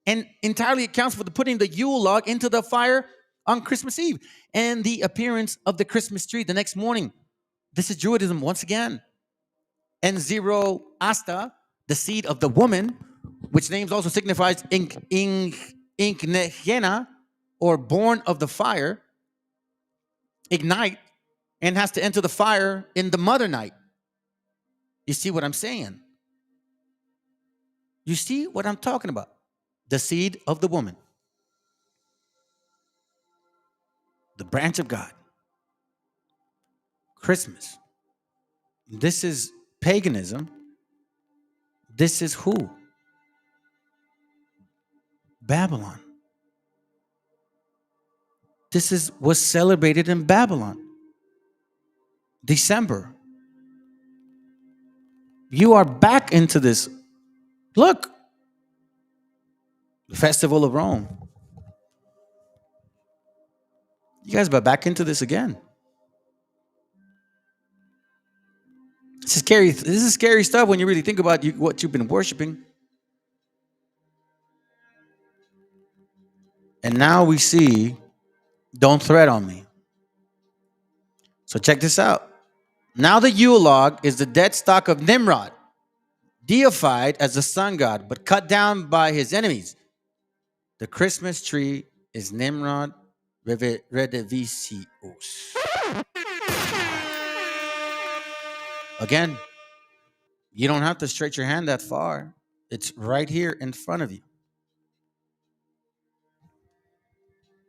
and entirely accounts for the putting the Yule log into the fire on Christmas Eve and the appearance of the Christmas tree the next morning. This is Judaism once again. And Zoroaster, the seed of the woman, which names also signifies Inknehena, or born of the fire, ignite, and has to enter the fire in the mother night. You see what I'm saying? You see what I'm talking about? The seed of the woman. The branch of God. Christmas. This is paganism. This is who? Babylon. This was celebrated in Babylon. December. You are back into this. Look. The Festival of Rome. You guys are back into this again. This is scary. This is scary stuff when you really think about what you've been worshiping. And now we see, don't threat on me. So check this out. Now the Yule log is the dead stock of Nimrod, deified as the sun god, but cut down by his enemies. The Christmas tree is Nimrod Redivisius. Again, you don't have to stretch your hand that far. It's right here in front of you.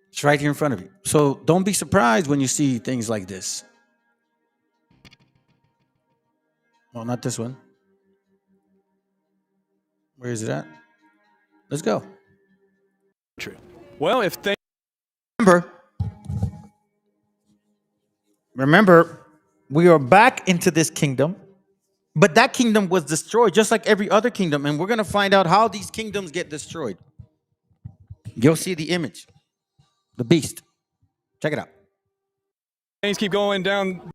It's right here in front of you. So don't be surprised when you see things like this. Well, not this one. Where is it at? Let's go. True. Well, if they remember, we are back into this kingdom. But that kingdom was destroyed, just like every other kingdom. And we're going to find out how these kingdoms get destroyed. You'll see the image, the beast. Check it out. Things keep going down.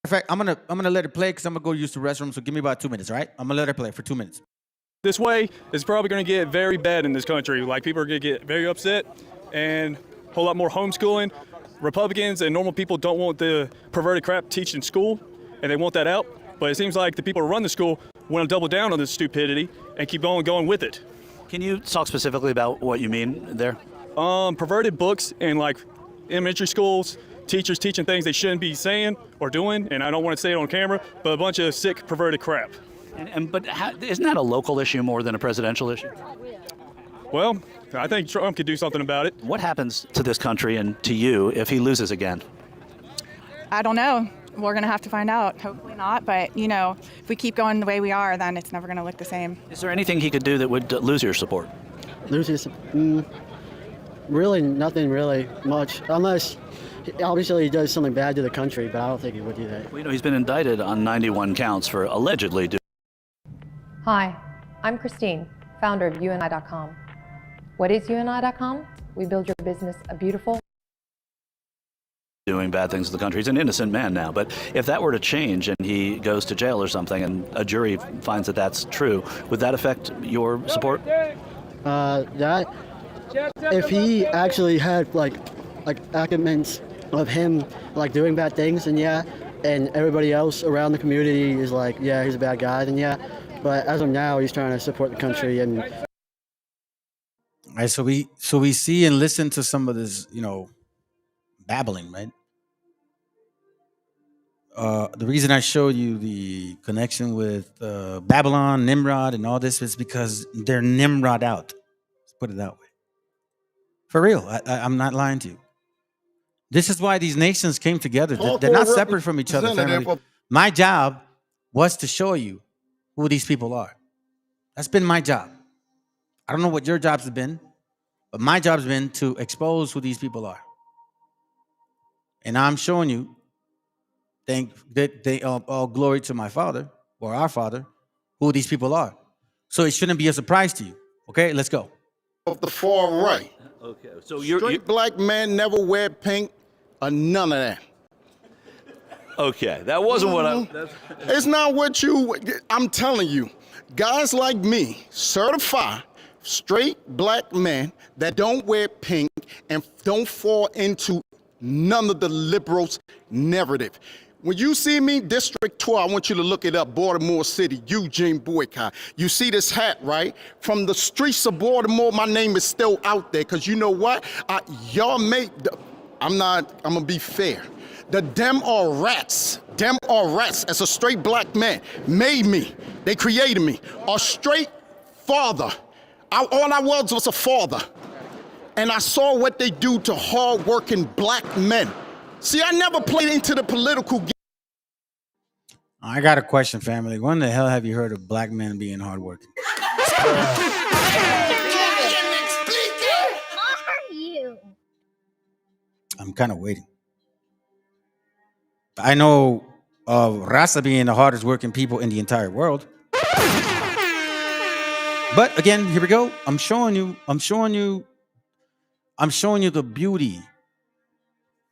In fact, I'm gonna let it play because I'm gonna go use the restroom. So give me about 2 minutes, all right? I'm gonna let it play for 2 minutes. This way is probably going to get very bad in this country. Like, people are going to get very upset, and a whole lot more homeschooling. Republicans and normal people don't want the perverted crap teached in school, and they want that out. But it seems like the people who run the school want to double down on this stupidity and keep going with it. Can you talk specifically about what you mean there? Perverted books in like elementary schools, teachers teaching things they shouldn't be saying or doing, and I don't want to say it on camera, but a bunch of sick, perverted crap. But isn't that a local issue more than a presidential issue? Well, I think Trump could do something about it. What happens to this country and to you if he loses again? I don't know. We're going to have to find out. Hopefully not. But, you know, if we keep going the way we are, then it's never going to look the same. Is there anything he could do that would lose your support? Lose his really nothing really much, unless obviously he does something bad to the country, but I don't think he would do that. Well, you know, he's been indicted on 91 counts for allegedly doing. Hi, I'm Christine, founder of UNI.com. What is UNI.com? We build your business a beautiful. Doing bad things to the country. He's an innocent man now, but if that were to change and he goes to jail or something and a jury finds that that's true, would that affect your support? That if he actually had like documents of him like doing bad things, and yeah, and everybody else around the community is like, yeah, he's a bad guy, then yeah. But as of now, he's trying to support the country. And all right, so we see and listen to some of this, you know, babbling, right? The reason I showed you the connection with Babylon, Nimrod, and all this is because they're Nimrod out. Let's put it that way. For real, I'm not lying to you. This is why these nations came together. They're not separate from each other. Family. My job was to show you who these people are. That's been my job. I don't know what your jobs have been, but my job's been to expose who these people are. And I'm showing you, all glory to my Father, or our Father, who these people are. So it shouldn't be a surprise to you. Okay, let's go. Of the far right. Okay, so Straight black men never wear pink or none of that. Okay, that wasn't what I... It's not what you... I'm telling you, guys like me, certified, straight black men that don't wear pink and don't fall into none of the liberals' narrative. When you see me, District 12, I want you to look it up, Baltimore City, Eugene Boycott. You see this hat, right? From the streets of Baltimore, my name is still out there, because you know what? Y'all made... I'm gonna be fair. Them are rats as a straight black man made me. They created me. A straight father. All I was a father. And I saw what they do to hard-working black men. See, I never played into the political game. I got a question, family. When the hell have you heard of black men being hardworking? I'm kind of waiting. I know of Raza being the hardest working people in the entire world. But again, here we go. I'm showing you the beauty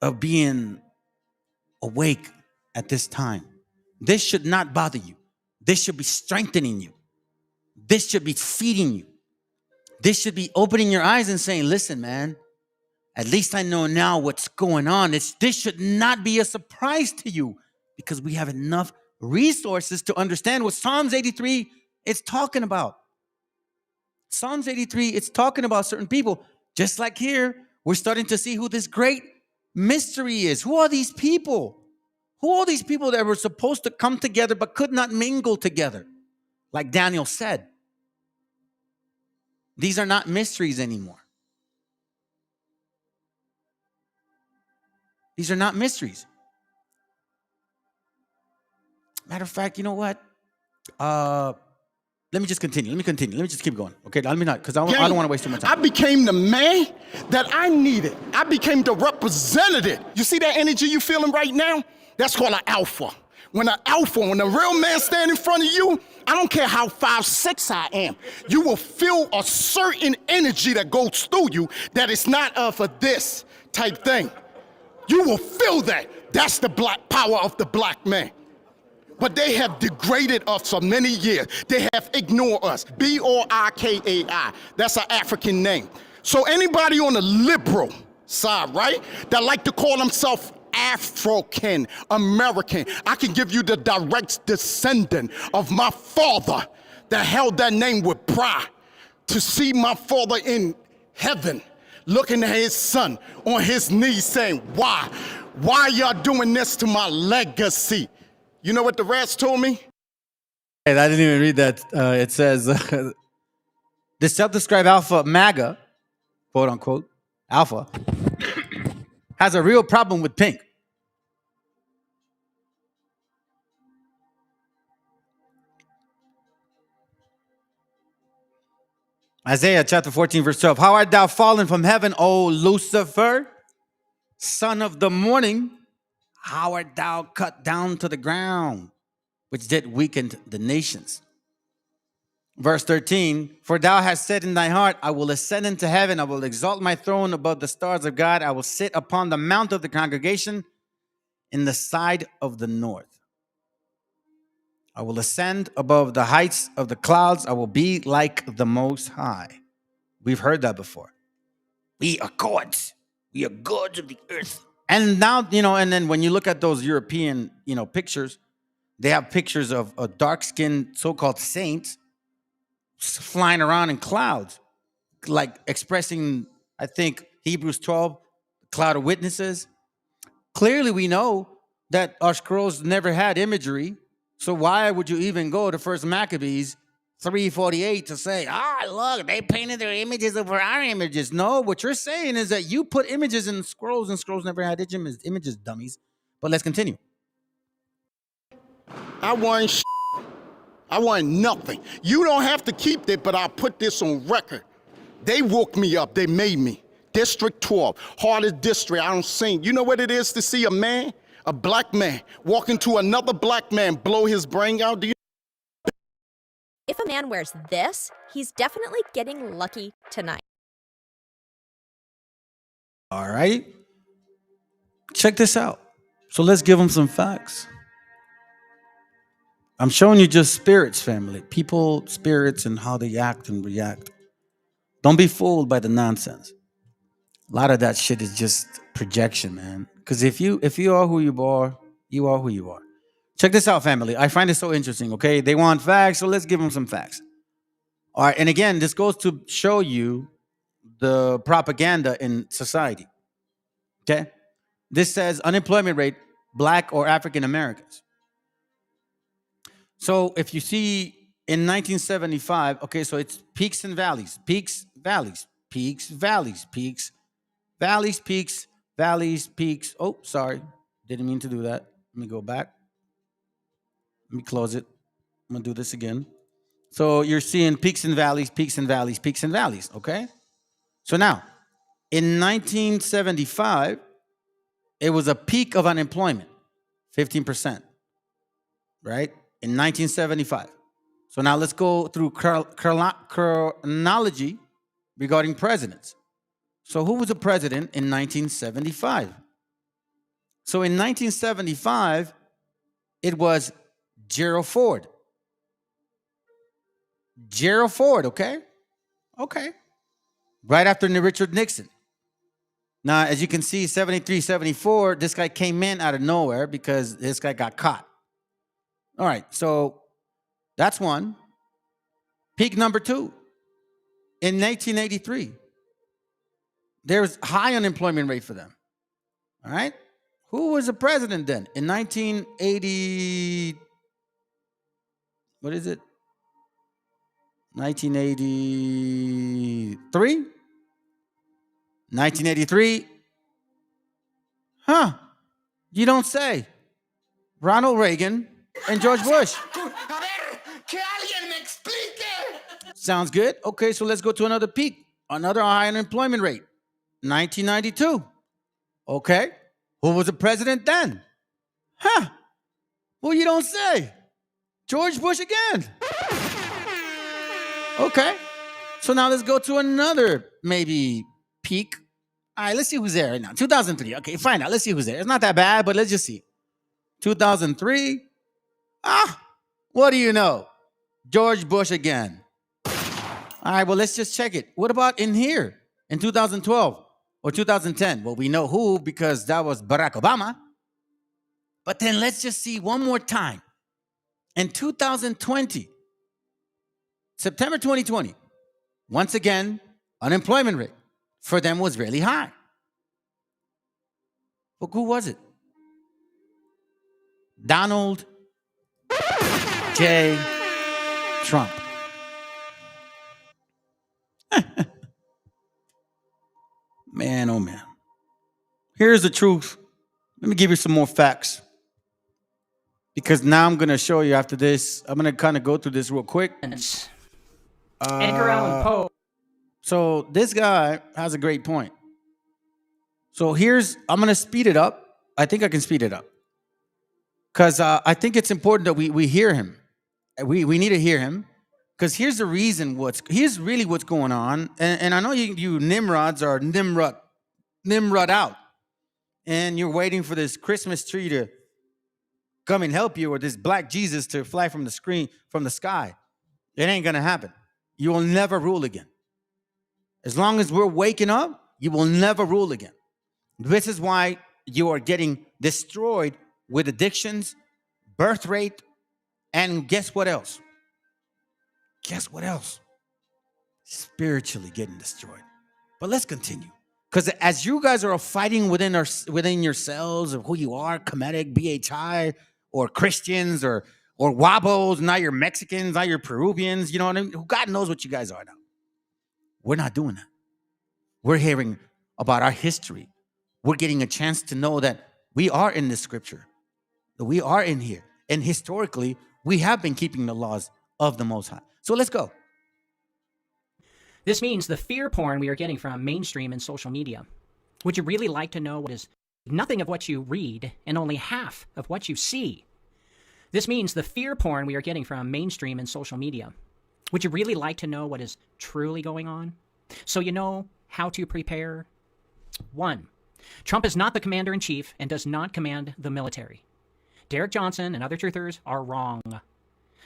of being awake at this time. This should not bother you. This should be strengthening you. This should be feeding you. This should be opening your eyes and saying, listen, man, at least I know now what's going on. This should not be a surprise to you, because we have enough resources to understand what Psalms 83 is talking about. Psalms 83, it's talking about certain people. Just like here, we're starting to see who this great mystery is. Who are these people? Who are these people that were supposed to come together but could not mingle together? Like Daniel said. These are not mysteries anymore. These are not mysteries. Matter of fact, you know what? Let me just continue. Let me just keep going. Okay, let me not, because I don't want to waste too much time. I became the man that I needed. I became the representative. You see that energy you feeling right now? That's called an alpha. When when a real man stand in front of you, I don't care how 5'6" I am, you will feel a certain energy that goes through you that is not for this type thing. You will feel that. That's the black power of the black man. But they have degraded us for many years. They have ignored us. B-O-R-K-A-I. That's an African name. So anybody on the liberal side, right, that like to call themselves African American, I can give you the direct descendant of my father that held that name with pride. To see my father in heaven looking at his son on his knees saying, why? Why y'all doing this to my legacy? You know what the rats told me? Hey, I didn't even read that. It says, the self-described alpha MAGA, quote unquote, alpha, has a real problem with pink. Isaiah chapter 14, verse 12. How art thou fallen from heaven, O Lucifer, son of the morning? How art thou cut down to the ground, which did weaken the nations? Verse 13, for thou hast said in thy heart, I will ascend into heaven, I will exalt my throne above the stars of God, I will sit upon the mount of the congregation in the side of the north. I will ascend above the heights of the clouds, I will be like the Most High. We've heard that before. We are gods. We are gods of the earth. And now, and then when you look at those European, pictures, they have pictures of a dark-skinned so-called saints flying around in clouds, like expressing, I think, Hebrews 12, cloud of witnesses. Clearly, we know that our scrolls never had imagery. So why would you even go to 1 Maccabees 3:48 to say, look, they painted their images over our images? No, what you're saying is that you put images in scrolls, and scrolls never had images, dummies. But let's continue. I want I want nothing. You don't have to keep it, but I'll put this on record. They woke me up. They made me. District 12, hardest district I don't seen. You know what it is to see a man, a black man, walk into another black man, blow his brain out? Do you? If a man wears this, he's definitely getting lucky tonight. All right. Check this out. So let's give them some facts. I'm showing you just spirits, family. People, spirits, and how they act and react. Don't be fooled by the nonsense. A lot of that shit is just projection, man. Because if you are who you are who you are. Check this out, family. I find it so interesting, okay? They want facts, so let's give them some facts. All right, and again, this goes to show you the propaganda in society, okay? This says unemployment rate, black or African Americans. So if you see in 1975, okay, so it's peaks and valleys, peaks, valleys, peaks, valleys, peaks, valleys, peaks, valleys, peaks. Oh, sorry. Didn't mean to do that. Let me go back. Let me close it. I'm going to do this again. So you're seeing peaks and valleys, peaks and valleys, peaks and valleys, okay? So now, in 1975, it was a peak of unemployment, 15%, right? In 1975. So now let's go through chronology regarding presidents. So who was the president in 1975? So in 1975, it was Gerald Ford. Gerald Ford, okay? Okay. Right after Richard Nixon. Now, as you can see, 73, 74, this guy came in out of nowhere because this guy got caught. All right, so that's one. Peak number two. In 1983, there was high unemployment rate for them. All right? Who was the president then? In 1980, what is it? 1983? 1983? Huh. You don't say. Ronald Reagan and George Bush. Sounds good. Okay, so let's go to another peak. Another high unemployment rate. 1992. Okay. Who was the president then? Huh. Well, you don't say. George Bush again. Okay. So now let's go to another maybe peak. All right, let's see who's there right now. 2003. Okay, find out. Let's see who's there. It's not that bad, but let's just see. 2003. What do you know? George Bush again. All right, well, let's just check it. What about in here in 2012 or 2010? Well, we know who because that was Barack Obama. But then let's just see one more time. In 2020, September 2020, once again, unemployment rate for them was really high. But who was it? Donald J. Trump. Man, oh man. Here's the truth. Let me give you some more facts. Because now I'm going to show you after this. I'm going to kind of go through this real quick. Edgar Allan Poe. So this guy has a great point. So I'm going to speed it up. I think I can speed it up. Because I think it's important that we hear him. We need to hear him. Because here's the reason here's really what's going on. And I know you Nimrods are Nimrod out. And you're waiting for this Christmas tree to come and help you, or this black Jesus to fly from the sky. It ain't gonna happen. You will never rule again. As long as we're waking up, you will never rule again. This is why you are getting destroyed with addictions, birth rate, and guess what else? Guess what else? Spiritually getting destroyed. But let's continue. Because as you guys are fighting within yourselves of who you are, Kemetic, BHI, or Christians, or Wabos, now you're Mexicans, now you're Peruvians, you know what I mean? God knows what you guys are now. We're not doing that. We're hearing about our history. We're getting a chance to know that we are in this scripture, that we are in here. And historically, we have been keeping the laws of the Most High. So let's go. This means the fear porn we are getting from mainstream and social media. Would you really like to know what is nothing of what you read and only half of what you see? This means the fear porn we are getting from mainstream and social media. Would you really like to know what is truly going on? So you know how to prepare? 1. Trump is not the commander-in-chief and does not command the military. Derek Johnson and other truthers are wrong.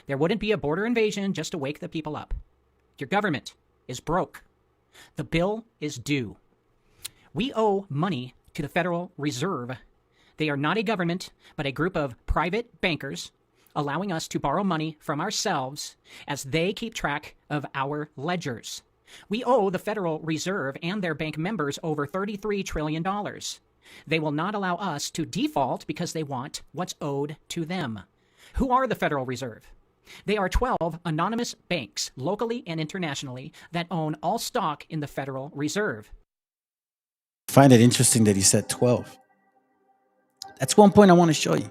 There wouldn't be a border invasion just to wake the people up. Your government is broke. The bill is due. We owe money to the Federal Reserve. They are not a government, but a group of private bankers allowing us to borrow money from ourselves as they keep track of our ledgers. We owe the Federal Reserve and their bank members over $33 trillion. They will not allow us to default because they want what's owed to them. Who are the Federal Reserve? They are 12 anonymous banks, locally and internationally, that own all stock in the Federal Reserve. I find it interesting that he said 12. That's one point I want to show you.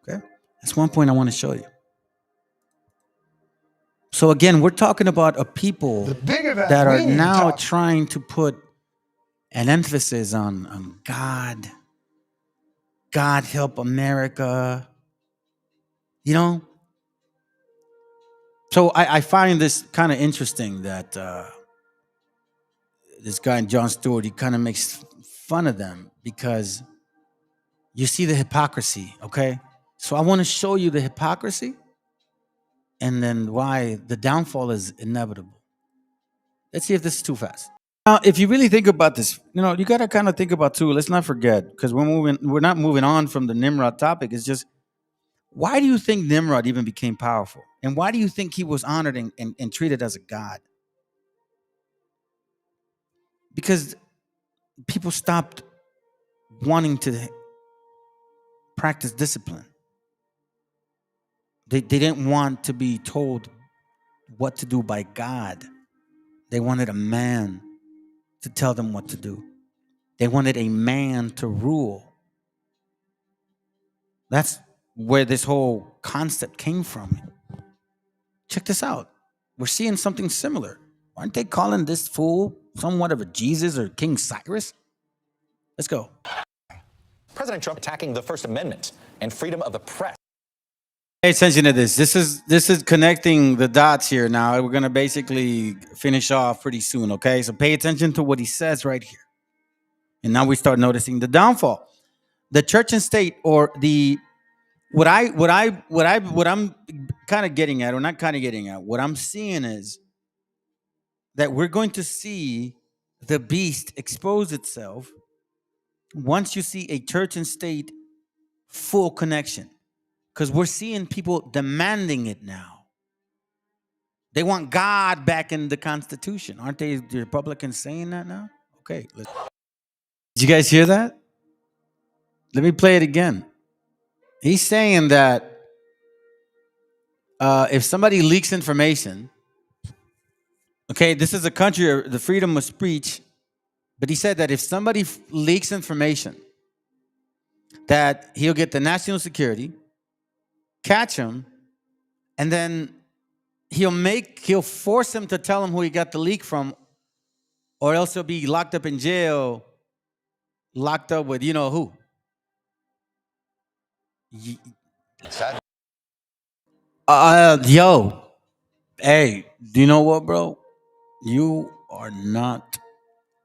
Okay? That's one point I want to show you. So again, we're talking about a people that are now trying to put an emphasis on God. God help America. You know? So I find this kind of interesting that this guy, Jon Stewart, he kind of makes fun of them because you see the hypocrisy, okay? So I want to show you the hypocrisy and then why the downfall is inevitable. Let's see if this is too fast. Now, if you really think about this, you know, you got to kind of think about too, let's not forget, because we're not moving on from the Nimrod topic. It's just, why do you think Nimrod even became powerful? And why do you think he was honored and treated as a god? Because people stopped wanting to practice discipline. They didn't want to be told what to do by God. They wanted a man to tell them what to do. They wanted a man to rule. That's where this whole concept came from. Check this out. We're seeing something similar. Aren't they calling this fool somewhat of a Jesus or King Cyrus? Let's go. President Trump attacking the First Amendment. and freedom of the press. Pay attention to this. This is connecting the dots here now. We're gonna basically finish off pretty soon, okay? So pay attention to what he says right here. And now we start noticing the downfall. The church and state, or the what I'm kind of getting at, or not kind of getting at, what I'm seeing is that we're going to see the beast expose itself once you see a church and state full connection. Because we're seeing people demanding it now. They want God back in the Constitution. Aren't they, the Republicans, saying that now? Okay. Did you guys hear that? Let me play it again. He's saying that if somebody leaks information, okay, this is a country of the freedom of speech, but he said that if somebody leaks information, that he'll get the national security, catch him, and then he'll force him to tell him who he got the leak from, or else he'll be locked up in jail, locked up with you know who. Yo, hey, do you know what, bro? You are not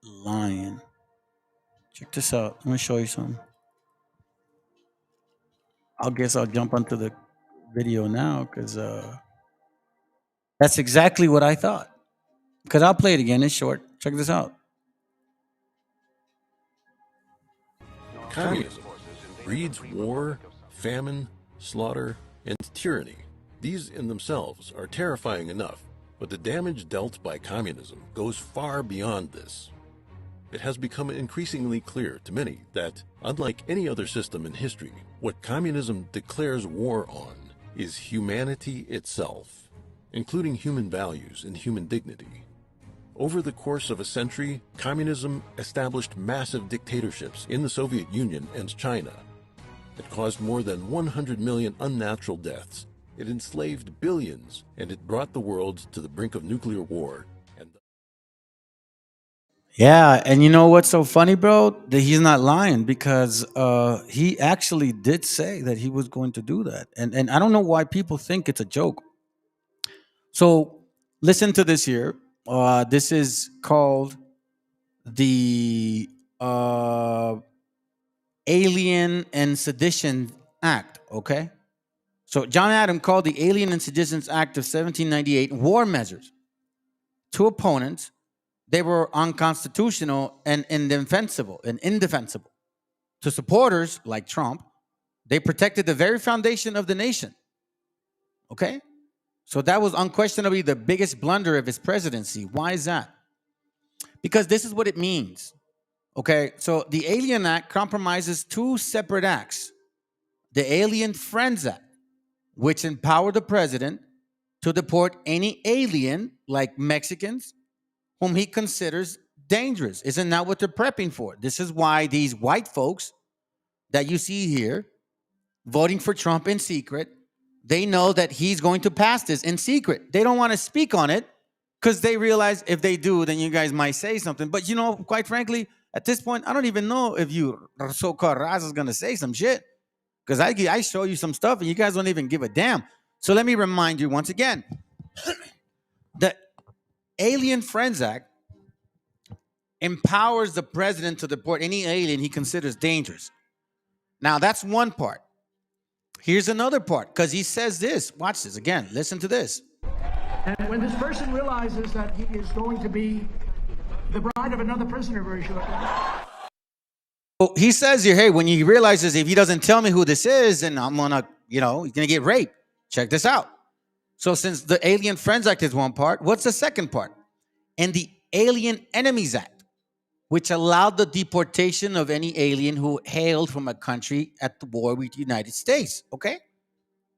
lying. Check this out. I'm gonna show you something. I guess I'll jump onto the video now because that's exactly what I thought. Because I'll play it again. It's short. Check this out. Communism breeds war, famine, slaughter, and tyranny. These in themselves are terrifying enough, but the damage dealt by communism goes far beyond this. It has become increasingly clear to many that, unlike any other system in history, what communism declares war on is humanity itself, including human values and human dignity. Over the course of a century, communism established massive dictatorships in the Soviet Union and China. It caused more than 100 million unnatural deaths. It enslaved billions, and it brought the world to the brink of nuclear war. Yeah, and you know what's so funny, bro? That he's not lying, because he actually did say that he was going to do that. And I don't know why people think it's a joke. So listen to this here. This is called the Alien and Sedition Act, okay? So John Adams called the Alien and Sedition Act of 1798 war measures. To opponents, they were unconstitutional and indefensible. To supporters like Trump, they protected the very foundation of the nation. Okay? So that was unquestionably the biggest blunder of his presidency. Why is that? Because this is what it means. Okay? So the Alien Act compromises two separate acts. The Alien Friends Act, which empowered the president to deport any alien, like Mexicans, whom he considers dangerous. Isn't that what they're prepping for? This is why these white folks that you see here voting for Trump in secret, they know that he's going to pass this in secret. They don't want to speak on it because they realize if they do, then you guys might say something. But, you know, quite frankly, at this point, I don't even know if you so-called Raz is going to say some shit, because I show you some stuff and you guys don't even give a damn. So let me remind you once again, the Alien Friends Act empowers the president to deport any alien he considers dangerous. Now, that's one part. Here's another part, because he says this. Watch this again. Listen to this. And when this person realizes that he is going to be the bride of another prisoner very shortly. Well, he says here, hey, when he realizes if he doesn't tell me who this is, then I'm gonna, he's gonna get raped. Check this out. So since the Alien Friends Act is one part, what's the second part? And the Alien Enemies Act, which allowed the deportation of any alien who hailed from a country at the war with the United States, okay?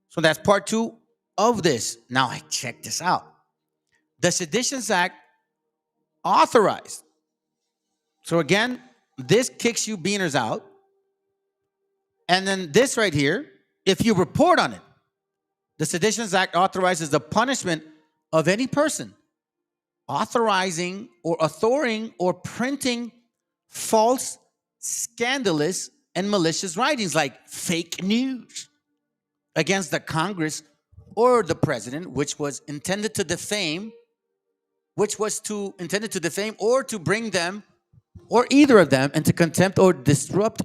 So that's part two of this. Now, check this out. The Seditions Act authorized. So again, this kicks you beaners out. And then this right here, if you report on it, the Seditions Act authorizes the punishment of any person authorizing or authoring or printing false, scandalous, and malicious writings like fake news against the Congress or the president, which was intended to defame, or to bring them or either of them into contempt or disrupt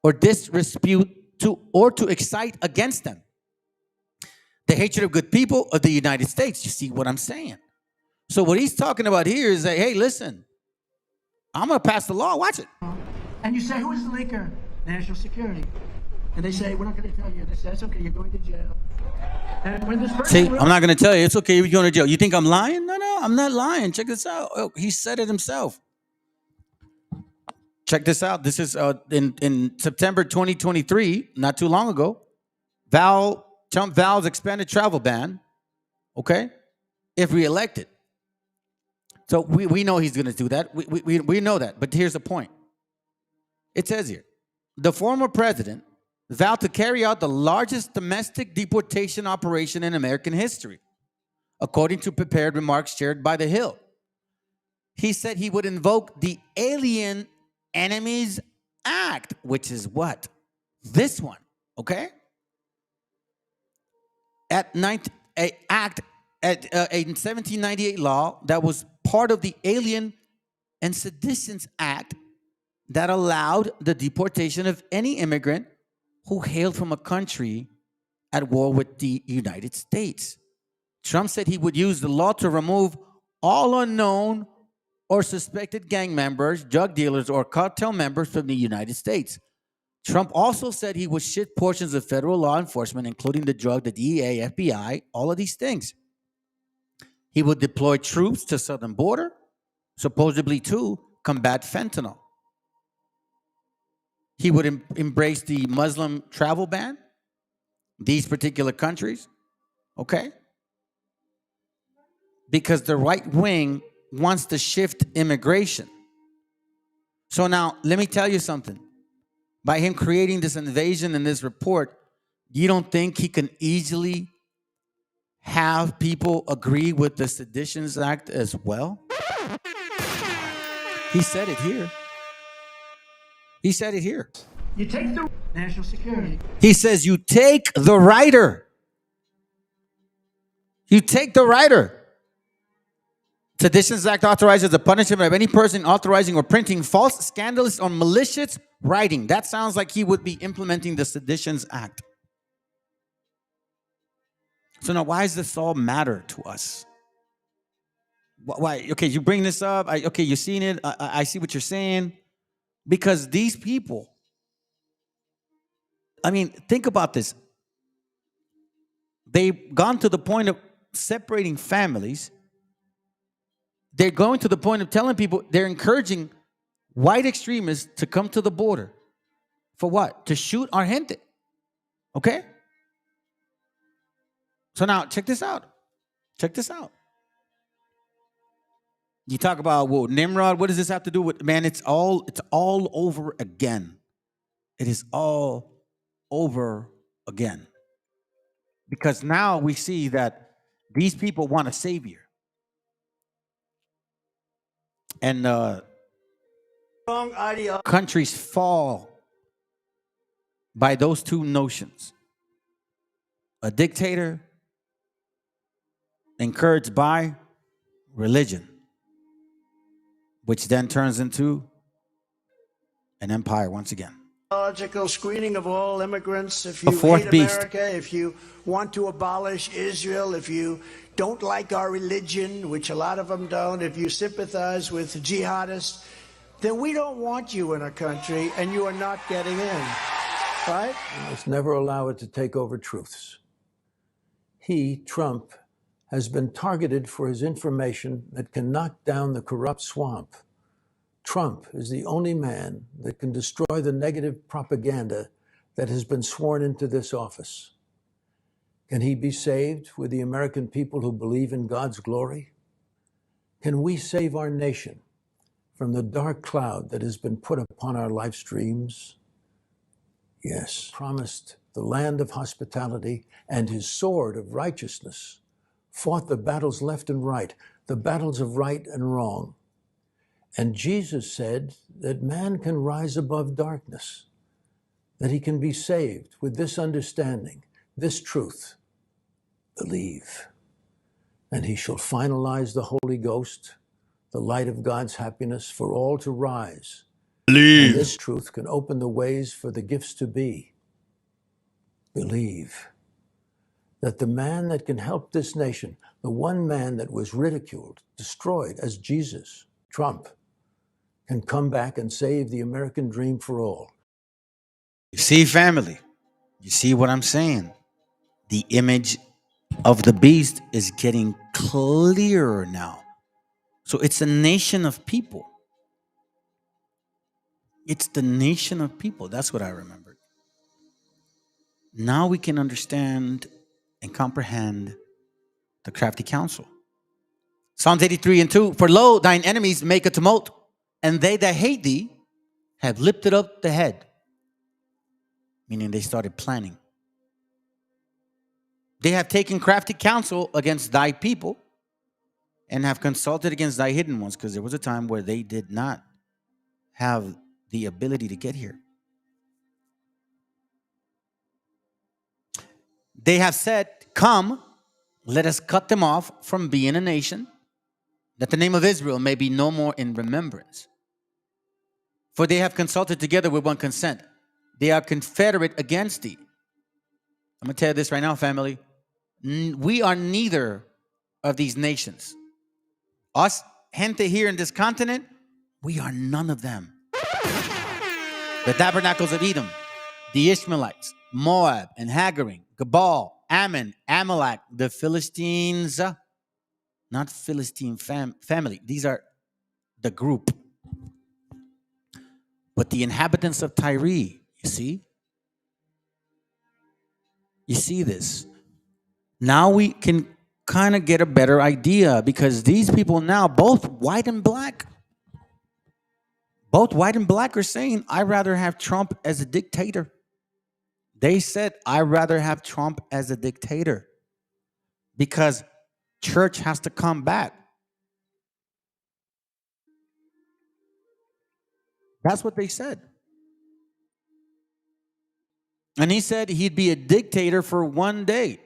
or disrepute to excite against them the hatred of good people of the United States. You see what I'm saying? So what he's talking about here is that, hey, listen, I'm going to pass the law. Watch it. And you say, who is the leaker? National security. And they say, we're not going to tell you. They say, that's okay, you're going to jail. And when this person See, I'm not going to tell you. It's okay, you're going to jail. You think I'm lying? No, I'm not lying. Check this out. Oh, he said it himself. Check this out. This is in September 2023, not too long ago. Trump vows expanded travel ban, okay, if reelected. So we know he's going to do that. We know that. But here's the point. It says here, the former president vowed to carry out the largest domestic deportation operation in American history, according to prepared remarks shared by The Hill. He said he would invoke the Alien Enemies Act, which is what? This one, okay? A 1798 law that was part of the Alien and Seditions Act that allowed the deportation of any immigrant who hailed from a country at war with the United States. Trump said he would use the law to remove all unknown or suspected gang members, drug dealers, or cartel members from the United States. Trump also said he would shift portions of federal law enforcement, including the drug, the DEA, FBI, all of these things. He would deploy troops to the southern border, supposedly to combat fentanyl. He would embrace the Muslim travel ban, these particular countries, okay? Because the right wing wants to shift immigration. So now, let me tell you something. By him creating this invasion in this report, you don't think he can easily have people agree with the Seditions Act as well? He said it here. He said it here. You take the national security. He says you take the writer. You take the writer. Seditions Act authorizes the punishment of any person authorizing or printing false, scandalous, or malicious writing. That sounds like he would be implementing the Seditions Act. So now, why does this all matter to us? Why? Okay, you bring this up. Okay, you've seen it. I see what you're saying. Because these people, I mean, think about this. They've gone to the point of separating families. They're going to the point of telling people, they're encouraging white extremists to come to the border. For what? To shoot our gente. Okay? So now, check this out. Check this out. You talk about, well, Nimrod, what does this have to do with, man, it's all over again. It is all over again. Because now we see that these people want a savior. And countries fall by those two notions. A dictator encouraged by religion, which then turns into an empire once again. Biological screening of all immigrants. If you hate America, if you want to abolish Israel, if you don't like our religion, which a lot of them don't, if you sympathize with jihadists, then we don't want you in our country and you are not getting in, right? We must never allow it to take over truths. He, Trump, has been targeted for his information that can knock down the corrupt swamp. Trump is the only man that can destroy the negative propaganda that has been sworn into this office. Can he be saved with the American people who believe in God's glory? Can we save our nation from the dark cloud that has been put upon our life streams? Yes. Promised the land of hospitality, and his sword of righteousness fought the battles left and right, the battles of right and wrong. And Jesus said that man can rise above darkness, that he can be saved with this understanding, this truth. Believe. And he shall finalize the Holy Ghost, the light of God's happiness for all to rise. Believe. And this truth can open the ways for the gifts to be. Believe that the man that can help this nation, the one man that was ridiculed, destroyed as Jesus, Trump, can come back and save the American dream for all. You see, family, you see what I'm saying? The image of the beast is getting clearer now. So it's a nation of people. It's the nation of people. That's what I remembered. Now we can understand and comprehend the crafty counsel. Psalms 83:2. For lo, thine enemies make a tumult, and they that hate thee have lifted up the head. Meaning they started planning. They have taken crafty counsel against thy people and have consulted against thy hidden ones, because there was a time where they did not have the ability to get here. They have said, come, let us cut them off from being a nation, that the name of Israel may be no more in remembrance. For they have consulted together with one consent. They are confederate against thee. I'm going to tell you this right now, family. We are neither of these nations. Us, gente here in this continent, we are none of them. The tabernacles of Edom, the Ishmaelites, Moab and Hagarim, Gebal, Ammon, Amalek, the Philistines, not Philistine family. These are the group. But the inhabitants of Tyre, you see? You see this? Now we can kind of get a better idea, because these people now, both white and black, are saying, I'd rather have Trump as a dictator. They said, I'd rather have Trump as a dictator because church has to come back. That's what they said. And he said he'd be a dictator for one day.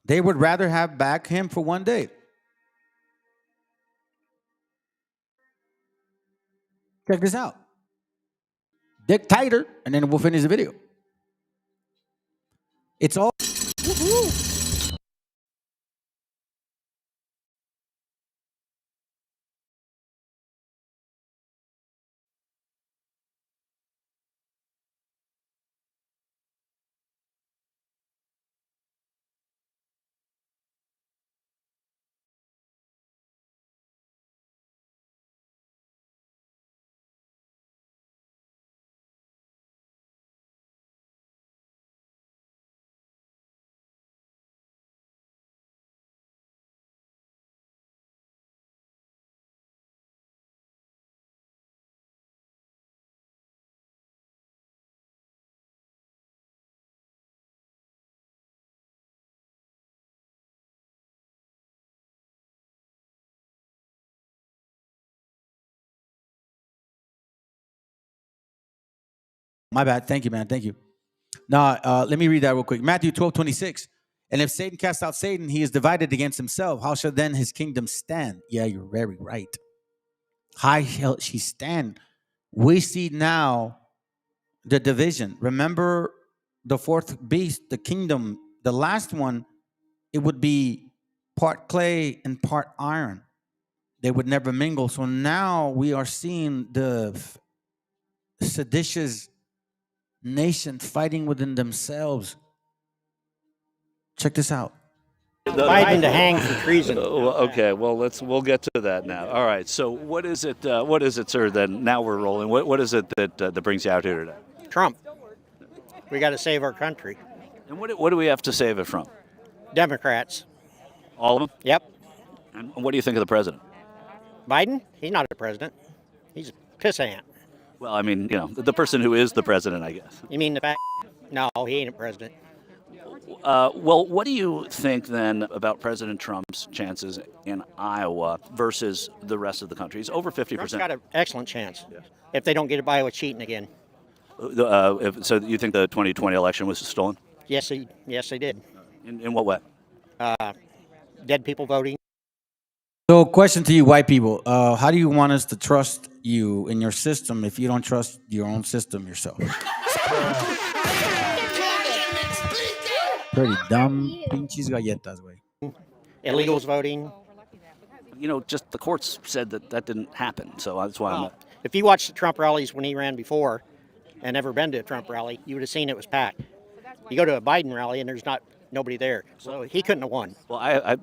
They would rather have back him for one day. Check this out. Dictator, and then we'll finish the video. It's all... My bad. Thank you, man. Thank you. Now, let me read that real quick. Matthew 12:26. And if Satan casts out Satan, he is divided against himself. How shall then his kingdom stand? Yeah, you're very right. How shall she stand? We see now the division. Remember the fourth beast, the kingdom, the last one, it would be part clay and part iron. They would never mingle. So now we are seeing the seditious nation fighting within themselves. Check this out. Biden to hang for treason. Okay, well we'll get to that now. All right. So what is it, sir? Then now we're rolling. What is it that brings you out here today? Trump. We got to save our country. And what do we have to save it from? Democrats. All of them? Yep. And what do you think of the president? Biden? He's not a president. He's a pissant. Well, I mean, the person who is the president, I guess. You mean the fact? No, he ain't a president. Well, what do you think then about President Trump's chances in Iowa versus the rest of the country? He's over 50%. Trump's got an excellent chance if they don't get Iowa cheating again. So you think the 2020 election was stolen? Yes, they did. In what way? Dead people voting. So, question to you, white people: how do you want us to trust you in your system if you don't trust your own system yourself? Pretty dumb. Pinches galletas, güey. Illegals voting. You know, just the courts said that didn't happen, so that's why. Well, if you watched the Trump rallies when he ran before, and never been to a Trump rally, you would have seen it was packed. You go to a Biden rally and there's nobody there, so he couldn't have won. Well,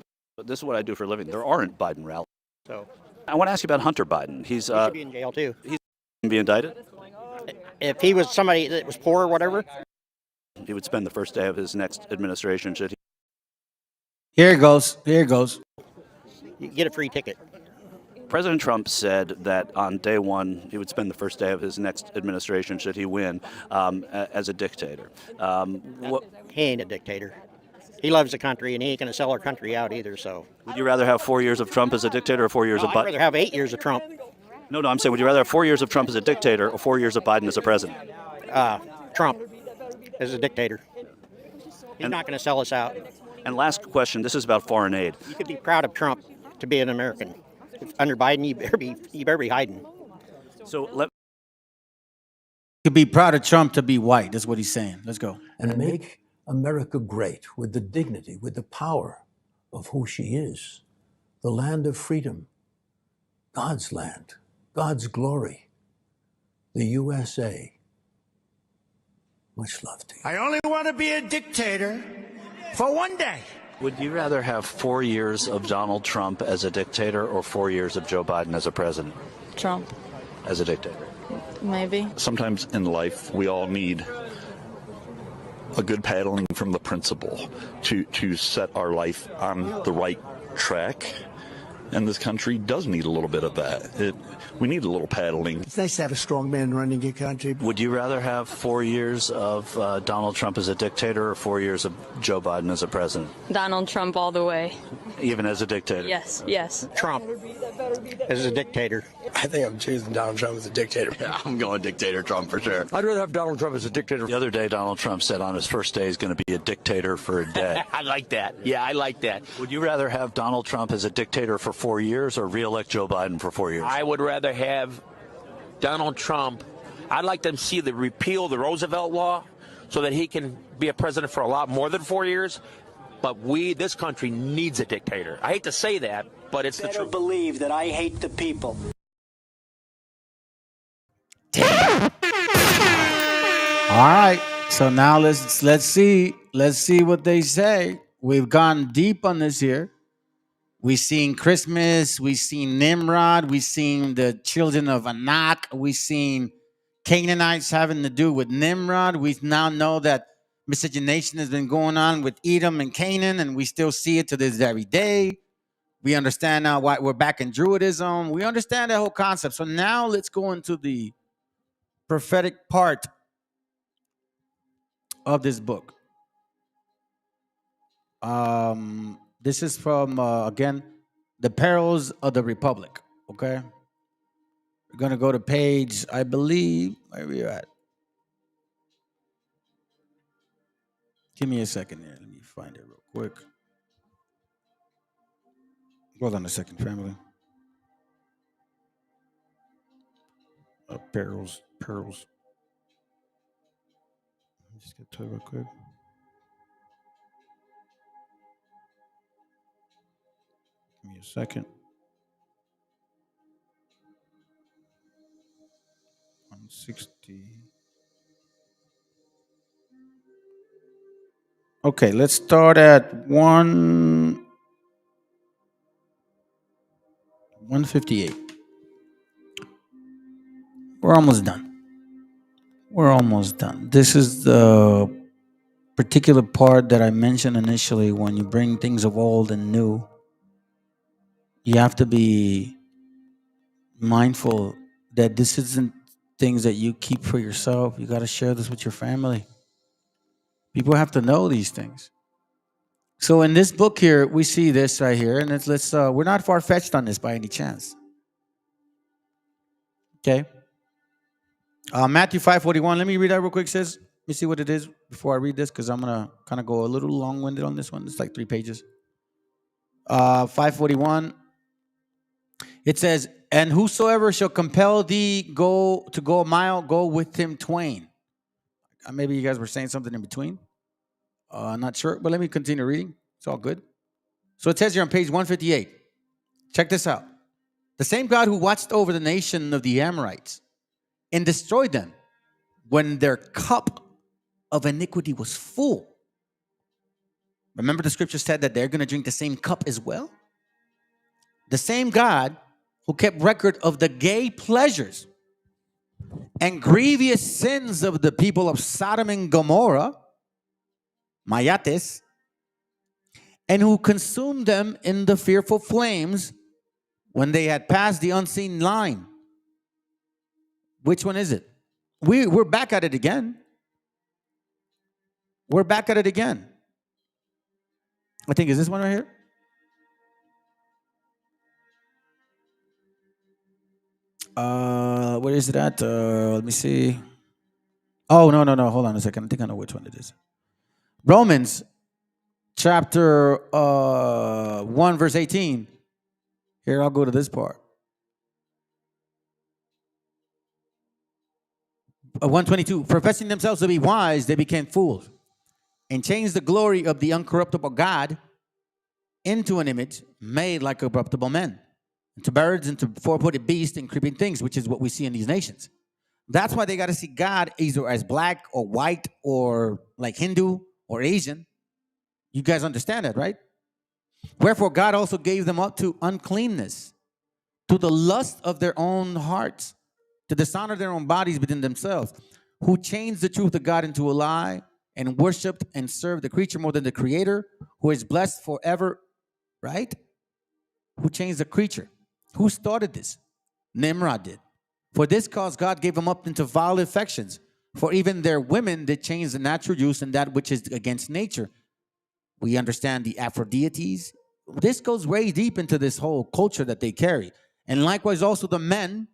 this is what I do for a living. There aren't Biden rallies. So I want to ask you about Hunter Biden. He should be in jail too. He's be indicted. If he was somebody that was poor or whatever, he would spend the first day of his next administration. Should he? Here it goes. Here it goes. You get a free ticket. President Trump said that on day one, he would spend the first day of his next administration, should he win, as a dictator. He ain't a dictator. He loves the country, and he ain't going to sell our country out either. So, would you rather have 4 years of Trump as a dictator or 4 years of Biden? I'd rather have 8 years of Trump. No, I'm saying, would you rather have 4 years of Trump as a dictator or 4 years of Biden as a president? Trump as a dictator. He's not going to sell us out. And last question, this is about foreign aid. You could be proud of Trump to be an American. Under Biden, you better be hiding. So you could be proud of Trump to be white. That's what he's saying. Let's go. And make America great with the dignity, with the power of who she is. The land of freedom, God's land, God's glory, the USA. Much love to you. I only want to be a dictator for one day. Would you rather have 4 years of Donald Trump as a dictator or 4 years of Joe Biden as a president? Trump. As a dictator? Maybe. Sometimes in life, we all need a good paddling from the principal to set our life on the right track. And this country does need a little bit of that. We need a little paddling. It's nice to have a strong man running your country. Would you rather have 4 years of Donald Trump as a dictator or 4 years of Joe Biden as a president? Donald Trump all the way. Even as a dictator? Yes. Trump as a dictator. I think I'm choosing Donald Trump as a dictator. Yeah, I'm going dictator Trump for sure. I'd rather have Donald Trump as a dictator. The other day, Donald Trump said on his first day he's going to be a dictator for a day. I like that. Yeah, I like that. Would you rather have Donald Trump as a dictator for 4 years or re-elect Joe Biden for 4 years? I would rather have Donald Trump. I'd like to see the repeal the Roosevelt law so that he can be a president for a lot more than 4 years. But this country needs a dictator. I hate to say that, but it's the truth. Believe that I hate the people. All right. So now let's see what they say. We've gone deep on this here. We've seen Christmas. We've seen Nimrod. We've seen the children of Anak. We've seen Canaanites having to do with Nimrod. We now know that miscegenation has been going on with Edom and Canaan, and we still see it to this very day. We understand now why we're back in Druidism. We understand that whole concept. So now let's go into the prophetic part of this book. This is from, again, The Perils of the Republic, okay? We're going to go to page, I believe, where are we at? Give me a second here. Let me find it real quick. Hold on a second, family. Perils. Let me just get to it real quick. Give me a second. 160. Okay, let's start at 158. We're almost done. This is the particular part that I mentioned initially. When you bring things of old and new, you have to be mindful that this isn't things that you keep for yourself. You got to share this with your family. People have to know these things. So in this book here, we see this right here, and we're not far-fetched on this by any chance. Okay. Matthew 5:41. Let me read that real quick. It says, let me see what it is before I read this, because I'm gonna kind of go a little long-winded on this one. It's like 3 pages. 5:41. It says, and whosoever shall compel thee to go a mile, go with him twain. Maybe you guys were saying something in between. I'm not sure, but let me continue reading. It's all good. So it says here on page 158. Check this out. The same God who watched over the nation of the Amorites and destroyed them when their cup of iniquity was full. Remember the scripture said that they're going to drink the same cup as well? The same God who kept record of the gay pleasures and grievous sins of the people of Sodom and Gomorrah, Mayates, and who consumed them in the fearful flames when they had passed the unseen line. Which one is it? We're back at it again. We're back at it again. I think, is this one right here? Where is it at? Let me see. Oh, no. Hold on a second. I think I know which one it is. Romans chapter 1, verse 18. Here, I'll go to this part. 122. Professing themselves to be wise, they became fools and changed the glory of the uncorruptible God into an image made like corruptible men, into birds, into four-footed beasts, and creeping things, which is what we see in these nations. That's why they got to see God either as black or white or like Hindu or Asian. You guys understand that, right? Wherefore God also gave them up to uncleanness, to the lust of their own hearts, to dishonor their own bodies within themselves, who changed the truth of God into a lie and worshiped and served the creature more than the Creator, who is blessed forever, right? Who changed the creature? Who started this? Nimrod did. For this cause God gave them up into vile affections. For even their women did change the natural use and that which is against nature. We understand the Aphrodites. This goes way deep into this whole culture that they carry. And likewise also the men,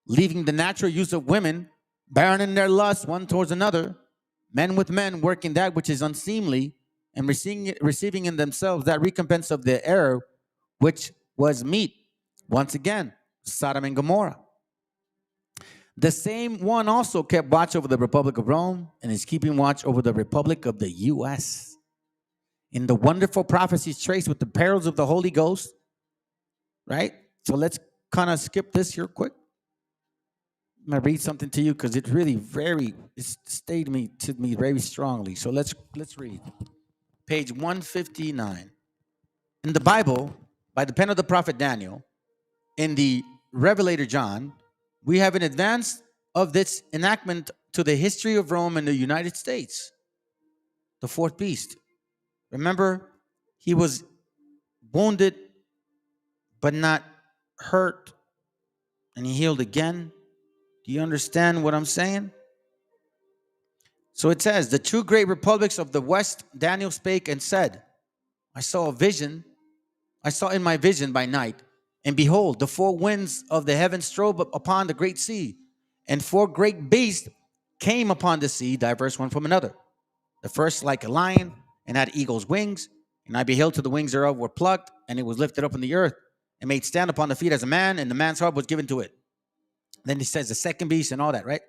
leaving the natural use of women, bearing in their lust one towards another, men with men working that which is unseemly, and receiving in themselves that recompense of their error, which was meat. Once again, Sodom and Gomorrah. The same one also kept watch over the Republic of Rome and is keeping watch over the Republic of the U.S. In the wonderful prophecies traced with the perils of the Holy Ghost, right? So let's kind of skip this here quick. I'm going to read something to you because it really it stayed to me very strongly. So let's read. Page 159. In the Bible, by the pen of the prophet Daniel, in the Revelator John, we have an advance of this enactment to the history of Rome and the United States. The fourth beast. Remember, he was wounded but not hurt, and he healed again. Do you understand what I'm saying? So it says, the two great republics of the west, Daniel spake and said, I saw in my vision by night, and behold, the four winds of the heavens strove upon the great sea, and four great beasts came upon the sea, diverse one from another. The first like a lion, and had eagle's wings, and I beheld till the wings thereof were plucked, and it was lifted up in the earth, and made stand upon the feet as a man, and the man's heart was given to it. Then he says the second beast and all that, right?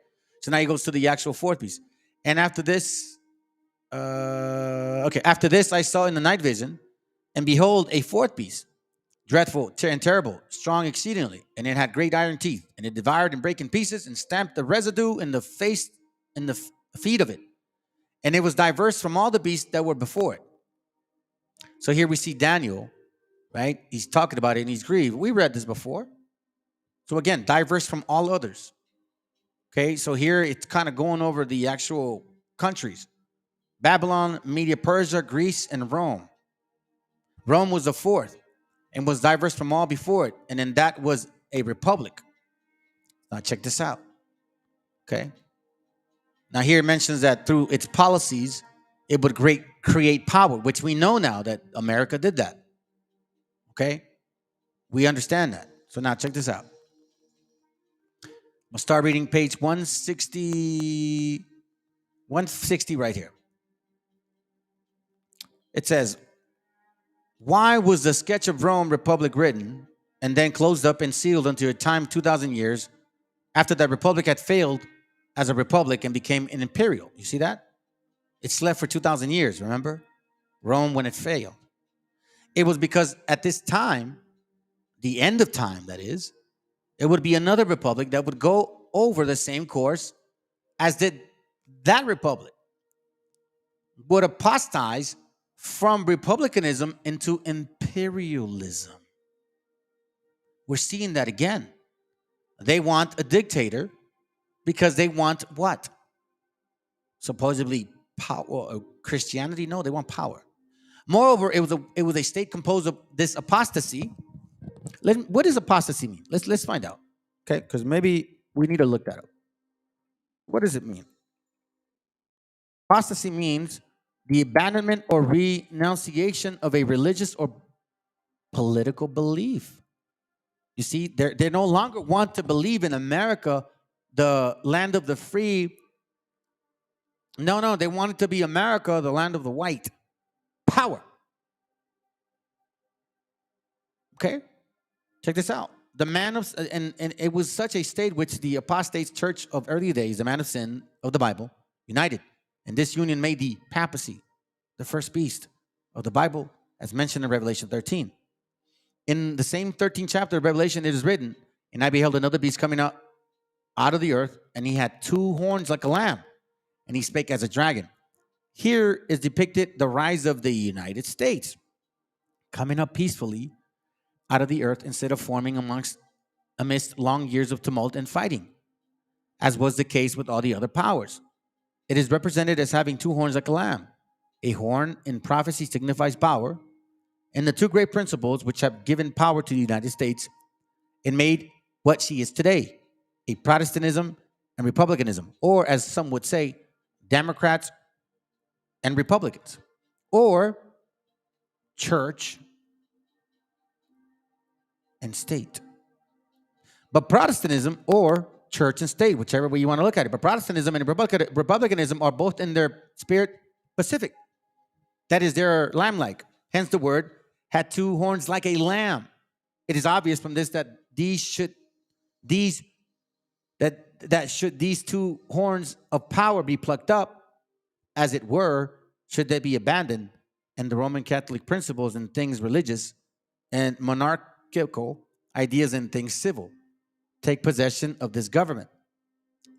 So now he goes to the actual fourth beast. And after this, after this I saw in the night vision, and behold, a fourth beast, dreadful and terrible, strong exceedingly, and it had great iron teeth, and it devoured and brake in pieces, and stamped the residue in the feet of it. And it was diverse from all the beasts that were before it. So here we see Daniel, right? He's talking about it and he's grieved. We read this before. So again, diverse from all others. Okay, so here it's kind of going over the actual countries. Babylon, Media, Persia, Greece, and Rome. Rome was the fourth and was diverse from all before it. And then that was a republic. Now check this out. Okay. Now here it mentions that through its policies, it would create power, which we know now that America did that. Okay? We understand that. So now check this out. I'll start reading page 160 right here. It says, why was the sketch of Rome Republic written and then closed up and sealed until a time 2,000 years after that republic had failed as a republic and became an imperial? You see that? It slept for 2,000 years, remember? Rome when it failed. It was because at this time, the end of time, that is, it would be another republic that would go over the same course as did that republic, would apostatize from republicanism into imperialism. We're seeing that again. They want a dictator because they want what? Supposedly power, Christianity? No, they want power. Moreover, it was a state composed of this apostasy. What does apostasy mean? Let's find out. Okay, because maybe we need to look that up. What does it mean? Apostasy means the abandonment or renunciation of a religious or political belief. You see, they no longer want to believe in America, the land of the free. No, they want it to be America, the land of the white. Power. Okay? Check this out. The man of, and it was such a state which the apostate church of early days, the man of sin of the Bible, united. And this union made the papacy, the first beast of the Bible, as mentioned in Revelation 13. In the same 13th chapter of Revelation, it is written, and I beheld another beast coming out of the earth, and he had 2 horns like a lamb, and he spake as a dragon. Here is depicted the rise of the United States, coming up peacefully out of the earth instead of forming amidst long years of tumult and fighting, as was the case with all the other powers. It is represented as having 2 horns like a lamb. A horn in prophecy signifies power, and the 2 great principles which have given power to the United States and made what she is today, a Protestantism and Republicanism, or as some would say, Democrats and Republicans, or church and state. But Protestantism or church and state, whichever way you want to look at it. But Protestantism and Republicanism are both in their spirit specific. That is, they're lamb-like. Hence the word had 2 horns like a lamb. It is obvious from this that these 2 horns of power be plucked up, as it were, should they be abandoned, and the Roman Catholic principles in things religious and monarchical ideas in things civil take possession of this government.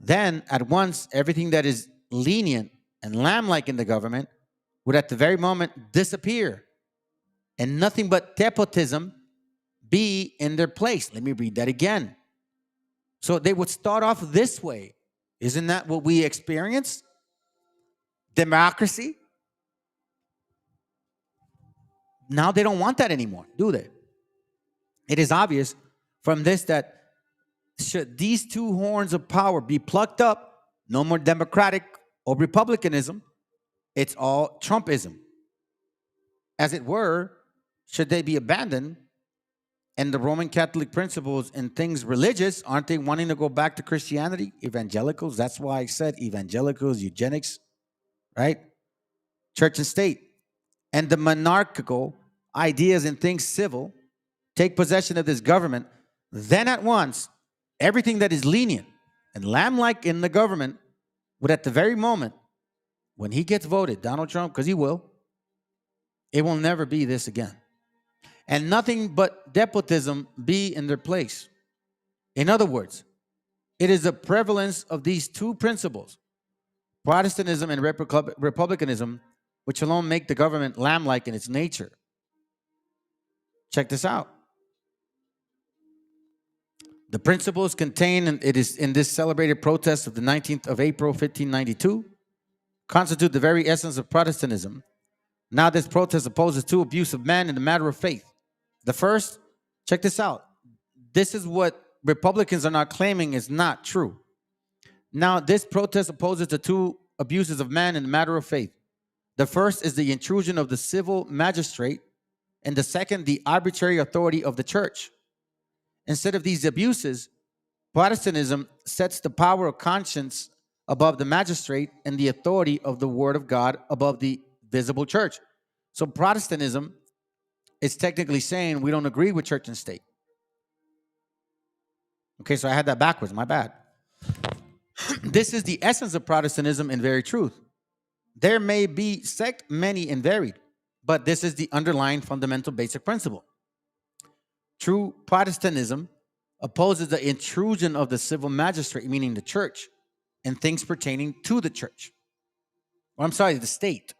Then at once everything that is lenient and lamb-like in the government would at the very moment disappear, and nothing but despotism be in their place. Let me read that again. So they would start off this way. Isn't that what we experience? Democracy. Now they don't want that anymore, do they? It is obvious from this that should these 2 horns of power be plucked up, no more democratic or republicanism, it's all Trumpism. As it were, should they be abandoned, and the Roman Catholic principles and things religious, aren't they wanting to go back to Christianity? Evangelicals, that's why I said evangelicals, eugenics, right? Church and state. And the monarchical ideas and things civil take possession of this government. Then at once, everything that is lenient and lamb-like in the government would at the very moment when he gets voted, Donald Trump, because he will, it will never be this again. And nothing but despotism be in their place. In other words, it is the prevalence of these 2 principles, Protestantism and republicanism, which alone make the government lamb-like in its nature. Check this out. The principles contained it is in this celebrated protest of the 19th of April, 1592, constitute the very essence of Protestantism. Now this protest opposes 2 abuse of man in the matter of faith. The first, check this out. This is what Republicans are not claiming is not true. Now this protest opposes the 2 abuses of man in the matter of faith. The first is the intrusion of the civil magistrate, and the second, the arbitrary authority of the church. Instead of these abuses, Protestantism sets the power of conscience above the magistrate and the authority of the word of God above the visible church. So Protestantism is technically saying we don't agree with church and state. Okay, so I had that backwards, my bad. This is the essence of Protestantism in very truth. There may be sect many and varied, but this is the underlying fundamental basic principle. True Protestantism opposes the intrusion of the civil magistrate, meaning the church, and things pertaining to the church. Or I'm sorry, the state.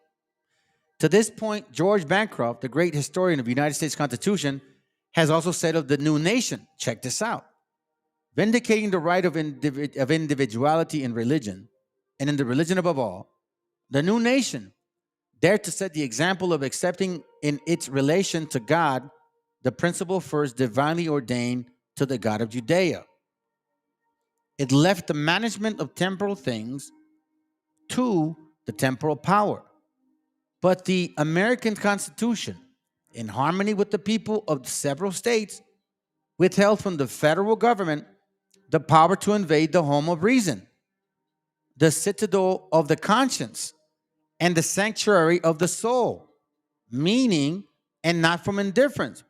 To this point, George Bancroft, the great historian of the United States Constitution, has also said of the new nation, check this out, vindicating the right of individuality in religion, and in the religion above all, the new nation dared to set the example of accepting in its relation to God the principle first divinely ordained to the God of Judea. It left the management of temporal things to the temporal power. But the American Constitution, in harmony with the people of several states, withheld from the federal government the power to invade the home of reason, the citadel of the conscience, and the sanctuary of the soul, meaning, and not from indifference,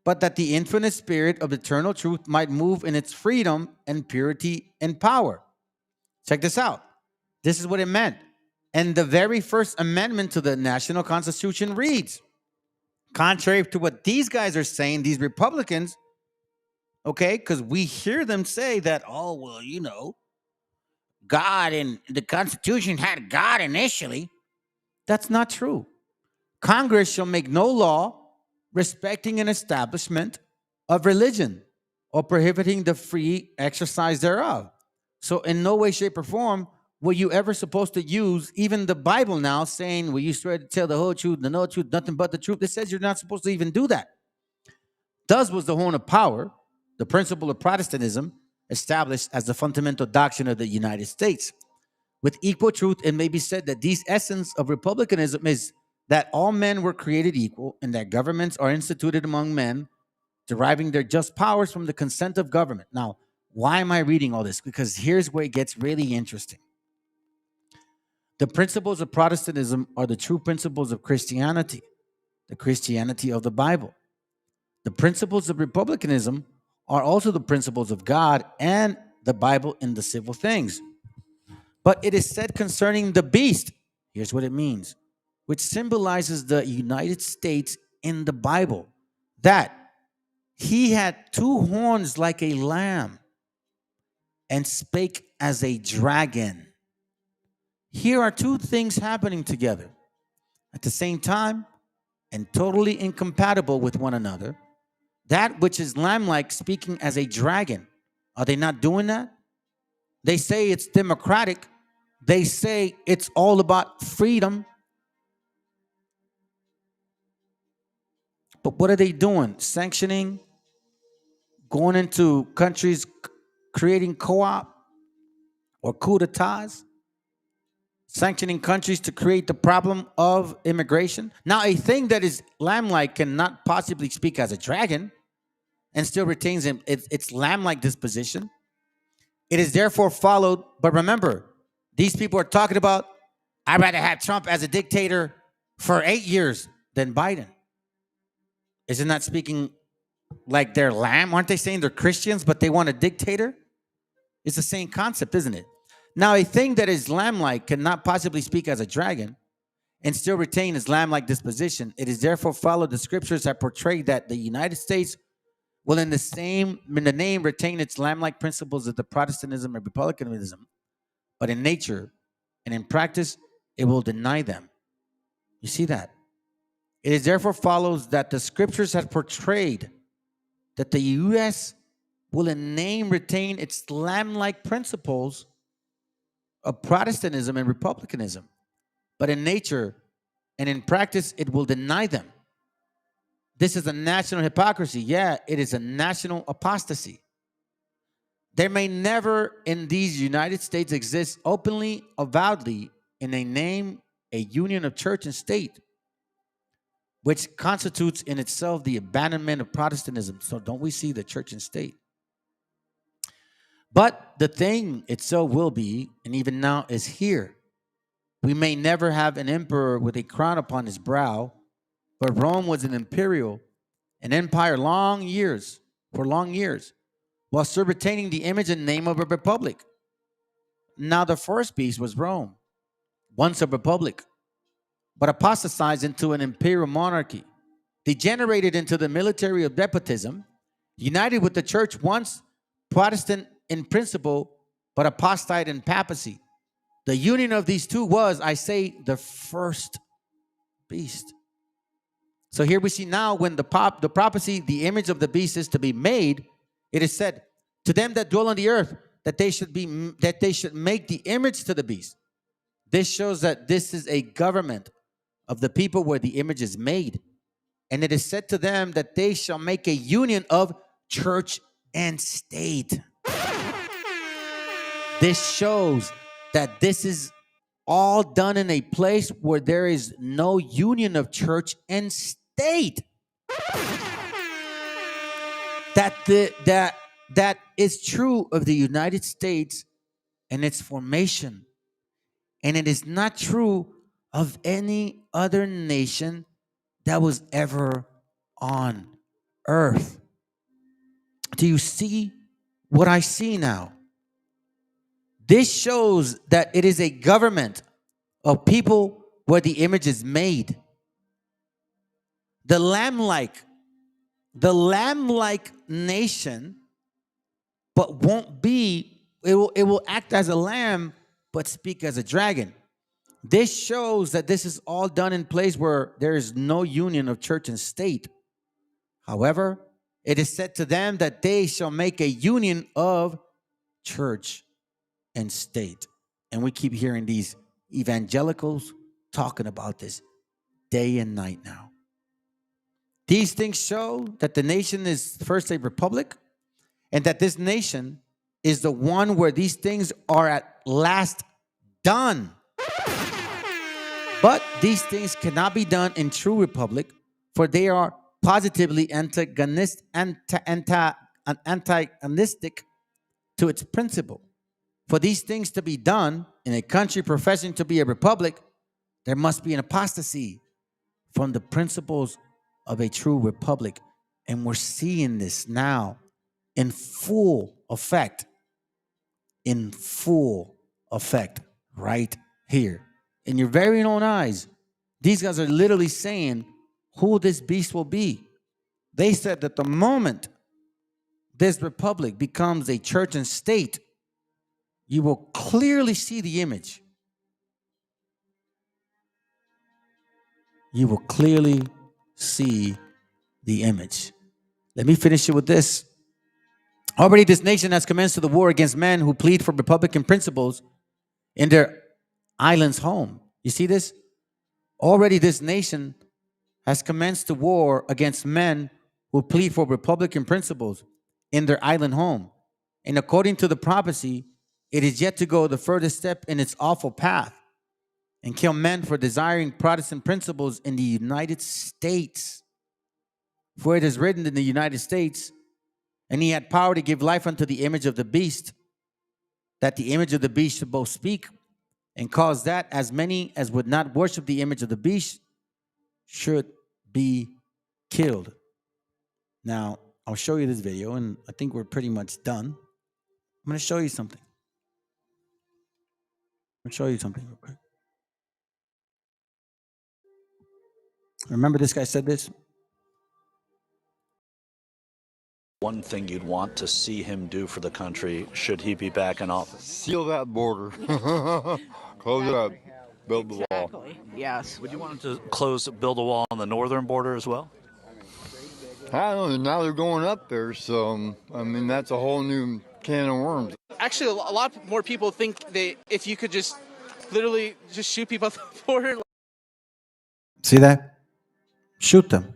but that the infinite spirit of eternal truth might move in its freedom and purity and power. Check this out. This is what it meant. And the very first amendment to the National Constitution reads, contrary to what these guys are saying, these Republicans, okay, because we hear them say that, oh, well, you know, God and the Constitution had God initially. That's not true. Congress shall make no law respecting an establishment of religion or prohibiting the free exercise thereof. So in no way, shape, or form were you ever supposed to use even the Bible now saying, well, you swear to tell the whole truth, the no truth, nothing but the truth. It says you're not supposed to even do that. Thus was the horn of power, the principle of Protestantism, established as the fundamental doctrine of the United States. With equal truth, it may be said that the essence of republicanism is that all men were created equal and that governments are instituted among men, deriving their just powers from the consent of government. Now, why am I reading all this? Because here's where it gets really interesting. The principles of Protestantism are the true principles of Christianity, the Christianity of the Bible. The principles of republicanism are also the principles of God and the Bible in the civil things. But it is said concerning the beast, here's what it means, which symbolizes the United States in the Bible, that he had two horns like a lamb and spake as a dragon. Here are two things happening together at the same time and totally incompatible with one another. That which is lamb-like speaking as a dragon. Are they not doing that? They say it's democratic. They say it's all about freedom. But what are they doing? Sanctioning, going into countries, creating co-op or coup d'etats, sanctioning countries to create the problem of immigration. Now, a thing that is lamb-like cannot possibly speak as a dragon and still retains its lamb-like disposition. It is therefore followed, but remember, these people are talking about, I'd rather have Trump as a dictator for 8 years than Biden. Isn't that speaking like they're lamb? Aren't they saying they're Christians, but they want a dictator? It's the same concept, isn't it? Now, a thing that is lamb-like cannot possibly speak as a dragon and still retain its lamb-like disposition. It is therefore followed the scriptures that portray that the United States will in the name retain its lamb-like principles of the Protestantism and republicanism, but in nature and in practice, it will deny them. You see that? It is therefore follows that the scriptures have portrayed that the U.S. will in name retain its lamb-like principles of Protestantism and republicanism, but in nature and in practice, it will deny them. This is a national hypocrisy. Yeah, it is a national apostasy. There may never in these United States exist openly, avowedly, in a name a union of church and state, which constitutes in itself the abandonment of Protestantism. So don't we see the church and state? But the thing itself will be, and even now is here, we may never have an emperor with a crown upon his brow, but Rome was an empire for long years, while still retaining the image and name of a republic. Now the first beast was Rome, once a republic, but apostatized into an imperial monarchy, degenerated into the military of despotism, united with the church, once Protestant in principle, but apostate in papacy. The union of these two was, I say, the first beast. So here we see now when the prophecy, the image of the beast is to be made, it is said to them that dwell on the earth that they should make the image to the beast. This shows that this is a government of the people where the image is made. And it is said to them that they shall make a union of church and state. This shows that this is all done in a place where there is no union of church and state. That is true of the United States and its formation. And it is not true of any other nation that was ever on earth. Do you see what I see now? This shows that it is a government of people where the image is made. The lamb-like nation, but won't be, it will act as a lamb, but speak as a dragon. This shows that this is all done in place where there is no union of church and state. However, it is said to them that they shall make a union of church and state. And we keep hearing these evangelicals talking about this day and night now. These things show that the nation is first a republic, and that this nation is the one where these things are at last done. But these things cannot be done in true republic, for they are positively antagonistic to its principle. For these things to be done in a country professing to be a republic, there must be an apostasy from the principles of a true republic. And we're seeing this now in full effect. Right here. In your very own eyes. These guys are literally saying who this beast will be. They said that the moment this republic becomes a church and state, you will clearly see the image. You will clearly see the image. Let me finish it with this. Already this nation has commenced the war against men who plead for republican principles in their island's home. You see this? Already this nation has commenced the war against men who plead for republican principles in their island home. And according to the prophecy, it is yet to go the furthest step in its awful path and kill men for desiring Protestant principles in the United States. For it is written in the United States, and he had power to give life unto the image of the beast, that the image of the beast should both speak and cause that as many as would not worship the image of the beast should be killed. Now, I'll show you this video, and I think we're pretty much done. I'm going to show you something. Real quick. Remember this guy said this? One thing you'd want to see him do for the country should he be back in office? Seal that border. Close it up. Build the wall. Yes. Would you want him to build a wall on the northern border as well? I don't know. Now they're going up there, so, I mean, that's a whole new can of worms. Actually, a lot more people think that if you could just literally just shoot people at the border. See that? Shoot them.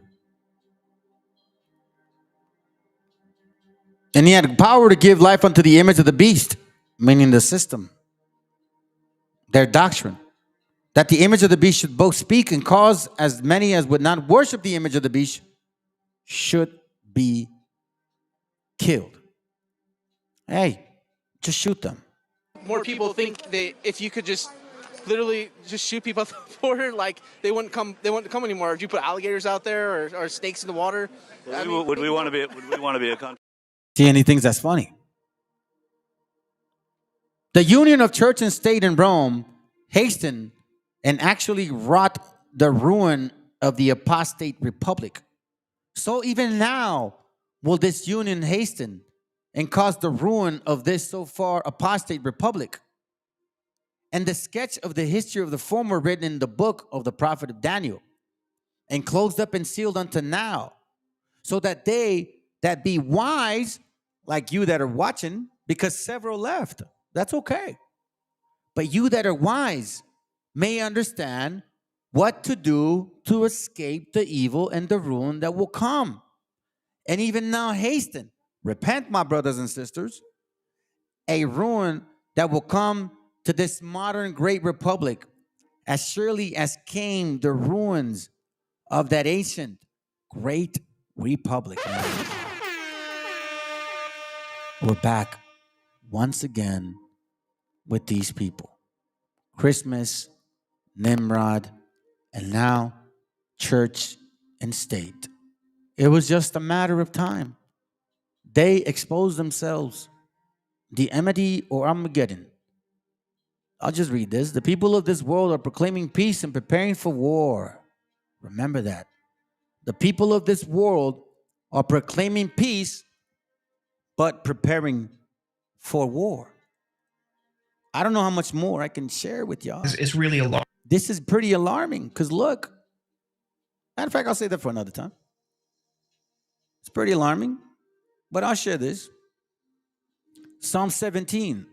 And he had power to give life unto the image of the beast, meaning the system, their doctrine, that the image of the beast should both speak and cause as many as would not worship the image of the beast should be killed. Hey, just shoot them. More people think that if you could just literally just shoot people at the border, like they wouldn't come anymore. If you put alligators out there or snakes in the water, Would we want to be a country? See, and he thinks that's funny. The union of church and state in Rome hastened and actually wrought the ruin of the apostate republic. So even now will this union hasten and cause the ruin of this so far apostate republic. And the sketch of the history of the former written in the book of the prophet of Daniel, and closed up and sealed unto now, so that they that be wise, like you that are watching, because several left, that's okay. But you that are wise may understand what to do to escape the evil and the ruin that will come. And even now hasten. Repent, my brothers and sisters. A ruin that will come to this modern great republic as surely as came the ruins of that ancient great republic. We're back once again with these people. Christmas, Nimrod, and now church and state. It was just a matter of time. They exposed themselves. The enmity or Armageddon. I'll just read this. The people of this world are proclaiming peace and preparing for war. Remember that. The people of this world are proclaiming peace, but preparing for war. I don't know how much more I can share with y'all. It's really alarming. This is pretty alarming because look, matter of fact, I'll say that for another time. It's pretty alarming, but I'll share this. Psalm 17.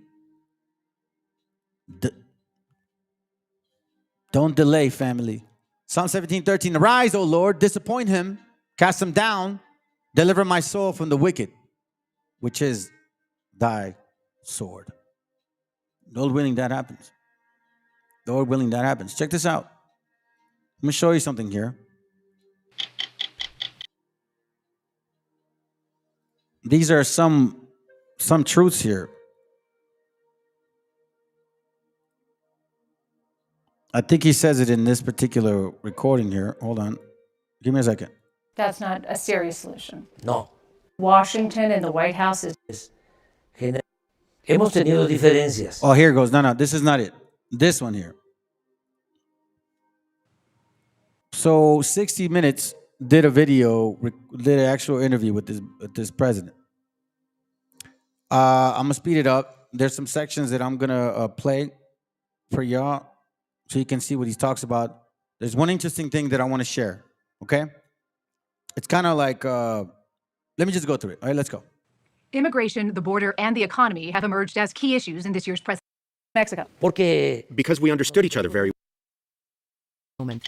Don't delay, family. Psalm 17:13. Arise, O Lord, disappoint him, cast him down, deliver my soul from the wicked, which is thy sword. Lord willing, that happens. Lord willing, that happens. Check this out. Let me show you something here. These are some truths here. I think he says it in this particular recording here. Hold on. Give me a second. That's not a serious solution. No. Washington and the White House is... Hemos tenido diferencias. Oh, here it goes. No, this is not it. This one here. So 60 Minutes did a video, did an actual interview with this president. I'm going to speed it up. There's some sections that I'm going to play for y'all so you can see what he talks about. There's one interesting thing that I want to share, okay? It's kind of like, let me just go through it. All right, let's go. Immigration, the border, and the economy have emerged as key issues in this year's president. Mexico. Because we understood each other very well.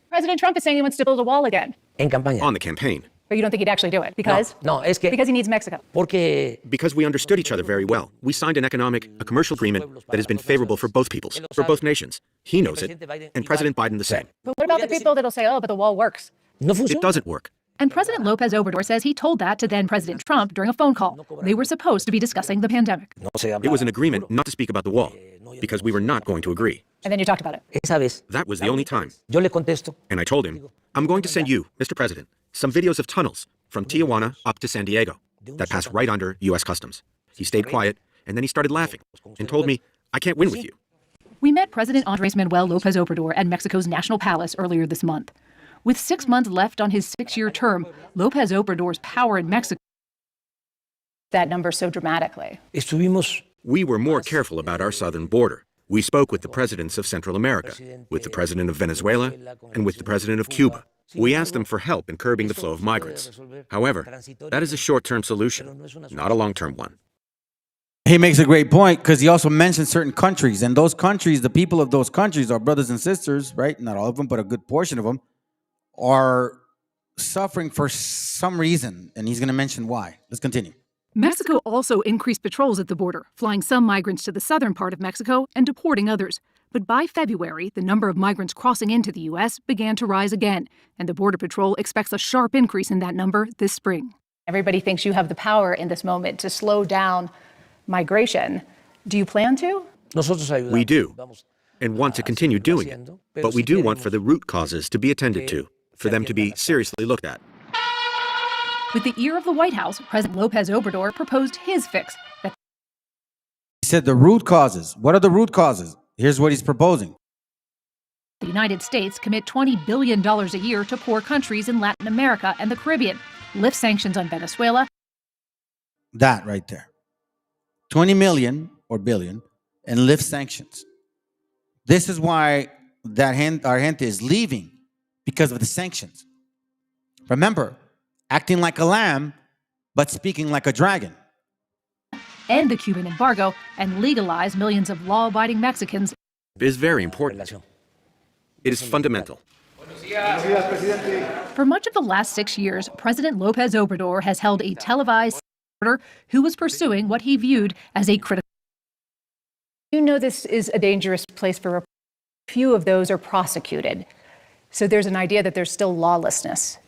President Trump is saying he wants to build a wall again. En campaña. On the campaign. But you don't think he'd actually do it because? No, es que because he needs Mexico. Because we understood each other very well. We signed a commercial agreement that has been favorable for both peoples, for both nations. He knows it, and President Biden the same. But what about the people that'll say, oh, but the wall works? It doesn't work. And President Lopez Obrador says he told that to then President Trump during a phone call. They were supposed to be discussing the pandemic. It was an agreement not to speak about the wall, because we were not going to agree. And then you talked about it. That was the only time. Yo le contesto. And I told him, I'm going to send you, Mr. President, some videos of tunnels from Tijuana up to San Diego that pass right under U.S. Customs. He stayed quiet, and then he started laughing and told me, I can't win with you. We met President Andres Manuel Lopez Obrador at Mexico's National Palace earlier this month. With 6 months left on his 6-year term, Lopez Obrador's power in Mexico that number so dramatically. We were more careful about our southern border. We spoke with the presidents of Central America, with the president of Venezuela, and with the president of Cuba. We asked them for help in curbing the flow of migrants. However, that is a short-term solution, not a long-term one. He makes a great point because he also mentions certain countries. And those countries, the people of those countries, our brothers and sisters, right? Not all of them, but a good portion of them, are suffering for some reason. And he's going to mention why. Let's continue. Mexico also increased patrols at the border, flying some migrants to the southern part of Mexico and deporting others. But by February, the number of migrants crossing into the U.S. began to rise again, and the Border Patrol expects a sharp increase in that number this spring. Everybody thinks you have the power in this moment to slow down migration. Do you plan to? We do, and want to continue doing it. But we do want for the root causes to be attended to, for them to be seriously looked at. With the ear of the White House, President Lopez Obrador proposed his fix. He said the root causes. What are the root causes? Here's what he's proposing. The United States commit $20 billion a year to poor countries in Latin America and the Caribbean, lift sanctions on Venezuela. That right there. 20 million or billion and lift sanctions. This is why our gente is leaving, because of the sanctions. Remember, acting like a lamb, but speaking like a dragon. End the Cuban embargo and legalize millions of law-abiding Mexicans. It is very important. It is fundamental. For much of the last 6 years, President Lopez Obrador has held a televised reporter who was pursuing what he viewed as a critical. You know this is a dangerous place for reporters. Few of those are prosecuted. So there's an idea that there's still lawlessness.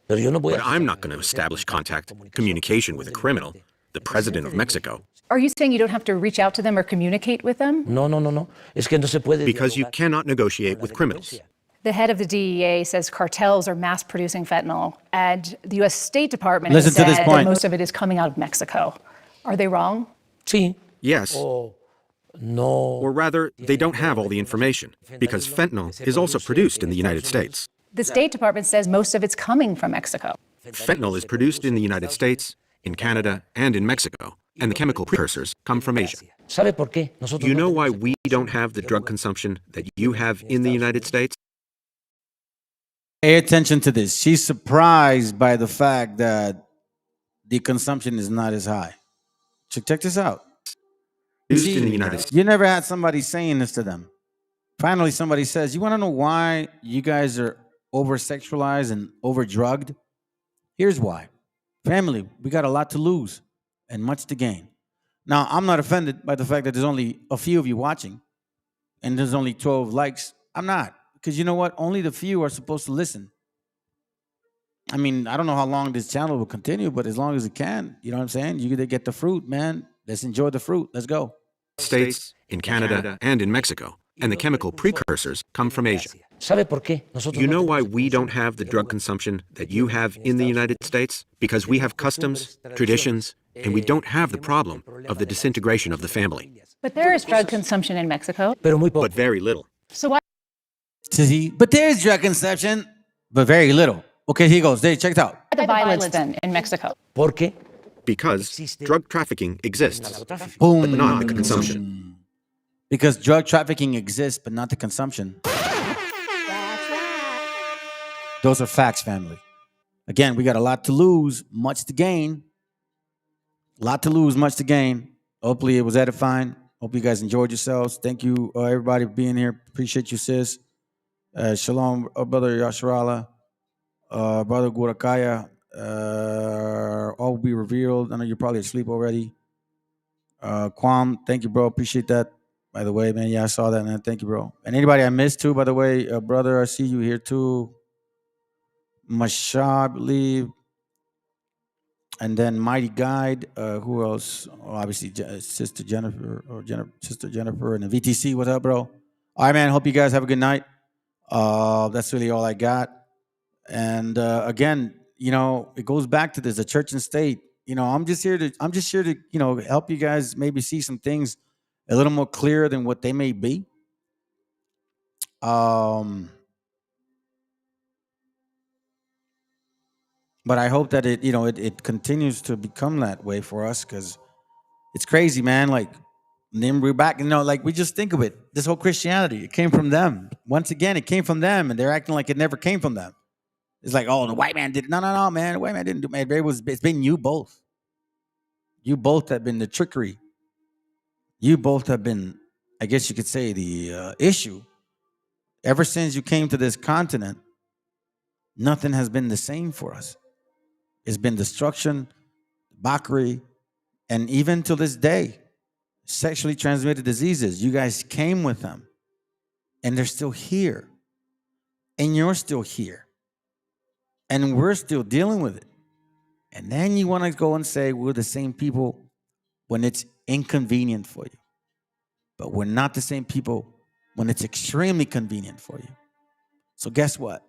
But I'm not going to establish contact, communication with a criminal, the president of Mexico. Are you saying you don't have to reach out to them or communicate with them? No. Because you cannot negotiate with criminals. The head of the DEA says cartels are mass producing fentanyl, and the U.S. State Department Listen has said to this point. that most of it is coming out of Mexico. Are they wrong? Yes. Or rather, they don't have all the information, because fentanyl is also produced in the United States. The State Department says most of it's coming from Mexico. Fentanyl is produced in the United States, in Canada, and in Mexico, and the chemical precursors come from Asia. You know why we don't have the drug consumption that you have in the United States? Pay attention to this. She's surprised by the fact that the consumption is not as high. Check this out. Used in the United States. You never had somebody saying this to them. Finally, somebody says, you want to know why you guys are over-sexualized and over-drugged? Here's why. Family, we got a lot to lose and much to gain. Now, I'm not offended by the fact that there's only a few of you watching and there's only 12 likes. I'm not. Because you know what? Only the few are supposed to listen. I mean, I don't know how long this channel will continue, but as long as it can, you know what I'm saying? You get the fruit, man. Let's enjoy the fruit. Let's go. States, in Canada, and in Mexico, and the chemical precursors come from Asia. You know why we don't have the drug consumption that you have in the United States? Because we have customs, traditions, and we don't have the problem of the disintegration of the family. But there is drug consumption in Mexico. But very little. So why? But there is drug consumption, but very little. Okay, here goes. Check it out. The violence then in Mexico. Because drug trafficking exists, Boom. but not the consumption. Because drug trafficking exists, but not the consumption. Those are facts, family. Again, we got a lot to lose, much to gain. A lot to lose, much to gain. Hopefully it was edifying. Hope you guys enjoyed yourselves. Thank you, everybody, for being here. Appreciate you, sis. Shalom, brother Yasharala, brother Gurakaya. All will be revealed. I know you're probably asleep already. Kwam, thank you, bro. Appreciate that. By the way, man, yeah, I saw that, man. Thank you, bro. And anybody I missed too, by the way, brother, I see you here too. Masha, I believe. And then Mighty Guide. Who else? Oh, obviously, Sister Jennifer and the VTC. What's up, bro? All right, man. Hope you guys have a good night. That's really all I got. And again, you know, it goes back to this, the church and state. You know, I'm just here to, you know, help you guys maybe see some things a little more clear than what they may be. But I hope that it continues to become that way for us, because it's crazy, man. Like, then we're back, like we just think of it. This whole Christianity, it came from them. Once again, it came from them, and they're acting like it never came from them. It's like, oh, the white man did it. No, man. The white man didn't do it, man. It's been you both. You both have been the trickery. You both have been, I guess you could say, the issue. Ever since you came to this continent, nothing has been the same for us. It's been destruction, Bakri, and even to this day, sexually transmitted diseases. You guys came with them, and they're still here, and you're still here, and we're still dealing with it. And then you want to go and say we're the same people when it's inconvenient for you. But we're not the same people when it's extremely convenient for you. So guess what?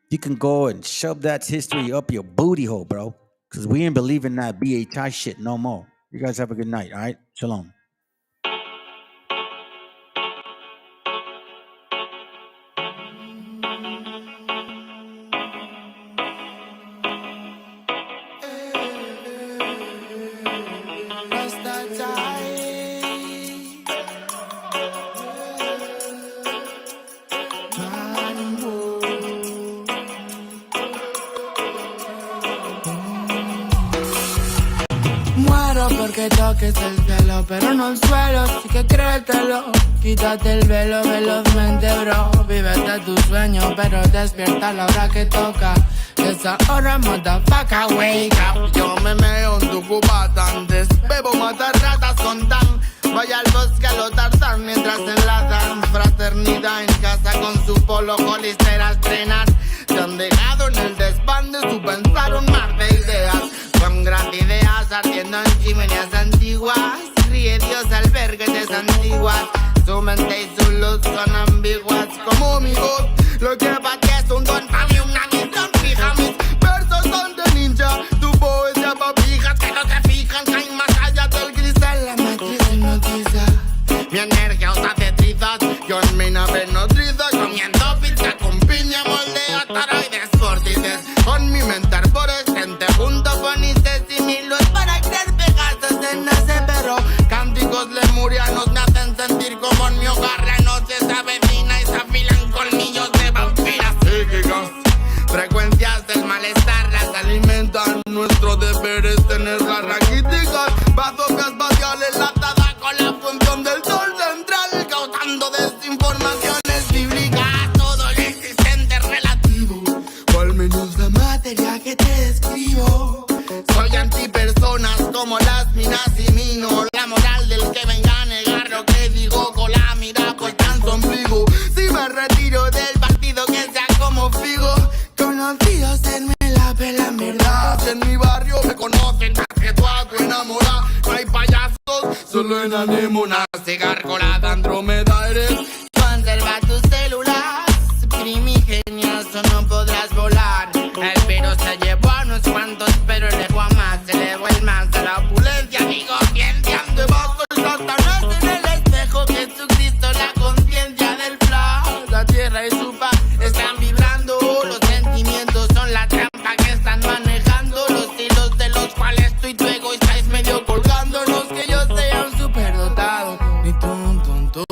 You can go and shove that history up your booty hole, bro, because we ain't believing that BHI shit no more. You guys have a good night, all right? Shalom. Que toques el cielo, pero no el suelo, sí que créetelo. Quítate el velo velozmente, bro. Vívete tu sueño, pero despierta a la hora que toca. Esa hora, motherfucker, wake up. Yo me meo en tu cubata antes. Bebo matar ratas con tan. Voy al bosque a lo Tarzán mientras enlazan. Fraternidad en casa con su polo Hollister a estrenar. Se han dejado en el desván de su pensar un mar de ideas. Con grandes ideas ardiendo en chimeneas antiguas. Ríe Dios al ver que te santiguas. Su mente y su luz son ambiguas como mi voz. Lo que para ti es un don, para mí una misión. Fija, mis versos son de ninja. Tu poesía papija, que no te fijan. Caen más allá del cristal. La matriz hipnotiza. Mi energía os hace trizas. Yo en mi nave nodriza. Comiendo pizza con piña, moldeo toroides, vórtices. Con mi mente arbores, gente junto con Isis y Milos. Para crear Pegasos en nace, pero cánticos lemurianos me hacen sentir como en mi hogar. La noche se avecina y se afilan colmillos de vampiras psíquicas. Frecuencias del malestar las alimentan. Nuestro deber es tenerlas raquíticas. Bazookas espaciales enlatada con la función del sol central, causando desinformaciones bíblicas. Todo lo existente es relativo, o al menos la materia que te describo. Soy antipersonas como las minas y mino. La moral del que venga a negar lo que digo con la mira puesta en su ombligo. Si me retiro del partido que sea como Figo. Conocidos en me la pela en verdad. En mi barrio me conocen más que tú a tu enamorada. No hay payasos, solo en anémonas. Gárgola Andrómeda eres. Conserva tus células primigenias o no podrás volar. El virus se llevó a unos cuantos, pero elevó a más. Elevó el más a la opulencia. Digo, ciencia debajo el Satanás en el espejo. Jesucristo, la conciencia del flash. La tierra y su paz están vibrando. Los sentimientos son la trampa que están manejando. Los hilos de los cuales tú y tu ego estáis medio colgando. No es que yo sea un superdotado, ni tú un tonto.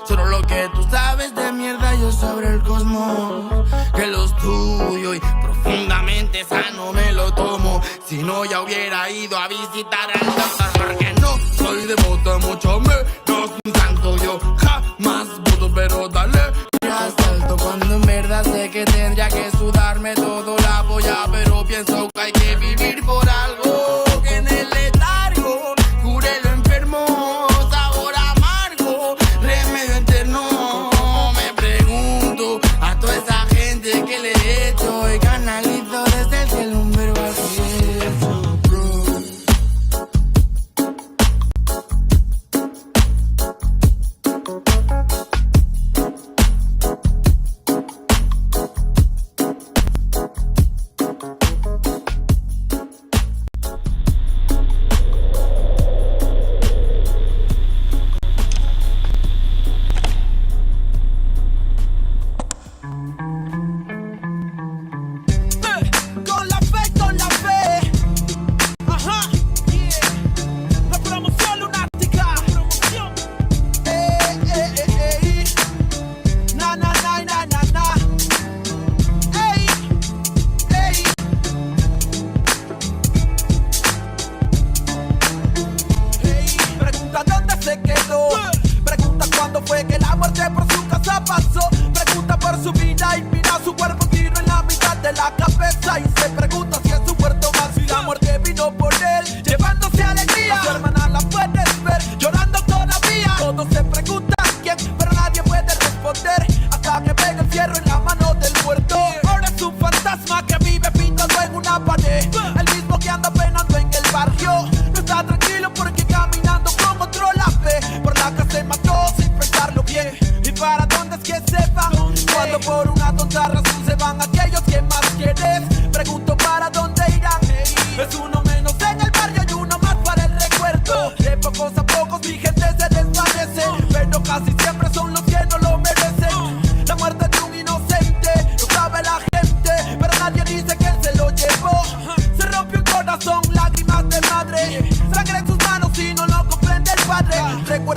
Solo lo que tú sabes de mierda yo sobre el cosmos. Que los tuyo y profundamente sano me lo tomo. Si no ya hubiera ido a visitar al doctor. Porque no soy devoto, mucho menos un santo. Yo jamás voto, pero dale asalto. Cuando en verdad sé que tendría que sudarme todo la polla, pero pienso que hay que vivir por algo. Que en el letargo cure lo enfermo. Sabor amargo, remedio eterno. Me pregunto a toda esa gente que le he hecho y canalizo desde el cielo un verbo así.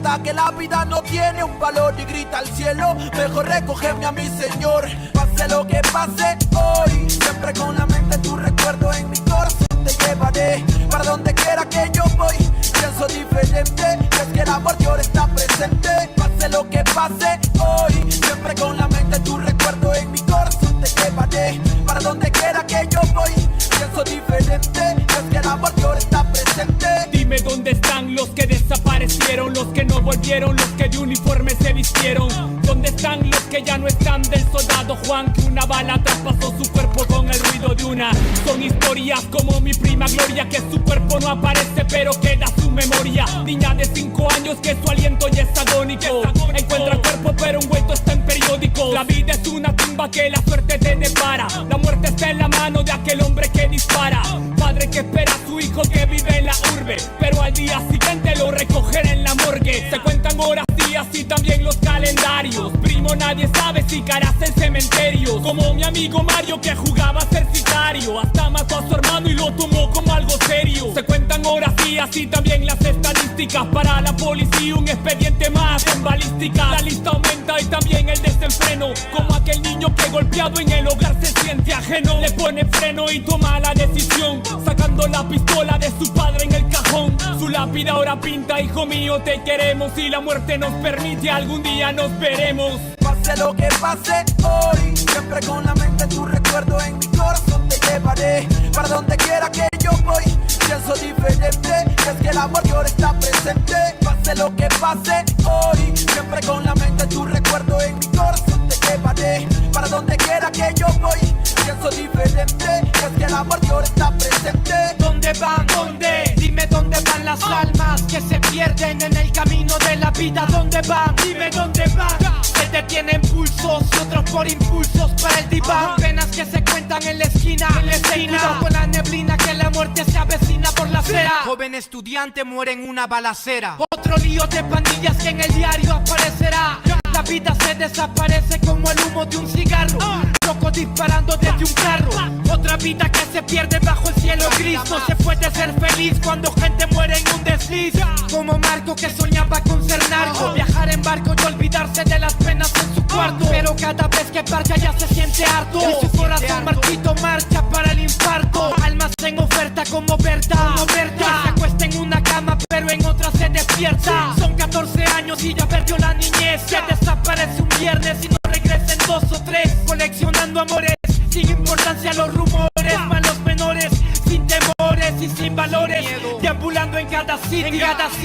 recuerda que la vida no tiene un valor y grita al cielo, mejor recógeme a mi Señor. Pase lo que pase hoy, siempre con la mente tu recuerdo en mi corazón te llevaré. Para donde quiera que yo voy, pienso diferente, es que el amor de ahora está presente. Pase lo que pase hoy, siempre con la mente tu recuerdo en mi corazón te llevaré. Para donde quiera que yo voy, pienso diferente, es que el amor de ahora está presente. Dime dónde están los que desaparecieron, los que no volvieron, los que de uniforme se vistieron. ¿Dónde están los que ya no están del soldado Juan, que una bala traspasó su cuerpo con el ruido de una? Son historias como mi prima Gloria, que su cuerpo no aparece pero queda su memoria. Niña de 5 años que su aliento ya es agónico, encuentra cuerpo pero envuelto está en periódicos. La vida es una tumba que la suerte te depara, la muerte está en la mano de aquel hombre que dispara. Padre que espera a su hijo que vive en la urbe, pero al día siguiente lo recogerá en la morgue. Se cuentan horas, días y también los calendarios. Primo, nadie sabe si caerás en cementerios, como mi amigo Mario que jugaba a ser sicario, hasta mató a su hermano y lo tomó como algo serio. Se cuentan horas, días y también las estadísticas. Para la policía un expediente más en balística. La lista aumenta y también el desenfreno, como aquel niño que golpeado en el hogar se siente ajeno. Le pone freno y toma la decisión, sacando la pistola de su padre en el cajón. Su lápida ahora pinta: hijo mío, te queremos, y la muerte nos permite, algún día nos veremos. Pase lo que pase hoy, siempre con la mente tu recuerdo en mi corazón te llevaré. Para donde quiera que yo voy, pienso diferente, es que el amor de ahora está presente. Pase lo que pase hoy, siempre con la mente tu recuerdo en mi corazón te llevaré. Para donde quiera que yo voy, pienso diferente, es que el amor de ahora está presente. ¿Dónde van? ¿Dónde? Dime dónde van las almas que se pierden en el camino de la vida. ¿Dónde van? Dime dónde van. Se detienen pulsos y otros por impulsos para el diván. Penas que se cuentan en la esquina, cuidado con la neblina que la muerte se avecina por la acera. Joven estudiante muere en una balacera. Otro lío de pandillas que en el diario aparecerá. La vida se desaparece como el humo de un cigarro, locos disparando desde un carro. Otra vida que se pierde bajo el cielo gris. No se puede ser feliz cuando gente muere en un desliz. Como Marco que soñaba con ser narco, viajar en barco y olvidarse de las penas en su cuarto. Pero cada vez que parcha ya se siente harto, y su corazón marchito marcha para el infarto. Almas en oferta como Berta, se acuesta en una cama pero en otra se despierta. Son 14 años y ya perdió la niñez. Se desaparece un viernes y no regresa en 2 o 3. Coleccionando amores sin importancia a los rumores, malos menores sin temores y sin valores, deambulando en cada city,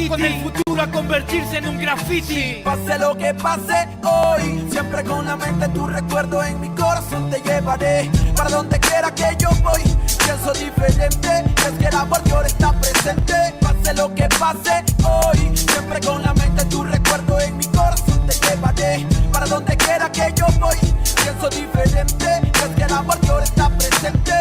con el futuro a convertirse en un graffiti. Pase lo que pase hoy, siempre con la mente tu recuerdo en mi corazón te llevaré. Para donde quiera que yo voy, pienso diferente, es que el amor de ahora está presente. Pase lo que pase hoy, siempre con la mente tu recuerdo en mi corazón te llevaré. Para donde quiera que yo voy, pienso diferente, es que el amor de ahora está presente.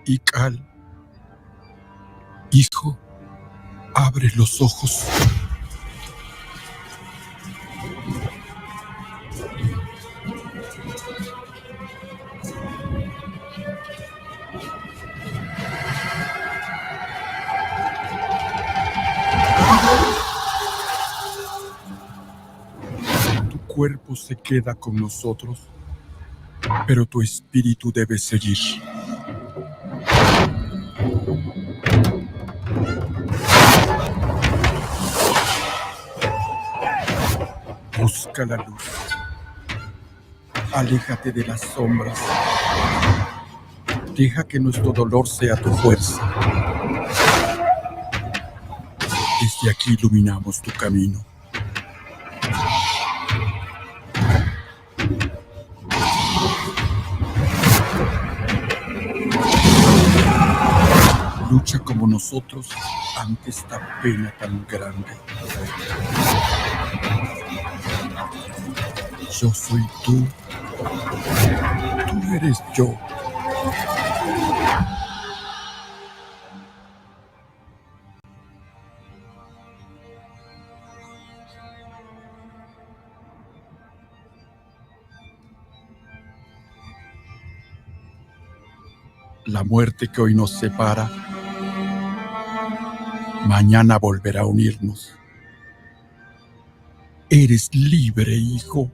Ical, hijo, abre los ojos. Tu cuerpo se queda con nosotros, pero tu espíritu debe seguir. Busca la luz. Aléjate de las sombras. Deja que nuestro dolor sea tu fuerza. Desde aquí iluminamos tu camino. Lucha como nosotros ante esta pena tan grande. Yo soy tú. Tú eres yo. La muerte que hoy nos separa, mañana volverá a unirnos. Eres libre, hijo.